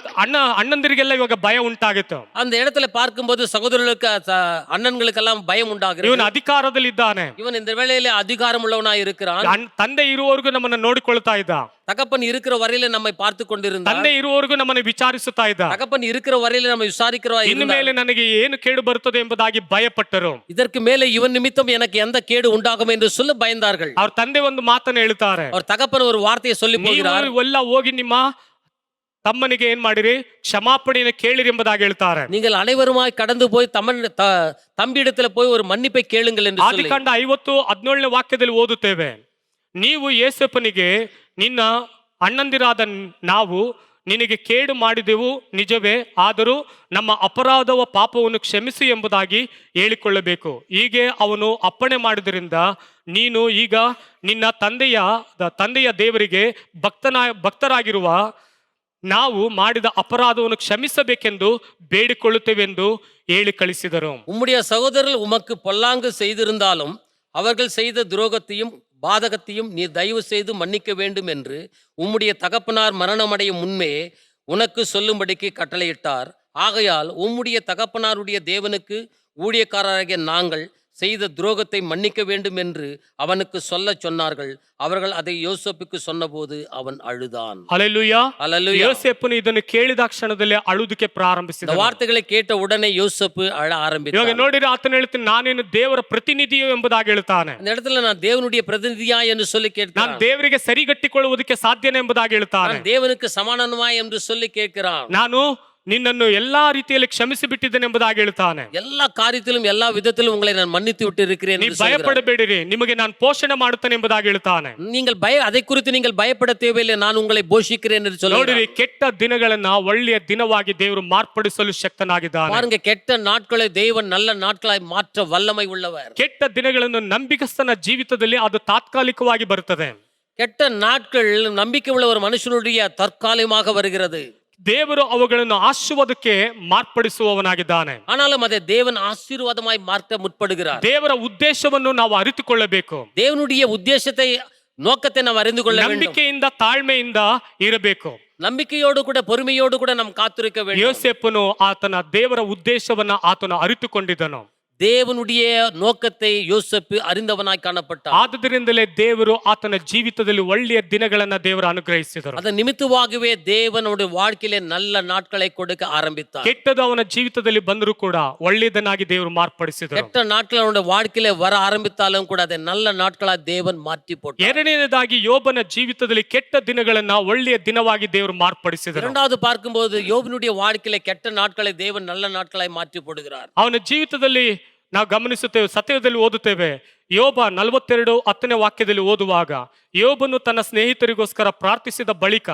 ಅಣ್ಣಂದಿರಿಗೆಲ್ಲ ಇವಾಗ ಭಯ ಉಂಟಾಗಿತ್ತು. அந்த இடத்துல பார்க்கும்போது சகோதரர்களுக்கு அண்ணன்களுக்கெல்லாம் பயம் உண்டாகிறது. ಇವನು ಅಧಿಕಾರದಲ್ಲಿದ್ದಾನೆ, இவன் இந்த வேளையில அதிகாரம் உள்ளவனாய் இருக்கிறான். ತಂದೆ ಇರುವವರೆಗೂ ನಮ್ಮನ್ನ ನೋಡಿಕೊಳ್ತಾ ಇದ್ದ, தகப்பன் இருக்கிற வரையில நம்மை பார்த்து கொண்டிருந்தான். ತಂದೆ ಇರುವವರೆಗೂ ನಮ್ಮನ್ನು ವಿಚಾರಿಸುತ್ತಾ ಇದ್ದ. தகப்பன் இருக்கிற வரையில நம்ம விசாரிக்கிறவா ಇನ್ನು ಮೇಲೆ ನನಗೆ ಏನು ಕೇಡು ಬರುತ್ತದೆ ಎಂಬುದಾಗಿ ಭಯಪಟ್ಟರು. இதற்கு மேலே இவன் நிமித்தம் எனக்கு எந்த கேடு உண்டாகும் என்று சொல்ல பயந்தார்கள். ಅವ್ರ ತಂದೆ ಒಂದು ಮಾತನ್ನು ಹೇಳ್ತಾರೆ, அவர் தகப்பன் ஒரு வார்த்தையை சொல்லி போகிறார். ಎಲ್ಲ ಹೋಗಿ ನಿಮ್ಮ ತಮ್ಮನಿಗೆ ಏನ್ ಮಾಡಿರಿ, ಕ್ಷಮಾಪಣೆಯನ್ನು ಕೇಳಿರಿ ಎಂಬುದಾಗಿ ಹೇಳ್ತಾರೆ. நீங்கள் அனைவருமாய் கடந்து போய் தம்பி இடத்துல போய் ஒரு மன்னிப்பை கேளுங்கள் என்று சொல்லி. ಆದಿಕಾಂಡ 50:17 ವಾಕ್ಯದಲ್ಲಿ ಓದುತ್ತೇವೆ, ನೀವು ಯೋಸೇಫನಿಗೆ, ನಿನ್ನ ಅಣ್ಣಂದಿರಾದ ನಾವು ನಿನಗೆ ಕೇಡು ಮಾಡಿದೆವು ನಿಜವೇ, ಆದರೂ ನಮ್ಮ ಅಪರಾಧವ ಪಾಪವನ್ನು ಕ್ಷಮಿಸಿ ಎಂಬುದಾಗಿ ಹೇಳಿಕೊಳ್ಳಬೇಕು. ಹೀಗೆ ಅವನು ಅಪ್ಪಣೆ ಮಾಡಿದ್ರಿಂದ ನೀನು ಈಗ ನಿನ್ನ ತಂದೆಯ ದೇವರಿಗೆ ಭಕ್ತರಾಗಿರುವ ನಾವು ಮಾಡಿದ ಅಪರಾಧವನ್ನು ಕ್ಷಮಿಸಬೇಕೆಂದು ಬೇಡಿಕೊಳ್ಳುತ್ತೇವೆಂದು ಹೇಳಿ ಕಳಿಸಿದರು. உம்முடைய சகோதரர்கள் உமக்கு பொல்லாங்கு செய்திருந்தாலும் அவர்கள் செய்த துரோகத்தையும் பாதகத்தையும் நீ தயவு செய்து மன்னிக்க வேண்டும் என்று உம்முடைய தகப்பனார் மரணமடையும் முன்பே உனக்கு சொல்லும்படிக்கு கட்டளையிட்டார். ஆகையால் உம்முடைய தகப்பனாருடைய தேவனுக்கு ஊழியக்காரராகிய நாங்கள் செய்த துரோகத்தை மன்னிக்க வேண்டும் என்று அவனுக்கு சொல்ல சொன்னார்கள். அவர்கள் அதை யோசேப்புக்கு சொன்னபோது அவன் அழுதான். ಹಲ್ಲೆಲೂಯಾ. அல்லேலூயா. ಯೋಸೇಫನು ಇದನ್ನು ಕೇಳಿದ ಕ್ಷಣದಲ್ಲಿ ಅಳುವುದಕ್ಕೆ ಪ್ರಾರಂಭಿಸಿದ. இந்த வார்த்தைகளை கேட்ட உடனே யோசேப்பு அழ ಇವಾಗ ஆரம்பித்தார். ನೋಡಿದ್ರೆ ಆತನ ಹೇಳ್ತೀನಿ, ನಾನೇನು ದೇವರ ಪ್ರತಿನಿಧಿಯೋ ಎಂಬುದಾಗಿ ಹೇಳ್ತಾನೆ. இந்த இடத்துல நான் தேவனுடைய பிரதிநிதியா என்று சொல்லி ನಾನು கேட்கிறான். ದೇವರಿಗೆ ಸರಿಗಟ್ಟಿಕೊಳ್ಳುವುದಕ್ಕೆ ಸಾಧ್ಯನೇ ಎಂಬುದಾಗಿ ಹೇಳ್ತಾನೆ. நான் தேவனுக்கு சமானமா என்று சொல்லி கேட்கிறான். ನಾನು ನಿನ್ನನ್ನು ಎಲ್ಲಾ ರೀತಿಯಲ್ಲಿ ಕ್ಷಮಿಸಿ ಬಿಟ್ಟಿದ್ದೇನೆ ಎಂಬುದಾಗಿ ಹೇಳ್ತಾನೆ. எல்லா காரியத்திலும் எல்லா விதத்திலும் உங்களை நான் மன்னித்து விட்டு இருக்கிறேன் ನೀವು என்று சொல்கிறார். ಭಯಪಡಬೇಡಿರಿ, ನಿಮಗೆ ನಾನು ಪೋಷಣೆ ಮಾಡುತ್ತೇನೆ ಎಂಬುದಾಗಿ ಹೇಳ್ತಾನೆ. நீங்கள் அதை குறித்து நீங்கள் பயப்பட தேவையில்லை, நான் உங்களை போஷிக்கிறேன் என்று சொல்கிறார். ನೋಡಿರಿ, ಕೆಟ್ಟ ದಿನಗಳನ್ನ ಒಳ್ಳೆಯ ದಿನವಾಗಿ ದೇವರು ಮಾರ್ಪಡಿಸಲು ಶಕ್ತನಾಗಿದ್ದಾನೆ. பாருங்க, கெட்ட நாட்களை தேவன் நல்ல நாட்களாய் மாற்ற வல்லமை உள்ளவர். ಕೆಟ್ಟ ದಿನಗಳನ್ನು ನಂಬಿಕಸ್ಥನ ಜೀವಿತದಲ್ಲಿ ಅದು ತಾತ್ಕಾಲಿಕವಾಗಿ ಬರುತ್ತದೆ. கெட்ட நாட்கள் நம்பிக்கை உள்ள ஒரு மனுஷனுடைய தற்காலிகமாக வருகிறது. ದೇವರು ಅವುಗಳನ್ನು ಆಶೀರ್ವಾದಕ್ಕೆ ಮಾರ್ಪಡಿಸುವವನಾಗಿದ್ದಾನೆ. ஆனாலும் அதை தேவன் ஆசீர்வாதமாய் மாற்ற முற்படுகிறார். ದೇವರ ಉದ್ದೇಶವನ್ನು ನಾವು ಅರಿತುಕೊಳ್ಳಬೇಕು. தேவனுடைய உத்தேசத்தை நோக்கத்தை நாம் அறிந்து கொள்ள வேண்டும். ನಂಬಿಕೆಯಿಂದ ತಾಳ್ಮೆಯಿಂದ ಇರಬೇಕು. நம்பிக்கையோடு கூட பொறுமையோடு கூட நாம் காத்திருக்க வேண்டும். ಯೋಸೇಫನು ಆತನ ದೇವರ ಉದ್ದೇಶವನ್ನ ಆತನು ಅರಿತುಕೊಂಡಿದ್ದನು. தேவனுடைய நோக்கத்தை யோசேப்பு அறிந்தவனாய் காணப்பட்டார். ಆದ್ದರಿಂದಲೇ ದೇವರು ಆತನ ಜೀವಿತದಲ್ಲಿ ಒಳ್ಳೆಯ ದಿನಗಳನ್ನ ದೇವರು ಅನುಗ್ರಹಿಸಿದರು. அதன் நிமித்தமாகவே தேவனுடைய வாழ்க்கையிலே நல்ல நாட்களை கொடுக்க ஆரம்பித்தார். ಕೆಟ್ಟದು ಅವನ ಜೀವಿತದಲ್ಲಿ ಬಂದರೂ ಕೂಡ ಒಳ್ಳೆಯದನ್ನಾಗಿ ದೇವರು ಮಾರ್ಪಡಿಸಿದರು. கெட்ட நாட்கள் அவனுடைய வாழ்க்கையிலே வர ஆரம்பித்தாலும் கூட அதை நல்ல நாட்களாக தேவன் மாற்றி போட்டார். ಎರಡನೇದಾಗಿ ಯೋಬನ ಜೀವಿತದಲ್ಲಿ ಕೆಟ್ಟ ದಿನಗಳನ್ನ ಒಳ್ಳೆಯ ದಿನವಾಗಿ ದೇವರು ಮಾರ್ಪಡಿಸಿದರು. இரண்டாவது பார்க்கும்போது யோபனுடைய வாழ்க்கையிலே கெட்ட நாட்களை தேவன் நல்ல நாட்களாய் மாற்றி போடுகிறார். ಅವನ ಜೀವಿತದಲ್ಲಿ ನಾವು ಗಮನಿಸುತ್ತೇವೆ, ಸತ್ಯದಲ್ಲಿ ಓದುತ್ತೇವೆ. ಯೋಬ 42:10 ವಾಕ್ಯದಲ್ಲಿ ಓದುವಾಗ, ಯೋಬನು ತನ್ನ ಸ್ನೇಹಿತರಿಗೋಸ್ಕರ ಪ್ರಾರ್ಥಿಸಿದ ಬಳಿಕ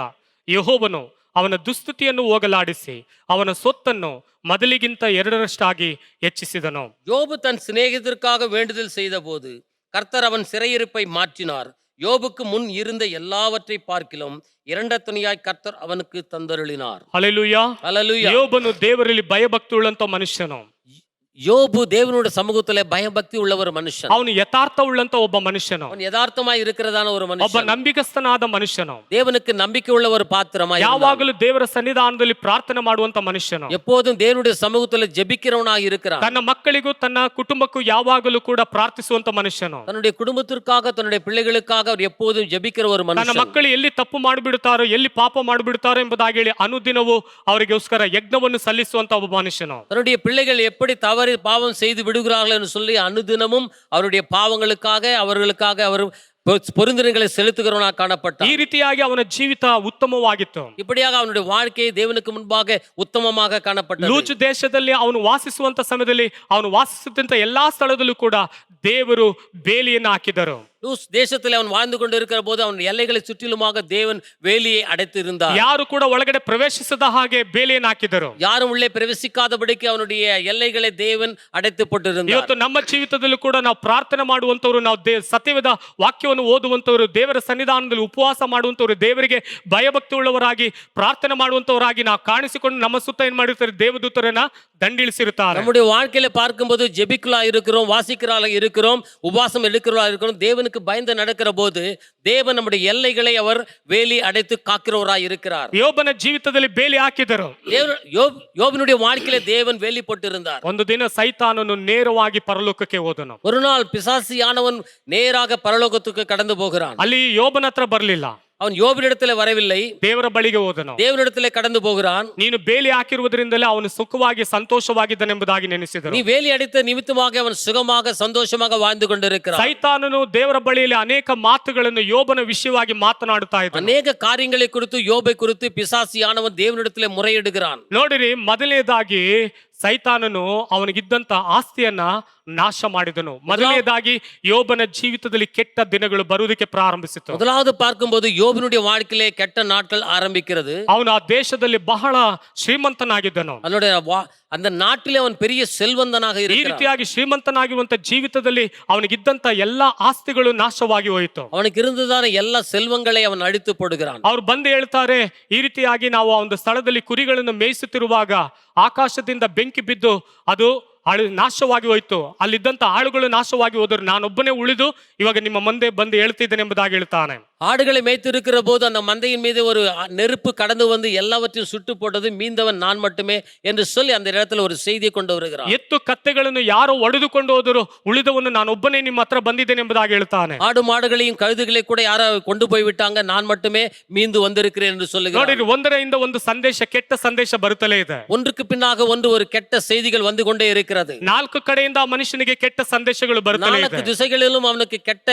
ಯೆಹೋವನು ಅವನ ದುಸ್ಥಿತಿಯನ್ನು ಹೋಗಲಾಡಿಸಿ ಅವನ ಸೊತ್ತನ್ನು ಮೊದಲಿಗಿಂತ 2ರಷ್ಟಾಗಿ ಹೆಚ್ಚಿಸಿದನು. யோபு தன் சிநேகிதருக்காக வேண்டுதல் செய்த போது கர்த்தர் அவன் சிறையிருப்பை மாற்றினார். யோபுக்கு முன் இருந்த எல்லாவற்றை பார்க்கிலும் இரண்டத்தனையாய் கர்த்தர் அவனுக்கு தந்தருளினார். ಹಲ್ಲೆಲೂಯಾ. அல்லேலூயா. ಯೋಬನು ದೇವರಲ್ಲಿ ಭಯಭಕ್ತಿ ಉಳ್ಳಂತ ಮನುಷ್ಯನು. யோபு தேவனுடைய சமூகத்திலே பயபக்தி உள்ள ஒரு மனுஷன். ಅವನು ಯಥಾರ್ಥ ಉಳ್ಳಂತ ಒಬ್ಬ ಮನುಷ್ಯನು. அவன் யதார்த்தமாய் இருக்கிறதான ஒரு ಒಬ್ಬ மனுஷன். ನಂಬಿಕಸ್ಥನಾದ ಮನುಷ್ಯನು. தேவனுக்கு நம்பிக்கை உள்ள ஒரு பாத்திரமாய் இருந்தான். ಯಾವಾಗಲೂ ದೇವರ ಸನ್ನಿಧಾನದಲ್ಲಿ ಪ್ರಾರ್ಥನೆ ಮಾಡುವಂತ ಮನುಷ್ಯನು. எப்போதும் தேவனுடைய சமூகத்திலே ஜெபிக்கிறவனாய் இருக்கிறான். ತನ್ನ ಮಕ್ಕಳಿಗೂ ತನ್ನ ಕುಟುಂಬಕ್ಕೂ ಯಾವಾಗಲೂ ಕೂಡ ಪ್ರಾರ್ಥಿಸುವಂತ ಮನುಷ್ಯನು. தன்னுடைய குடும்பத்திற்காக தன்னுடைய பிள்ளைகளுக்காக அவர் எப்போதும் ஜெபிக்கிற ஒரு ತನ್ನ மனுஷன். ಮಕ್ಕಳು ಎಲ್ಲಿ ತಪ್ಪು ಮಾಡಿಬಿಡುತ್ತಾರೋ, ಎಲ್ಲಿ ಪಾಪ ಮಾಡಿಬಿಡುತ್ತಾರೋ ಎಂಬುದಾಗಿ ಹೇಳಿ ಅನುದಿನವೂ ಅವರಿಗೋಸ್ಕರ ಯಜ್ಞವನ್ನು ಸಲ್ಲಿಸುವಂತ ಒಬ್ಬ ಮನುಷ್ಯನು. தன்னுடைய பிள்ளைகள் எப்படி தவறு பாவம் செய்து விடுகிறார்கள் என்று சொல்லி அனுதினமும் அவருடைய பாவங்களுக்காக அவர்களுக்காக அவர் பொருந்தினங்களை செலுத்துகிறவனாக காணப்பட்டான். ಈ ರೀತಿಯಾಗಿ ಅವನ ಜೀವಿತ ಉತ್ತಮವಾಗಿತ್ತು. இப்படியாக அவனுடைய வாழ்க்கை தேவனுக்கு முன்பாக உத்தமமாக காணப்பட்டது. ಲೂಜ್ ದೇಶದಲ್ಲಿ ಅವನು ವಾಸಿಸುವಂತ ಸಮಯದಲ್ಲಿ ಅವನು ವಾಸಿಸುತ್ತಿದ್ದಂತ ಎಲ್ಲಾ ಸ್ಥಳದಲ್ಲೂ ಕೂಡ ದೇವರು ಬೇಲಿಯನ್ನು ಹಾಕಿದರು. லூஸ் தேசத்தில் அவன் வாழ்ந்து கொண்டு இருக்கிற போது அவன் எல்லைகளை சுற்றிலுமாக தேவன் வேலியை அடைத்து இருந்தார். ಯಾರು ಕೂಡ ಒಳಗಡೆ ಪ್ರವೇಶಿಸದ ಹಾಗೆ ಬೇಲಿಯನ್ನು ಹಾಕಿದರು. யாரும் உள்ளே பிரவேசிக்காதபடிக்கு ಅವனுடைய எல்லைகளை தேவன் ಅடைத்து போட்டிருந்தார். ಇವತ್ತು ನಮ್ಮ ಜೀವಿತದಲ್ಲೂ ಕೂಡ ನಾವು ಪ್ರಾರ್ಥನೆ ಮಾಡುವಂತವರು, ನಾವು ಸತ್ಯವೇದ ವಾಕ್ಯವನ್ನು ಓದುವಂತವರು, ದೇವರ ಸನ್ನಿಧಾನದಲ್ಲಿ ಉಪವಾಸ ಮಾಡುವಂತವರು, ದೇವರಿಗೆ ಭಯಭಕ್ತಿ ಉಳ್ಳವರಾಗಿ ಪ್ರಾರ್ಥನೆ ಮಾಡುವಂತವರಾಗಿ ನಾವು ಕಾಣಿಸಿಕೊಂಡು ನಮ್ಮ ಸುತ್ತ ಏನ್ ಮಾಡಿರ್ತಾರೆ, ದೇವದೂತರನ್ನ ದಂಡಿಳಿಸಿರುತ್ತಾರೆ. நம்முடைய வாழ்க்கையில பார்க்கும்போது ஜெபிக்கலா இருக்கிறோம், வாசிக்கிறவளா இருக்கிறோம், உபவாசம் எடுக்கிறவளா இருக்கிறோம், தேவனுக்கு பயந்து நடக்கிற போது தேவன் நம்முடைய எல்லைகளை அவர் வேலி அடைத்து காக்கிறவராய் இருக்கிறார். ಯೋಬನ ಜೀವಿತದಲ್ಲಿ ಬೇಲಿ ಹಾಕಿದರು. யோபினுடைய வாழ்க்கையில தேவன் வேலி போட்டிருந்தார். ಒಂದು ದಿನ ಸೈತಾನನು ನೇರವಾಗಿ ಪರಲೋಕಕ್ಕೆ ಹೋದನು. ஒரு நாள் பிசாசியானவன் நேராக பரலோகத்துக்கு கடந்து போகிறான். ಅಲ್ಲಿ ಯೋಬನ ಹತ್ರ ಬರಲಿಲ್ಲ, அவன் யோபினிடத்துல வரவில்லை, ದೇವರ ಬಳಿಗೆ ಹೋದನು. தேவனிடத்துல கடந்து போகிறான். ನೀನು ಬೇಲಿ ಹಾಕಿರುವುದರಿಂದಲೇ ಅವನು ಸುಖವಾಗಿ ಸಂತೋಷವಾಗಿದ್ದನೆಂಬುದಾಗಿ ನೆನೆಸಿದರು. நீ வேலி அடித்த நிமித்தமாக அவன் சுகமாக சந்தோஷமாக வாழ்ந்து கொண்டிருக்கிறான். ಸೈತಾನನು ದೇವರ ಬಳಿಯಲ್ಲಿ ಅನೇಕ ಮಾತುಗಳನ್ನು ಯೋಬನ ವಿಷಯವಾಗಿ ಮಾತನಾಡುತ್ತಾ ಇದ್ದಾನೆ. ಅನೇಕ ಕಾರ್ಯங்களை குறித்து யோபை குறித்து பிசாசியானவன் தேவனிடத்துல முறையிடுகிறான். ನೋಡಿರಿ, ಮೊದಲನೇದಾಗಿ ಸೈತಾನನು ಅವನಿಗಿದ್ದಂತ ಆಸ್ತಿಯನ್ನ ನಾಶ ಮಾಡಿದನು. ಮೊದಲನೇದಾಗಿ ಯೋಬನ ಜೀವಿತದಲ್ಲಿ ಕೆಟ್ಟ ದಿನಗಳು ಬರುವುದಕ್ಕೆ ಪ್ರಾರಂಭಿಸಿತು. முதலாவது பார்க்கும்போது யோபினுடைய வாழ்க்கையிலே கெட்ட நாட்கள் ஆரம்பிக்கிறது. ಅವನು ಆ ದೇಶದಲ್ಲಿ ಬಹಳ ಶ್ರೀಮಂತನಾಗಿದ್ದನು. அந்த நாட்டிலே ಅವನು பெரிய செல்வந்தனாக ಈ இருக்கிறான். ರೀತಿಯಾಗಿ ಶ್ರೀಮಂತನಾಗಿರುವಂತ ಜೀವಿತದಲ್ಲಿ ಅವನಿಗಿದ್ದಂತ ಎಲ್ಲಾ ಆಸ್ತಿಗಳು ನಾಶವಾಗಿ ಹೋಯಿತು. ಅವನಿಗೆ இருந்ததான ಎಲ್ಲ செல்வங்களை ಅವನು ಅಳಿತು போடுகிறான். ಅವ್ರು ಬಂದು ಹೇಳ್ತಾರೆ, ಈ ರೀತಿಯಾಗಿ ನಾವು ಆ ಒಂದು ಸ್ಥಳದಲ್ಲಿ ಕುರಿಗಳನ್ನು ಮೇಯಿಸುತ್ತಿರುವಾಗ ಆಕಾಶದಿಂದ ಬೆಂಕಿ ಬಿದ್ದು ಅದು ನಾಶವಾಗಿ ಹೋಯ್ತು. ಅಲ್ಲಿದ್ದಂತ ಆಳುಗಳು ನಾಶವಾಗಿ ಹೋದರು, ನಾನೊಬ್ಬನೇ ಉಳಿದು ಇವಾಗ ನಿಮ್ಮ ಮುಂದೆ ಬಂದು ಹೇಳ್ತಿದ್ದೇನೆ ಎಂಬುದಾಗಿ ಹೇಳ್ತಾನೆ. ஆடுகளை மேய்த்திருக்கிற போது அந்த மந்தையின் மீது ஒரு நெருப்பு கடந்து வந்து எல்லாவற்றையும் சுட்டு போட்டது, மீந்தவன் நான் மட்டுமே என்று சொல்லி அந்த இடத்துல ஒரு செய்தியை கொண்டு வருகிறான். ಎತ್ತು ಕತ್ತೆಗಳನ್ನು ಯಾರೋ ಒಡೆದುಕೊಂಡು ಹೋದರು, ಉಳಿದವನು ನಾನೊಬ್ಬನೇ ನಿಮ್ಮ ಹತ್ರ ಬಂದಿದ್ದೇನೆ ಎಂಬುದಾಗಿ ಹೇಳ್ತಾನೆ. ஆடு மாடுகளையும் கழுதுகளை கூட யாரோ கொண்டு போய் விட்டாங்க, நான் மட்டுமே மீந்து வந்திருக்கிறேன் என்று சொல்லுகிறான். ನೋಡಿರಿ, ಒಂದರಿಂದ ಒಂದು ಸಂದೇಶ, ಕೆಟ್ಟ ಸಂದೇಶ ಬರುತ್ತಲೇ ಇದೆ. ஒன்றுக்கு பின்னாக ஒன்று ஒரு கெட்ட செய்திகள் வந்து கொண்டே இருக்கிறது. ನಾಲ್ಕು ಕಡೆಯಿಂದ ಆ ಮನುಷ್ಯನಿಗೆ ಕೆಟ್ಟ ಸಂದೇಶಗಳು ಬರುತ್ತಲೇ ಇದೆ. 4 திசைகளிலும் அவனுக்கு கெட்ட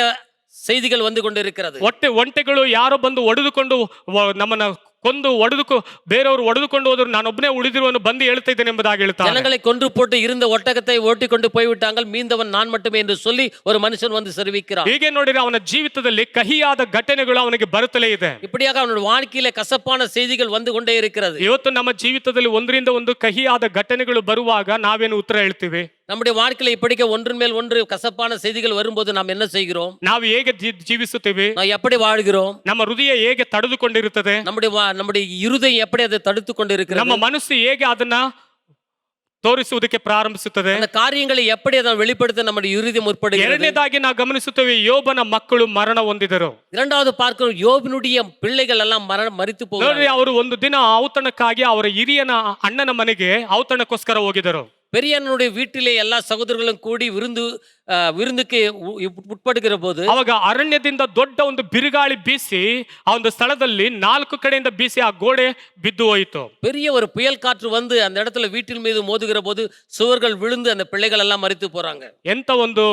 செய்திகள் வந்து கொண்டிருக்கிறது. ಒಂಟೆಗಳು ಯಾರೋ ಬಂದು ಒಡೆದುಕೊಂಡು ನಮ್ಮನ್ನ ಕೊಂದು ಬೇರೆಯವರು ಒಡೆದುಕೊಂಡು ಹೋದ್ರು, ನಾನೊಬ್ಬನೇ ಉಳಿದಿರುವನು ಬಂದು ಹೇಳ್ತಾ ಇದ್ದೇನೆ ಎಂಬುದಾಗಿ ಹೇಳ್ತಾನೆ. ஜனங்களை கொன்று போட்டு இருந்த ஒட்டகத்தை ஓட்டி கொண்டு போய்விட்டாங்க, மீந்தவன் நான் மட்டுமே என்று சொல்லி ஒரு மனுஷன் வந்து தெரிவிக்கிறான். ಹೀಗೆ ನೋಡಿದ್ರೆ ಅವನ ಜೀವಿತದಲ್ಲಿ ಕಹಿಯಾದ ಘಟನೆಗಳು ಅವನಿಗೆ ಬರುತ್ತಲೇ ಇದೆ. இப்படியாக அவனுடைய வாழ்க்கையில கசப்பான செய்திகள் வந்து கொண்டே இருக்கிறது. ಇವತ್ತು ನಮ್ಮ ಜೀವಿತದಲ್ಲಿ ಒಂದರಿಂದ ಒಂದು ಕಹಿಯಾದ ಘಟನೆಗಳು ಬರುವಾಗ ನಾವೇನು ಉತ್ತರ ಹೇಳ್ತೀವಿ? நம்முடைய வாழ்க்கையில இப்படிக்க ஒன்றின் மேல் ஒன்று கசப்பான செய்திகள் வரும்போது நாம் என்ன செய்கிறோம்? ನಾವು ಹೇಗೆ ಜೀವಿಸುತ್ತೇವೆ? ನಾವು எப்படி வாழ்கிறோம்? ನಮ್ಮ ಹೃದಯ ಹೇಗೆ ತಡೆದುಕೊಂಡಿರುತ್ತದೆ? நம்முடைய இருதயம் எப்படி அதை தடுத்து கொண்டிருக்கிறது? ನಮ್ಮ ಮನಸ್ಸು ಹೇಗೆ ಅದನ್ನ ತೋರಿಸುವುದಕ್ಕೆ ಪ್ರಾರಂಭಿಸುತ್ತದೆ? அந்த காரியங்களை எப்படி அதை வெளிப்படுத்த நம்முடைய இருதயம் முற்படுகிறது? ಎರಡನೇದಾಗಿ ನಾವು ಗಮನಿಸುತ್ತೇವೆ, ಯೋಬನ ಮಕ್ಕಳು ಮರಣ ಹೊಂದಿದರು. இரண்டாவது பார்க்கிறோம், யோபினுடைய பிள்ளைகள் எல்லாம் ಮರಿತು போகிறார்கள். ಅವರು ಒಂದು ದಿನ ಔತಣಕ್ಕಾಗಿ ಅವರ ಹಿರಿಯನ ಅಣ್ಣನ ಮನೆಗೆ ಔತಣಕ್ಕೋಸ್ಕರ ಹೋಗಿದರು. பெரியனுடைய வீட்டிலே எல்லா சகோதரர்களும் கூடி விருந்துக்கு ಉಟ್ಪಡುಗಿರ போது ಅವಾಗ ಅರಣ್ಯದಿಂದ ದೊಡ್ಡ ಒಂದು ಬಿರುಗಾಳಿ ಬೀಸಿ ಆ ಒಂದು ಸ್ಥಳದಲ್ಲಿ 4 ಕಡೆಯಿಂದ ಬೀಸಿ ಆ ಗೋಡೆ ಬಿದ್ದು ಹೋಯಿತು. பெரிய ஒரு புயல் காற்று வந்து அந்த இடத்துல வீட்டின் மீது மோதுகிற போது சுவர்கள் விழுந்து அந்த பிள்ளைகள் எல்லாம் மரித்து போறாங்க. ಎಂತ ಒಂದು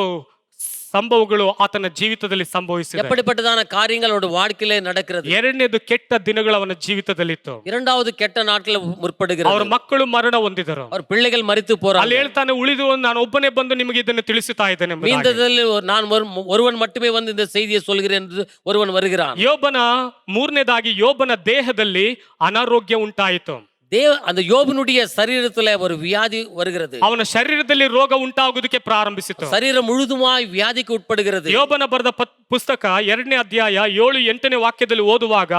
ಸಂಭವಗಳು ಆತನ ಜೀವಿತದಲ್ಲಿ ಸಂಭವಿಸಿದೆ. எப்படிப்பட்டதான காரியங்கள் அவருடைய வாழ்க்கையிலே நடக்கிறது. ಎರಡನೇದು ಕೆಟ್ಟ ದಿನಗಳು ಅವನ ಜೀವಿತದಲ್ಲಿತ್ತು. இரண்டாவது ಕೆಟ್ಟ ನಾಟ್ಗಳು ಮುற்பಡುகிறது. ಅವರ ಮಕ್ಕಳು ಮರಣ ಹೊಂದಿದರು. ಅವರ பிள்ளைகள் ಮರಿತು போறாங்க. ಅಲ್ಲಿ ಹೇಳ್ತಾನೆ, ಉಳಿದು ನಾನು ಒಬ್ಬನೇ ಬಂದು ನಿಮಗೆ ಇದನ್ನು ತಿಳಿಸುತ್ತಾ ಇದ್ದೇನೆ. மீந்ததில் நான் ஒருவன் மட்டுமே வந்து இந்த செய்தியை சொல்கிறேன் என்று ஒருவன் வருகிறான். ಮೂರನೇದಾಗಿ ಯೋಬನ ದೇಹದಲ್ಲಿ ಅನಾರೋಗ್ಯ ಉಂಟಾಯಿತು. அந்த யோபினுடைய சரீரத்துல ஒரு வியாதி வருகிறது. ಅವನ ಶರೀರದಲ್ಲಿ ರೋಗ ಉಂಟಾಗುವುದಕ್ಕೆ ಪ್ರಾರಂಭಿಸಿತು. சரீரம் முழுதுமாய் வியாதிக்கு ಉಟ್ಪಡುகிறது. ಯೋಬನ ಬರೆದ ಪುಸ್ತಕ 2ನೇ ಅಧ್ಯಾಯ 7-8ನೇ ವಾಕ್ಯದಲ್ಲಿ ಓದುವಾಗ,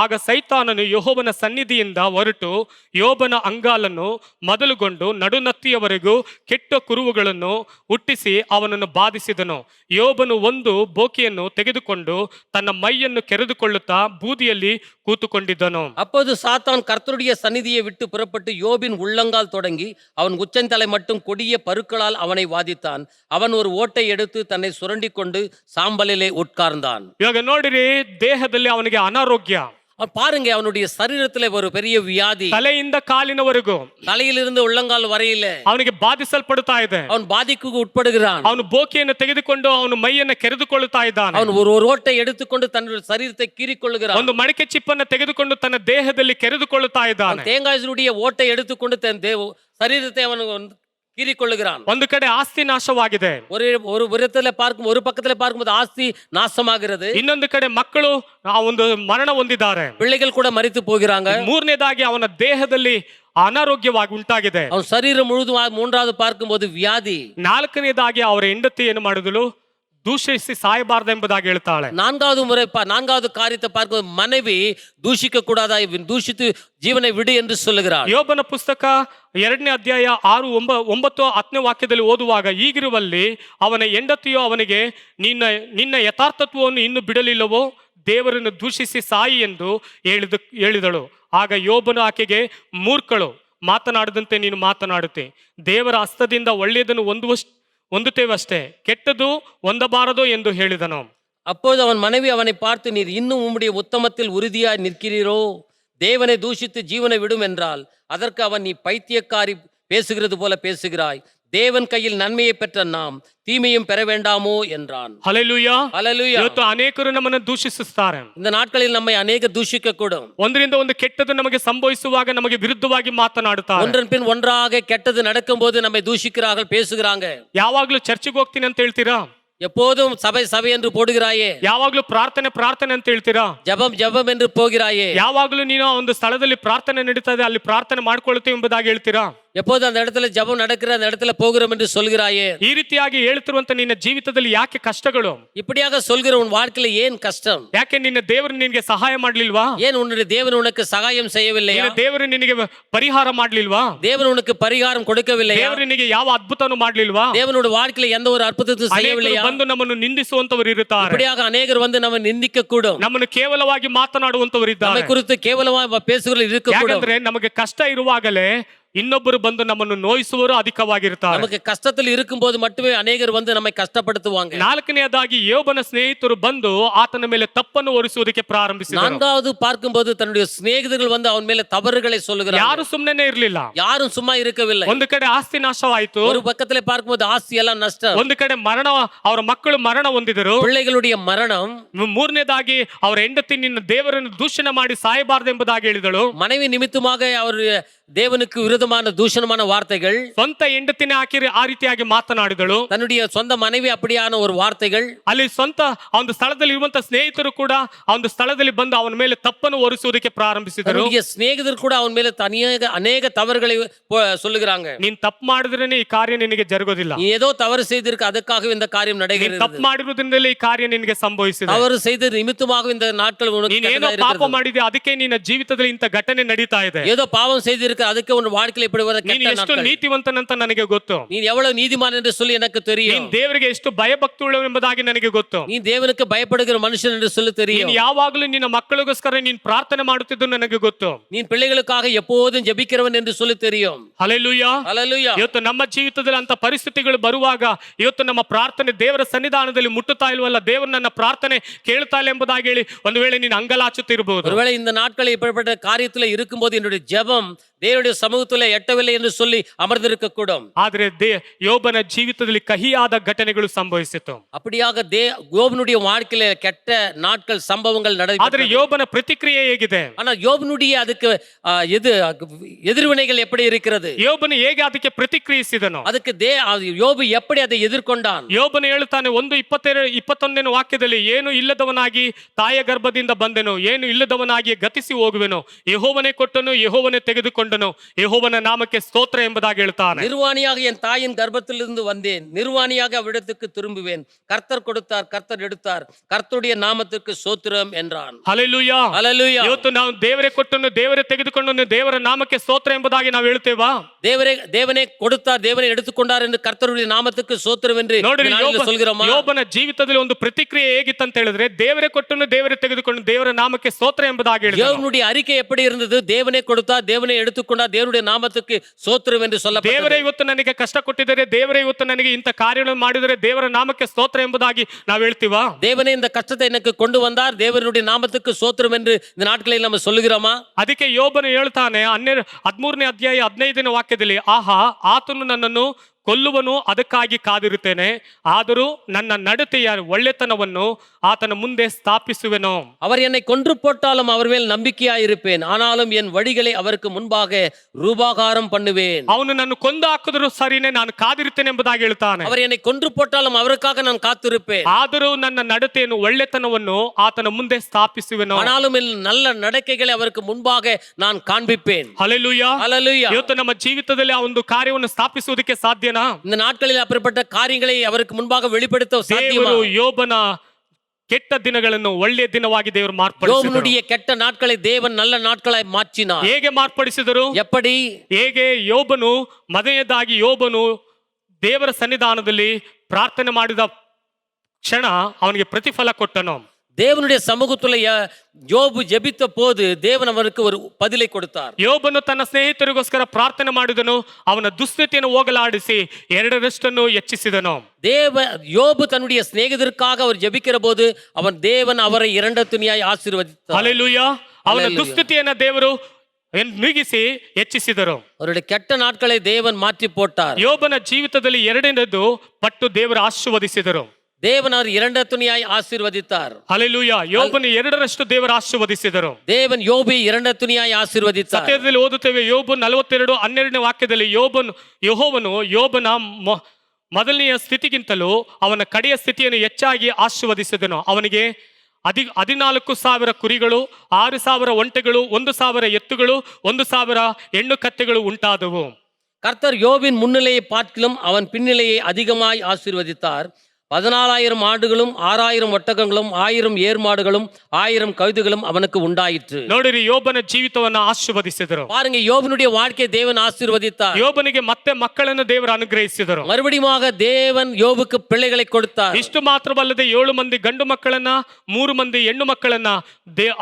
ಆಗ ಸೈತಾನನು ಯೆಹೋವನ ಸನ್ನಿಧಿಯಿಂದ ಹೊರಟು ಯೋಬನ ಅಂಗಾಲನ್ನು ಮೊದಲುಗೊಂಡು ನಡುನತ್ತಿಯವರೆಗೂ ಕೆಟ್ಟ ಕುರುಹುಗಳನ್ನು ಹುಟ್ಟಿಸಿ ಅವನನ್ನು ಬಾಧಿಸಿದನು. ಯೋಬನು ಒಂದು ಬೋಕಿಯನ್ನು ತೆಗೆದುಕೊಂಡು ತನ್ನ ಮೈಯನ್ನು ಕೆರೆದುಕೊಳ್ಳುತ್ತಾ ಬೂದಿಯಲ್ಲಿ ಕೂತುಕೊಂಡಿದ್ದನು. அப்போது சாத்தான் கர்த்தருடைய சந்நிதியை விட்டு புறப்பட்டு யோபின் உள்ளங்கால் தொடங்கி அவன் உச்சந்தலை மட்டும் கொடிய பருக்களால் அவனை வாதித்தான். அவன் ஒரு ஓட்டை எடுத்து தன்னை சுரண்டி கொண்டு சாம்பலிலே உட்கார்ந்தான். ಇವಾಗ ನೋಡಿರಿ, ದೇಹದಲ್ಲಿ ಅವನಿಗೆ ಅನಾರೋಗ್ಯ. பாருங்க, அவனுடைய சரீரத்துல ஒரு பெரிய வியாதி, ತಲೆಯಿಂದ ಕಾಲಿನವರೆಗೂ தலையிலிருந்து உள்ளங்கால் வரையில ಅವನಿಗೆ ಬಾಧಿಸಲ್ಪಡ್ತಾ ಇದೆ. அவன் பாதிக்கு உட்படுகிறான். ಅವನು ಬೋಕಿಯನ್ನು ತೆಗೆದುಕೊಂಡು ಅವನು ಮೈಯನ್ನು ಕೆರೆದುಕೊಳ್ಳುತ್ತಾ ಇದ್ದಾನೆ. அவன் ஒரு ரோட்டை எடுத்துக்கொண்டு தன்னுடைய சரீரத்தை கீறிக்கொள்ளுகிறான். ಒಂದು ಮಡಿಕೆ ಚಿಪ್ಪನ್ನು ತೆಗೆದುಕೊಂಡು ತನ್ನ ದೇಹದಲ್ಲಿ ಕೆರೆದುಕೊಳ್ಳುತ್ತಾ ಇದ್ದಾನೆ. தேங்காயினுடைய ஓட்டை எடுத்துக்கொண்டு தன் சரீரத்தை அவன் கீறிக்கொள்ளுகிறான். ಒಂದು ಕಡೆ ಆಸ್ತಿ ನಾಶವಾಗಿದೆ, ஒரு விதத்துல பார்க்கும், ஒரு பக்கத்துல பார்க்கும்போது ஆஸ்தி நாசமாகிறது, ಇನ್ನೊಂದು ಕಡೆ ಮಕ್ಕಳು ಆ ಒಂದು ಮರಣ ಹೊಂದಿದ್ದಾರೆ, பிள்ளைகள் கூட மரித்து போகிறாங்க. ಮೂರನೇದಾಗಿ ಅವನ ದೇಹದಲ್ಲಿ ಅನಾರೋಗ್ಯವಾಗಿ ಉಂಟಾಗಿದೆ. அவன் சரீரம் முழுதும் மூன்றாவது பார்க்கும்போது வியாதி. ನಾಲ್ಕನೇದಾಗಿ ಅವರ ಹೆಂಡತಿ ಏನು ಮಾಡಿದಳು, ದೂಷಿಸಿ ಸಾಯಬಾರದೆಂಬುದಾಗಿ ಹೇಳ್ತಾಳೆ. நான்காவது காரியத்தை பார்க்கும், மனைவி தூஷிக்க கூடாதா, தூஷித்து ஜீவனை விடு என்று சொல்லுகிறார். ಯೋಬನ ಪುಸ್ತಕ 2ನೇ ಅಧ್ಯಾಯ 6, 9, 10ನೇ ವಾಕ್ಯದಲ್ಲಿ ಓದುವಾಗ, ಹೀಗಿರುವಲ್ಲಿ ಅವನ ಹೆಂಡತಿಯು ಅವನಿಗೆ ನಿನ್ನ ಯಥಾರ್ಥತ್ವವನ್ನು ಇನ್ನು ಬಿಡಲಿಲ್ಲವೋ, ದೇವರನ್ನು ದೂಷಿಸಿ ಸಾಯಿ ಎಂದು ಹೇಳಿದಳು. ಆಗ ಯೋಬನು ಆಕೆಗೆ, ಮೂರ್ಖಳು, ಮಾತನಾಡದಂತೆ ನೀನು ಮಾತನಾಡುತ್ತೆ, ದೇವರ ಹಸ್ತದಿಂದ ಒಳ್ಳೆಯದನ್ನು ಹೊಂದುತ್ತೇವಷ್ಟೇ, ಕೆಟ್ಟದು ಹೊಂದಬಾರದು ಎಂದು ಹೇಳಿದನು. அப்போது அவன் மனைவி அவனை பார்த்து, நீர் இன்னும் உம்முடைய உத்தமத்தில் உறுதியாய் நிற்கிறீரோ, தேவனை தூஷித்து ஜீவனை விடும் என்றால் அதற்கு அவன், நீ பைத்தியக்காரி, பேசுகிறது போல பேசுகிறாய், தேவன் கையில் நன்மையை பெற்ற நாம் தீமையும் பெற வேண்டாமோ என்றான். ಹಲ್ಲೆಲೂಯಾ. ஹல்லேலூயா. ಇವತ್ತು ಅನೇಕರು ನಮ್ಮನ್ನು ದೂಷಿಸುತ್ತಾರೆ. இந்த நாட்களில் நம்மை ಅನೇಕ ದೂಷಿக்க கூடும். ಒಂದರಿಂದ ಒಂದು ಕೆಟ್ಟದ್ದು ನಮಗೆ ಸಂಭವಿಸುವಾಗ ನಮಗೆ ವಿರುದ್ಧವಾಗಿ ಮಾತನಾಡುತ್ತಾರೆ. ஒன்றன் பின் ஒன்றாக கெட்டது நடக்கும்போது நம்மை தூஷிக்கிறார்கள், பேசுகிறாங்க. ಯಾವಾಗ್ಲೂ ಚರ್ಚಿಗೆ ಹೋಗ್ತೀನಿ ಅಂತ ಹೇಳ್ತೀರಾ? எப்போதும் சபை சபை என்று போடுகிறாயே. ಯಾವಾಗ್ಲೂ ಪ್ರಾರ್ಥನೆ ಅಂತ ಹೇಳ್ತೀರಾ? ஜபம் என்று போகிறாயே. ಯಾವಾಗ್ಲೂ ನೀನು ಒಂದು ಸ್ಥಳದಲ್ಲಿ ಪ್ರಾರ್ಥನೆ ನಡೀತಾ ಇದೆ, ಅಲ್ಲಿ ಪ್ರಾರ್ಥನೆ ಮಾಡ್ಕೊಳ್ತೇವೆ ಎಂಬುದಾಗಿ ಹೇಳ್ತೀರಾ? எப்போது அந்த இடத்துல ஜபம் நடக்கிற அந்த இடத்துல போகிறோம் என்று சொல்கிறாயே. ಈ ರೀತಿಯಾಗಿ ಹೇಳ್ತಿರುವಂತ ನಿನ್ನ ಜೀವಿತದಲ್ಲಿ ಯಾಕೆ ಕಷ್ಟಗಳು? இப்படியாக சொல்கிற உன் வாழ்க்கையில ஏன் கஷ்டம்? ಯಾಕೆ ನಿನ್ನ ದೇವರು ನಿನಗೆ ಸಹಾಯ ಮಾಡ್ಲಿಲ್ವಾ? ஏன் உன்னுடைய தேவன் உனக்கு சகாயம் செய்யவில்லையா? ದೇವರು ನಿನಗೆ ಪರಿಹಾರ ಮಾಡ್ಲಿಲ್ವಾ? தேவன் உனக்கு பரிகாரம் கொடுக்கவில்லையா? ದೇವರು ನಿನಗೆ ಯಾವ ಅದ್ಭುತನೂ ಮಾಡ್ಲಿಲ್ವಾ? தேவனுடைய வாழ்க்கையில எந்த ஒரு அற்புதத்தையும் செய்யவில்லையா? ಬಂದು ನಮ್ಮನ್ನು ನಿಂದಿಸುವಂತವರು ಇರುತ್ತಾರೆ. இப்படியாக அநேகர் வந்து நம்ம நிந்திக்க கூடும். ನಮ್ಮನ್ನು ಕೇವಲವಾಗಿ ಮಾತನಾಡುವಂತವರು ಇದ್ದಾರೆ. நம்மை குறித்து கேவலமாக பேசுகிறவர்கள் இருக்க கூடும். ಯಾಕಂದ್ರೆ ನಮಗೆ ಕಷ್ಟ ಇರುವಾಗಲೇ ಇನ್ನೊಬ್ಬರು ಬಂದು ನಮ್ಮನ್ನು ನೋಯಿಸುವರು ಅಧಿಕವಾಗಿರ್ತಾರೆ. நமக்கு கஷ்டத்தில் இருக்கும்போது மட்டுமே அநேகர் வந்து நம்மை கஷ்டப்படுத்துவாங்க. ನಾಲ್ಕನೆಯದಾಗಿ ಯೋಬನ ಸ್ನೇಹಿತರು ಬಂದು ಆತನ ಮೇಲೆ ತಪ್ಪನ್ನು ಹೊರಿಸುವುದಕ್ಕೆ ಪ್ರಾರಂಭಿಸಿದರು. நான்காவது பார்க்கும்போது தன்னுடைய சிநேகிதர்கள் வந்து அவன் ಮೇಲೆ தவறுகளை சொல்லுகிறார்கள். ಯಾರು ಸುಮ್ಮನೆ ಇರಲಿಲ್ಲ, யாரும் சும்மா இருக்கவில்லை. ಒಂದು ಕಡೆ ಆಸ್ತಿ ನಾಶವಾಯಿತು, ஒரு பக்கத்துல பார்க்கும்போது ஆஸ்தி எல்லாம் நஷ்டம், ಒಂದು ಕಡೆ ಮರಣ, ಅವರ ಮಕ್ಕಳು ಮರಣ ಹೊಂದಿದರು, பிள்ளைகளுடைய மரணம், ಮೂರನೇದಾಗಿ ಅವರ ಹೆಂಡತಿ ನಿನ್ನ ದೇವರನ್ನು ದೂಷಣೆ ಮಾಡಿ ಸಾಯಬಾರದೆಂಬುದಾಗಿ ಹೇಳಿದಳು. மனைவி நிமித்தமாக அவர் தேவனுக்கு விரோதமான தூஷணமான வார்த்தைகள், ಸ್ವಂತ ಹೆಂಡತಿನೇ ಹಾಕಿ ಆ ರೀತಿಯಾಗಿ ಮಾತನಾಡಿದಳು. தன்னுடைய சொந்த மனைவி அப்படியான ஒரு வார்த்தைகள். ಅಲ್ಲಿ ಸ್ವಂತ ಒಂದು ಸ್ಥಳದಲ್ಲಿ ಇರುವಂತ ಸ್ನೇಹಿತರು ಕೂಡ ಆ ಒಂದು ಸ್ಥಳದಲ್ಲಿ ಬಂದು ಅವನ ಮೇಲೆ ತಪ್ಪನ್ನು ಹೊರಿಸುವುದಕ್ಕೆ ಪ್ರಾರಂಭಿಸಿದರು. தன்னுடைய சிநேகிதர் கூட அவன் ಮೇಲೆ அநேக தவறுகளை சொல்லுகிறாங்க. ನೀನ್ ತಪ್ಪು ಮಾಡಿದ್ರೇನೆ ಈ ಕಾರ್ಯ ನಿನಗೆ ಜರುಗೋದಿಲ್ಲ, நீ ஏதோ தவறு செய்திருக்க, ಅದಕ್ಕಾக இந்த காரியம் ನಡೆகிறது. ತಪ್ಪು ಮಾಡಿರುವುದರಿಂದಲೇ ಈ ಕಾರ್ಯ ನಿನಗೆ ಸಂಭವಿಸಿದೆ. தவறு செய்த ನಿಮಿತ್ತமாக இந்த நாட்கள் ನೀನ್ ಏನೋ ಪಾಪ ಮಾಡಿದೆ, ಅದಕ್ಕೆ ನಿನ್ನ ಜೀವಿತದಲ್ಲಿ ಇಂಥ ಘಟನೆ ನಡೀತಾ ಇದೆ. ஏதோ பாவம் செய்திருக்க, ಅದಕ್ಕೆ ಒಂದು வாழ்க்கையில் இப்படி வர ನೀನು ಎಷ್ಟು ನೀತಿವಂತನಂತ ನನಗೆ ಗೊತ್ತು, நீ எவ்வளவு நீதிமான் என்று சொல்லி எனக்கு தெரியும், ನೀನ್ ದೇವರಿಗೆ ಎಷ್ಟು ಭಯಭಕ್ತಿಯುಳ್ಳ ಎಂಬುದಾಗಿ ನನಗೆ ಗೊತ್ತು, நீ தேவனுக்கு பயப்படுகிற ಮನುಷ್ಯன் என்று சொல்லி தெரியும், ನೀನು ಯಾವಾಗಲೂ ನಿನ್ನ ಮಕ್ಕಳಿಗೋಸ್ಕರ ನೀನು ಪ್ರಾರ್ಥನೆ ಮಾಡುತ್ತಿದ್ದು ನನಗೆ ಗೊತ್ತು, நீ பிள்ளைகளுக்காக எப்போதும் ஜெபிக்கிறவன் என்று சொல்லி தெரியும். ಹಲ್ಲೆಲೂಯಾ. ஹல்லேலூயா. ಇವತ್ತು ನಮ್ಮ ಜೀವಿತದಲ್ಲಿ ಅಂತ ಪರಿಸ್ಥಿತಿಗಳು ಬರುವಾಗ ಇವತ್ತು ನಮ್ಮ ಪ್ರಾರ್ಥನೆ ದೇವರ ಸನ್ನಿಧಾನದಲ್ಲಿ ಮುಟ್ಟುತ್ತಾ ಇಲ್ವಲ್ಲ, ದೇವರು ನನ್ನ ಪ್ರಾರ್ಥನೆ ಕೇಳ್ತಾ ಇಲ್ಲ ಎಂಬುದಾಗಿ ಹೇಳಿ ಒಂದು ವೇಳೆ ನೀನು ಅಂಗಲಾಚುತ್ತಿರಬಹುದು. ஒருவேளை இந்த நாட்களில் இப்படிப்பட்ட காரியத்தில் இருக்கும்போது என்னுடைய ஜெபம் தேவனுடைய சமூகத்தில் எட்டவில்லை என்று சொல்லி அமர்ந்திருக்க கூடும். ಆದ್ರೆ ಯೋಬನ ಜೀವಿತದಲ್ಲಿ ಕಹಿಯಾದ ಘಟನೆಗಳು ಸಂಭವಿಸಿತು. அப்படியாக யோபனுடைய வாழ்க்கையில கெட்ட நாட்கள் சம்பவங்கள் ಆದ್ರೆ நடந்தது. ಯೋಬನ ಪ್ರತಿಕ್ರಿಯೆ ಹೇಗಿದೆ? ஆனா யோபனுடைய அதுக்கு எதிர்வினைகள் எப்படி இருக்கிறது? ಯೋಬನು ಹೇಗೆ ಅದಕ್ಕೆ ಪ್ರತಿಕ್ರಿಯಿಸಿದನು? அதுக்கு யோபு எப்படி அதை எதிர்கொண்டான்? ಯೋಬನು ಹೇಳುತ್ತಾನೆ 1:21 ವಾಕ್ಯದಲ್ಲಿ, ಏನು ಇಲ್ಲದವನಾಗಿ ತಾಯ ಗರ್ಭದಿಂದ ಬಂದೆನು, ಏನು ಇಲ್ಲದವನಾಗಿ ಗತಿಸಿ ಹೋಗುವೆನು, ಯೆಹೋವನೇ ಕೊಟ್ಟನು, ಯೆಹೋವನೇ ತೆಗೆದುಕೊಂಡನು, ಯೆಹೋವನ ನಾಮಕ್ಕೆ ಸ್ತೋತ್ರ ಎಂಬುದಾಗಿ ಹೇಳ್ತಾನೆ. நிர்வாணியாக என் தாயின் கர்ப்பத்திலிருந்து வந்தேன், நிர்வாணியாக அவ்விடத்துக்கு திரும்புவேன், கர்த்தர் கொடுத்தார், கர்த்தர் எடுத்தார், கர்த்தருடைய நாமத்திற்கு ஸ்தோத்திரம் என்றான். ಹಲ್ಲೆಲೂಯಾ. ஹல்லேலூயா. ಇವತ್ತು ನಾವು ದೇವರೇ ಕೊಟ್ಟನು, ದೇವರೇ ತೆಗೆದುಕೊಂಡನು, ದೇವರ ನಾಮಕ್ಕೆ ಸ್ತೋತ್ರ ಎಂಬುದಾಗಿ ನಾವು ಹೇಳ್ತೇವಾ? தேவனே கொடுத்தார், தேவனை எடுத்துக்கொண்டார் என்று கர்த்தருடைய நாமத்துக்கு ஸ்தோத்திரம் என்று ನೋಡ್ರಿ, சொல்கிறோமா? ಯೋಬನ ಜೀವಿತದಲ್ಲಿ ಒಂದು ಪ್ರತಿಕ್ರಿಯೆ ಹೇಗಿತ್ತಂತ ಹೇಳಿದ್ರೆ, ದೇವರೇ ಕೊಟ್ಟನು, ದೇವರೇ ತೆಗೆದುಕೊಂಡು, ದೇವರ ನಾಮಕ್ಕೆ ಸ್ತೋತ್ರ ಎಂಬುದಾಗಿ ಹೇಳಿದನು. யோபனுடைய அறிக்கை எப்படி இருந்தது? தேவனே கொடுத்தார், தேவனை எடுத்து எடுத்துக்கொண்டார், தேவனுடைய நாமத்துக்கு சோத்திரம் என்று ದೇವರೇ சொல்லப்பட்டது. ಇವತ್ತು ನನಗೆ ಕಷ್ಟ ಕೊಟ್ಟಿದ್ದಾರೆ, ದೇವರೇ ಇವತ್ತು ನನಗೆ ಇಂಥ ಕಾರ್ಯಗಳನ್ನು ಮಾಡಿದರೆ ದೇವರ ನಾಮಕ್ಕೆ ಸ್ತೋತ್ರ ಎಂಬುದಾಗಿ ನಾವು ಹೇಳ್ತೀವಾ? தேவனே இந்த கஷ்டத்தை எனக்கு கொண்டு வந்தார், தேவனுடைய நாமத்துக்கு சோத்திரம் என்று இந்த நாட்களில் நம்ம சொல்லுகிறோமா? ಅದಕ್ಕೆ ಯೋಬನು ಹೇಳ್ತಾನೆ 13ನೇ ಅಧ್ಯಾಯ 15ನೇ ವಾಕ್ಯದಲ್ಲಿ, ಆಹಾ, ಆತನು ನನ್ನನ್ನು ಕೊಲ್ಲುವನು, ಅದಕ್ಕಾಗಿ ಕಾದಿರುತ್ತೇನೆ, ಆದರೂ ನನ್ನ ನಡತೆಯ ಒಳ್ಳೆತನವನ್ನು ಆತನ ಮುಂದೆ ಸ್ಥಾಪಿಸುವೆನು. அவர் என்னை கொன்று போட்டாலும் அவர் மேல் நம்பிக்கையாய் இருப்பேன், ஆனாலும் என் வழிகளை அவருக்கு முன்பாக ரூபாகாரம் பண்ணுவேன். ಅವನು ನನ್ನ ಕೊಂದು ಹಾಕಿದ್ರು ಸರಿನೇ, ನಾನು ಕಾದಿರುತ್ತೇನೆ ಎಂಬುದಾಗಿ ಹೇಳ್ತಾನೆ. அவர் என்னை கொன்று போட்டாலும் அவருக்காக நான் காத்திருப்பேன், ಆದರೂ ನನ್ನ ನಡತೆಯನ್ನು ಒಳ್ಳೆತನವನ್ನು ಆತನ ಮುಂದೆ ಸ್ಥಾಪಿಸುವೆನು. ஆனாலும் என் நல்ல நடக்கைகளை அவருக்கு முன்பாக நான் காண்பிப்பேன். ಹಲ್ಲೆಲೂಯಾ. ஹல்லேலூயா. ಇವತ್ತು ನಮ್ಮ ಜೀವಿತದಲ್ಲಿ ಆ ಒಂದು ಕಾರ್ಯವನ್ನು ಸ್ಥಾಪಿಸುವುದಕ್ಕೆ ಸಾಧ್ಯನಾ? இந்த நாட்களில் அப்படிப்பட்ட காரியங்களை அவருக்கு முன்பாக வெளிப்படுத்த சாத்தியமா? ದೇವರು ಯೋಬನ ಕೆಟ್ಟ ದಿನಗಳನ್ನು ಒಳ್ಳೆಯ ದಿನವಾಗಿ ದೇವರು ಮಾರ್ಪಡಿಸಿದರು. யோபனுடைய கெட்ட நாட்களை தேவன் நல்ல நாட்களாய் மாற்றினார். ಹೇಗೆ ಮಾರ್ಪಡಿಸಿದರು? எப்படி? ಹೇಗೆ ಯೋಬನು ಮೊದಲನೇದಾಗಿ ಯೋಬನು ದೇವರ ಸನ್ನಿಧಾನದಲ್ಲಿ ಪ್ರಾರ್ಥನೆ ಮಾಡಿದ ಕ್ಷಣ ಅವನಿಗೆ ಪ್ರತಿಫಲ ಕೊಟ್ಟನು. தேவனுடைய சமூகத்துல யோபு ஜெபித்த போது தேவன் அவருக்கு ஒரு பதிலை கொடுத்தார். ಯೋಬನು ತನ್ನ ಸ್ನೇಹಿತರಿಗೋಸ್ಕರ ಪ್ರಾರ್ಥನೆ ಮಾಡಿದನು, ಅವನ ದುಸ್ಥಿತಿಯನ್ನು ಹೋಗಲಾಡಿಸಿ 2ರಷ್ಟನ್ನು ಹೆಚ್ಚಿಸಿದನು. யோபு தன்னுடைய சிநேகிதருக்காக அவர் ஜெபிக்கிற போது தேவன் அவரை 2 துணியாய் ஆசீர்வதித்தார். ಹಲ್ಲೆಲೂಯಾ. ಅವನ ದುಸ್ಥಿತಿಯನ್ನ ದೇವರು ನೀಗಿಸಿ ಹೆಚ್ಚಿಸಿದರು. அவருடைய கெட்ட நாட்களை தேவன் மாற்றி போட்டார். ಯೋಬನ ಜೀವಿತದಲ್ಲಿ 2ನೇದು ಪಟ್ಟು ದೇವರು ಆಶೀರ್ವದಿಸಿದರು. தேவன் அவர் 2 துணியாய் ஆசீர்வதித்தார். ಹಲ್ಲೆಲೂಯಾ. ಯೋಬನು 2ರಷ್ಟು ದೇವರು ಆಶೀರ್ವದಿಸಿದರು. தேவன் யோபை 2 துணியாய் ஆசீர்வதித்தார். ಸತ್ಯದಲ್ಲಿ ಓದುತ್ತೇವೆ, ಯೋಬ 42:12ನೇ ವಾಕ್ಯದಲ್ಲಿ ಯೆಹೋವನು ಯೋಬನ ಮೊದಲನೆಯ ಸ್ಥಿತಿಗಿಂತಲೂ ಅವನ ಕಡೆಯ ಸ್ಥಿತಿಯನ್ನು ಹೆಚ್ಚಾಗಿ ಆಶೀರ್ವದಿಸಿದನು. ಅವನಿಗೆ 14,000 ಕುರಿಗಳು, 6,000 ಒಂಟೆಗಳು, 1,000 ಎತ್ತುಗಳು, 1,000 ಹೆಣ್ಣು ಕತ್ತೆಗಳು ಉಂಟಾದವು. கர்த்தர் யோபின் முன்னிலையை பார்க்கிலும் அவன் பின்னிலையை அதிகமாய் ஆசீர்வதித்தார். 14,000 ஆடுகளும் 6,000 ஒட்டகங்களும் 1,000 ஏர் மாடுகளும் 1,000 கழுதைகளும் அவனுக்கு உண்டாயிற்று. ನೋಡಿರಿ, ಯೋಬನ ಜೀವಿತವನ್ನು ಆಶೀರ್ವದಿಸಿದರು. பாருங்க, யோபனுடைய வாழ்க்கையை தேவன் ஆசீர்வதித்தார். ಯೋಬನಿಗೆ ಮತ್ತೆ ಮಕ್ಕಳನ್ನು ದೇವರು ಅನುಗ್ರಹಿಸಿದರು. மறுபடியும் தேவன் யோபுக்கு பிள்ளைகளை கொடுத்தார். ಇಷ್ಟು ಮಾತ್ರವಲ್ಲದೆ 7 ಮಂದಿ ಗಂಡು ಮಕ್ಕಳನ್ನ 3 ಮಂದಿ ಹೆಣ್ಣು ಮಕ್ಕಳನ್ನ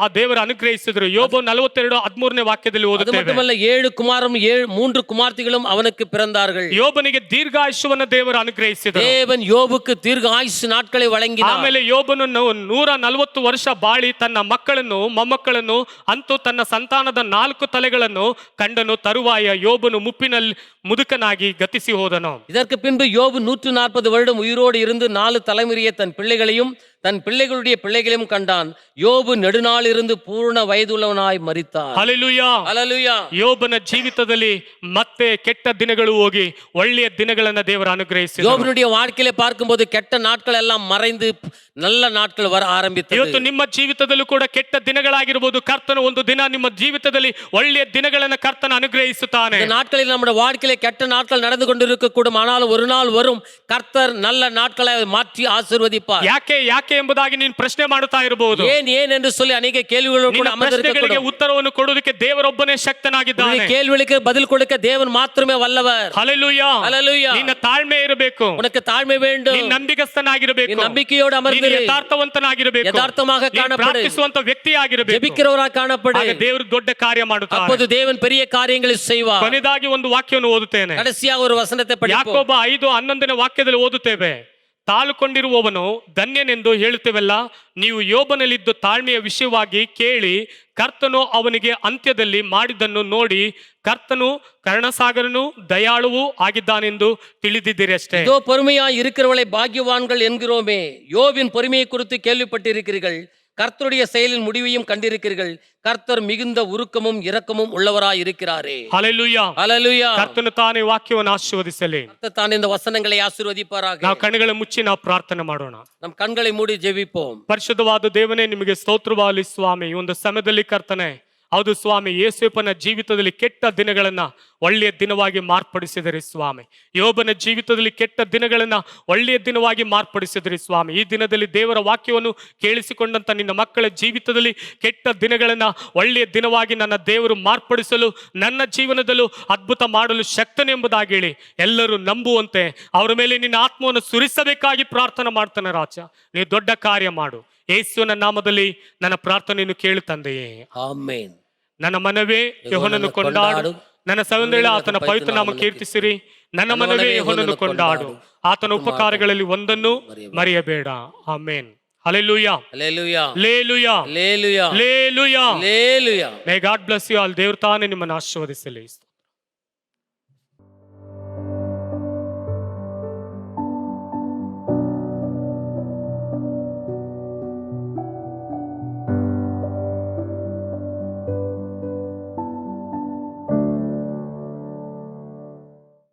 ಆ ದೇವರು ಅನುಗ್ರಹಿಸಿದರು. ಯೋಬ 42:13ನೇ ವಾಕ್ಯದಲ್ಲಿ அது ಓದುತ್ತೇವೆ. மட்டுமல்ல, 7 குமாரும் 3 குமார்த்திகளும் அவனுக்கு பிறந்தார்கள். ಯೋಬನಿಗೆ ದೀರ್ಘಾಯುಷ್ಯವನ್ನು ದೇವರು ಅನುಗ್ರಹಿಸಿದರು. தேவன் யோபுக்கு தீர்காயுசு நாட்களை வழங்கினார். ಆಮೇಲೆ ಯೋಬನು 140 ವರ್ಷ ಬಾಳಿ ತನ್ನ ಮಕ್ಕಳನ್ನು ಮೊಮ್ಮಕ್ಕಳನ್ನು ಅಂತೂ ತನ್ನ ಸಂತಾನದ 4 ತಲೆಗಳನ್ನು ಕಂಡನು. ತರುವಾಯ ಯೋಬನು ಮುಪ್ಪಿನಲ್ಲಿ ಮುದುಕನಾಗಿ ಗತಿಸಿ ಹೋದನು. இதற்கு பின்பு யோபு 140 வருடம் உயிரோடு இருந்து 4 தலைமுறையை தன் பிள்ளைகளையும் தன் பிள்ளைகளுடைய பிள்ளைகளையும் கண்டான். யோபு நெடுநாள் இருந்து பூர்ಣ ವಯದುಳ್ಳವನಾய் ಮರಿತಾர். ಹಲ್ಲೆಲೂಯಾ. ஹல்லேலூயா. ಯೋಬನ ಜೀವಿತದಲ್ಲಿ ಮತ್ತೆ ಕೆಟ್ಟ ದಿನಗಳು ಹೋಗಿ ಒಳ್ಳೆಯ ದಿನಗಳನ್ನ ದೇವರು ಅನುಗ್ರಹಿಸಿದರು. யோபனுடைய வாழ்க்கையில பார்க்கும்போது கெட்ட நாட்கள் எல்லாம் மறைந்து நல்ல நாட்கள் வர ஆரம்பித்தது. ಇವತ್ತು ನಿಮ್ಮ ಜೀವಿತದಲ್ಲೂ ಕೂಡ ಕೆಟ್ಟ ದಿನಗಳಾಗಿರಬಹುದು. ಕರ್ತನು ಒಂದು ದಿನ ನಿಮ್ಮ ಜೀವಿತದಲ್ಲಿ ಒಳ್ಳೆಯ ದಿನಗಳನ್ನು ಕರ್ತನ ಅನುಗ್ರಹಿಸುತ್ತಾನೆ. இந்த நாட்களில் நம்முடைய வாழ்க்கையில கெட்ட நாட்கள் நடந்து கொண்டிருக்க கூடும், ஆனாலும் ஒரு நாள் வரும் கர்த்தர் நல்ல நாட்களை மாற்றி ஆசீர்வதிப்பார். ಯಾಕೆ ಯಾಕೆ ಎಂಬುದಾಗಿ ನೀನು ಪ್ರಶ್ನೆ ಮಾಡುತ್ತಾ ಇರಬಹುದು. ஏன் என்று சொல்லி ಅನೇಕ ಕೇள்விಗಳು ಕೂಡ ಪ್ರಶ್ನೆಗಳಿಗೆ ಉತ್ತರವನ್ನು ಕೊಡುವುದಕ್ಕೆ ದೇವರೊಬ್ಬನೇ ಶಕ್ತನಾಗಿದ್ದಾನೆ. கேள்விகளுக்கு பதில் கொடுக்க தேவன் மாத்திரமே வல்லவர். ಹಲ್ಲೆಲೂಯಾ. ஹல்லேலூயா. ನಿನ್ನ ತಾಳ್ಮೆ ಇರಬೇಕು. உனக்கு தாழ்மை வேண்டும். ನೀನು ನಂಬಿಗಸ್ತನಾಗಿರಬೇಕು. நம்பிக்கையோடு அமர்ந்து ಯಥಾರ್ಥವಂತನಾಗಿರಬೇಕು. ಯಥಾರ್ಥமாக ಕಾಣಪಡು. ಪ್ರಾರ್ಥಿಸುವಂತ ವ್ಯಕ್ತಿಯಾಗಿರಬೇಕು. ಜೆபிக்கிறவராக ಕಾಣಪಡು. ಆಗ ದೇವರು ದೊಡ್ಡ ಕಾರ್ಯ ಮಾಡುತ್ತಾನೆ. அப்போது தேவன் பெரிய காரியங்களை செய்வார். ಕೊನೆಯದಾಗಿ ಒಂದು ವಾಕ್ಯವನ್ನು ಓದುತ್ತೇನೆ. கடைசியாக ஒரு வசனத்தை படிப்போம். ಯಾಕೋಬ 5:11ನೇ ವಾಕ್ಯದಲ್ಲಿ ಓದುತ್ತೇವೆ, ತಾಳುಕೊಂಡಿರುವವನು ಧನ್ಯನೆಂದು ಹೇಳುತ್ತೇವಲ್ಲ, ನೀವು ಯೋಬನಲ್ಲಿದ್ದು ತಾಳ್ಮೆಯ ವಿಷಯವಾಗಿ ಕೇಳಿ, ಕರ್ತನು ಅವನಿಗೆ ಅಂತ್ಯದಲ್ಲಿ ಮಾಡಿದ್ದನ್ನು ನೋಡಿ, ಕರ್ತನು ಕರುಣಸಾಗರನು ದಯಾಳುವೂ ಆಗಿದ್ದಾನೆಂದು ತಿಳಿದಿದ್ದೀರಿ ಅಷ್ಟೇ. இதோ பொறுமையாய் இருக்கிறவளை பாக்கியவான்கள் என்கிறோமே, யோபின் பொறுமையை குறித்து கேள்விப்பட்டிருக்கிறீர்கள், கர்த்தருடைய செயலின் முடிவையும் கண்டிருக்கிறீர்கள், கர்த்தர் மிகுந்த உருக்கமும் இரக்கமும் உள்ளவராய் இருக்கிறாரே. ಹಲ್ಲೆಲೂಯಾ. ஹல்லேலூயா. ಕರ್ತನು ತಾನೇ ವಾಕ್ಯವನ್ನು ಆಶೀರ್ವದಿಸಲಿ. கர்த்தர் தான் இந்த வசனங்களை ஆசீர்வதிப்பாராக. ನಾವು ಕಣ್ಣುಗಳ ಮುಚ್ಚಿ ನಾವು ಪ್ರಾರ್ಥನೆ ಮಾಡೋಣ. நம் கண்களை மூடி ஜெபிப்போம். ಪರಿಶುದ್ಧವಾದ ದೇವನೇ, ನಿಮಗೆ ಸ್ತೋತ್ರವಾಗಲಿ ಸ್ವಾಮಿ. ಈ ಒಂದು ಸಮಯದಲ್ಲಿ ಕರ್ತನೆ, ಹೌದು ಸ್ವಾಮಿ, ಯೇಸುವನ ಜೀವಿತದಲ್ಲಿ ಕೆಟ್ಟ ದಿನಗಳನ್ನ ಒಳ್ಳೆಯ ದಿನವಾಗಿ ಮಾರ್ಪಡಿಸಿದಿರಿ ಸ್ವಾಮಿ. ಯೋಬನ ಜೀವಿತದಲ್ಲಿ ಕೆಟ್ಟ ದಿನಗಳನ್ನ ಒಳ್ಳೆಯ ದಿನವಾಗಿ ಮಾರ್ಪಡಿಸಿದಿರಿ ಸ್ವಾಮಿ. ಈ ದಿನದಲ್ಲಿ ದೇವರ ವಾಕ್ಯವನ್ನು ಕೇಳಿಸಿಕೊಂಡಂತ ನಿನ್ನ ಮಕ್ಕಳ ಜೀವಿತದಲ್ಲಿ ಕೆಟ್ಟ ದಿನಗಳನ್ನ ಒಳ್ಳೆಯ ದಿನವಾಗಿ ನನ್ನ ದೇವರು ಮಾರ್ಪಡಿಸಲು, ನನ್ನ ಜೀವನದಲ್ಲೂ ಅದ್ಭುತ ಮಾಡಲು ಶಕ್ತನೆಂಬುದಾಗಿ ಹೇಳಿ ಎಲ್ಲರೂ ನಂಬುವಂತೆ ಅವರ ಮೇಲೆ ನಿನ್ನ ಆತ್ಮವನ್ನು ಸುರಿಸಬೇಕಾಗಿ ಪ್ರಾರ್ಥನೆ ಮಾಡ್ತಾನೆ. ರಾಜ, ನೀವು ದೊಡ್ಡ ಕಾರ್ಯ ಮಾಡು. ಯೇಸುವಿನ ನಾಮದಲ್ಲಿ ನನ್ನ ಪ್ರಾರ್ಥನೆಯನ್ನು ಕೇಳು ತಂದೆಯೇ, ಆಮೆನ್. ನನ್ನ ಮನವೇ ಯೆಹೋವನನ್ನು ಕೊಂಡಾಡು, ನನ್ನ ಸಹೋದರ ಆತನ ಪವಿತ್ರ ನಾಮ ಕೀರ್ತಿಸಿರಿ. ನನ್ನ ಮನವೇ ಯೆಹೋವನನ್ನು ಕೊಂಡಾಡು, ಆತನ ಉಪಕಾರಗಳಲ್ಲಿ ಒಂದನ್ನು ಮರೆಯಬೇಡ. Amen. Hallelujah, hallelujah, hallelujah, hallelujah, hallelujah. Hallelujah. May God bless you all. ದೇವ್ರು ತಾನೇ ನಿಮ್ಮನ್ನು ಆಶೀರ್ವದಿಸಲಿ.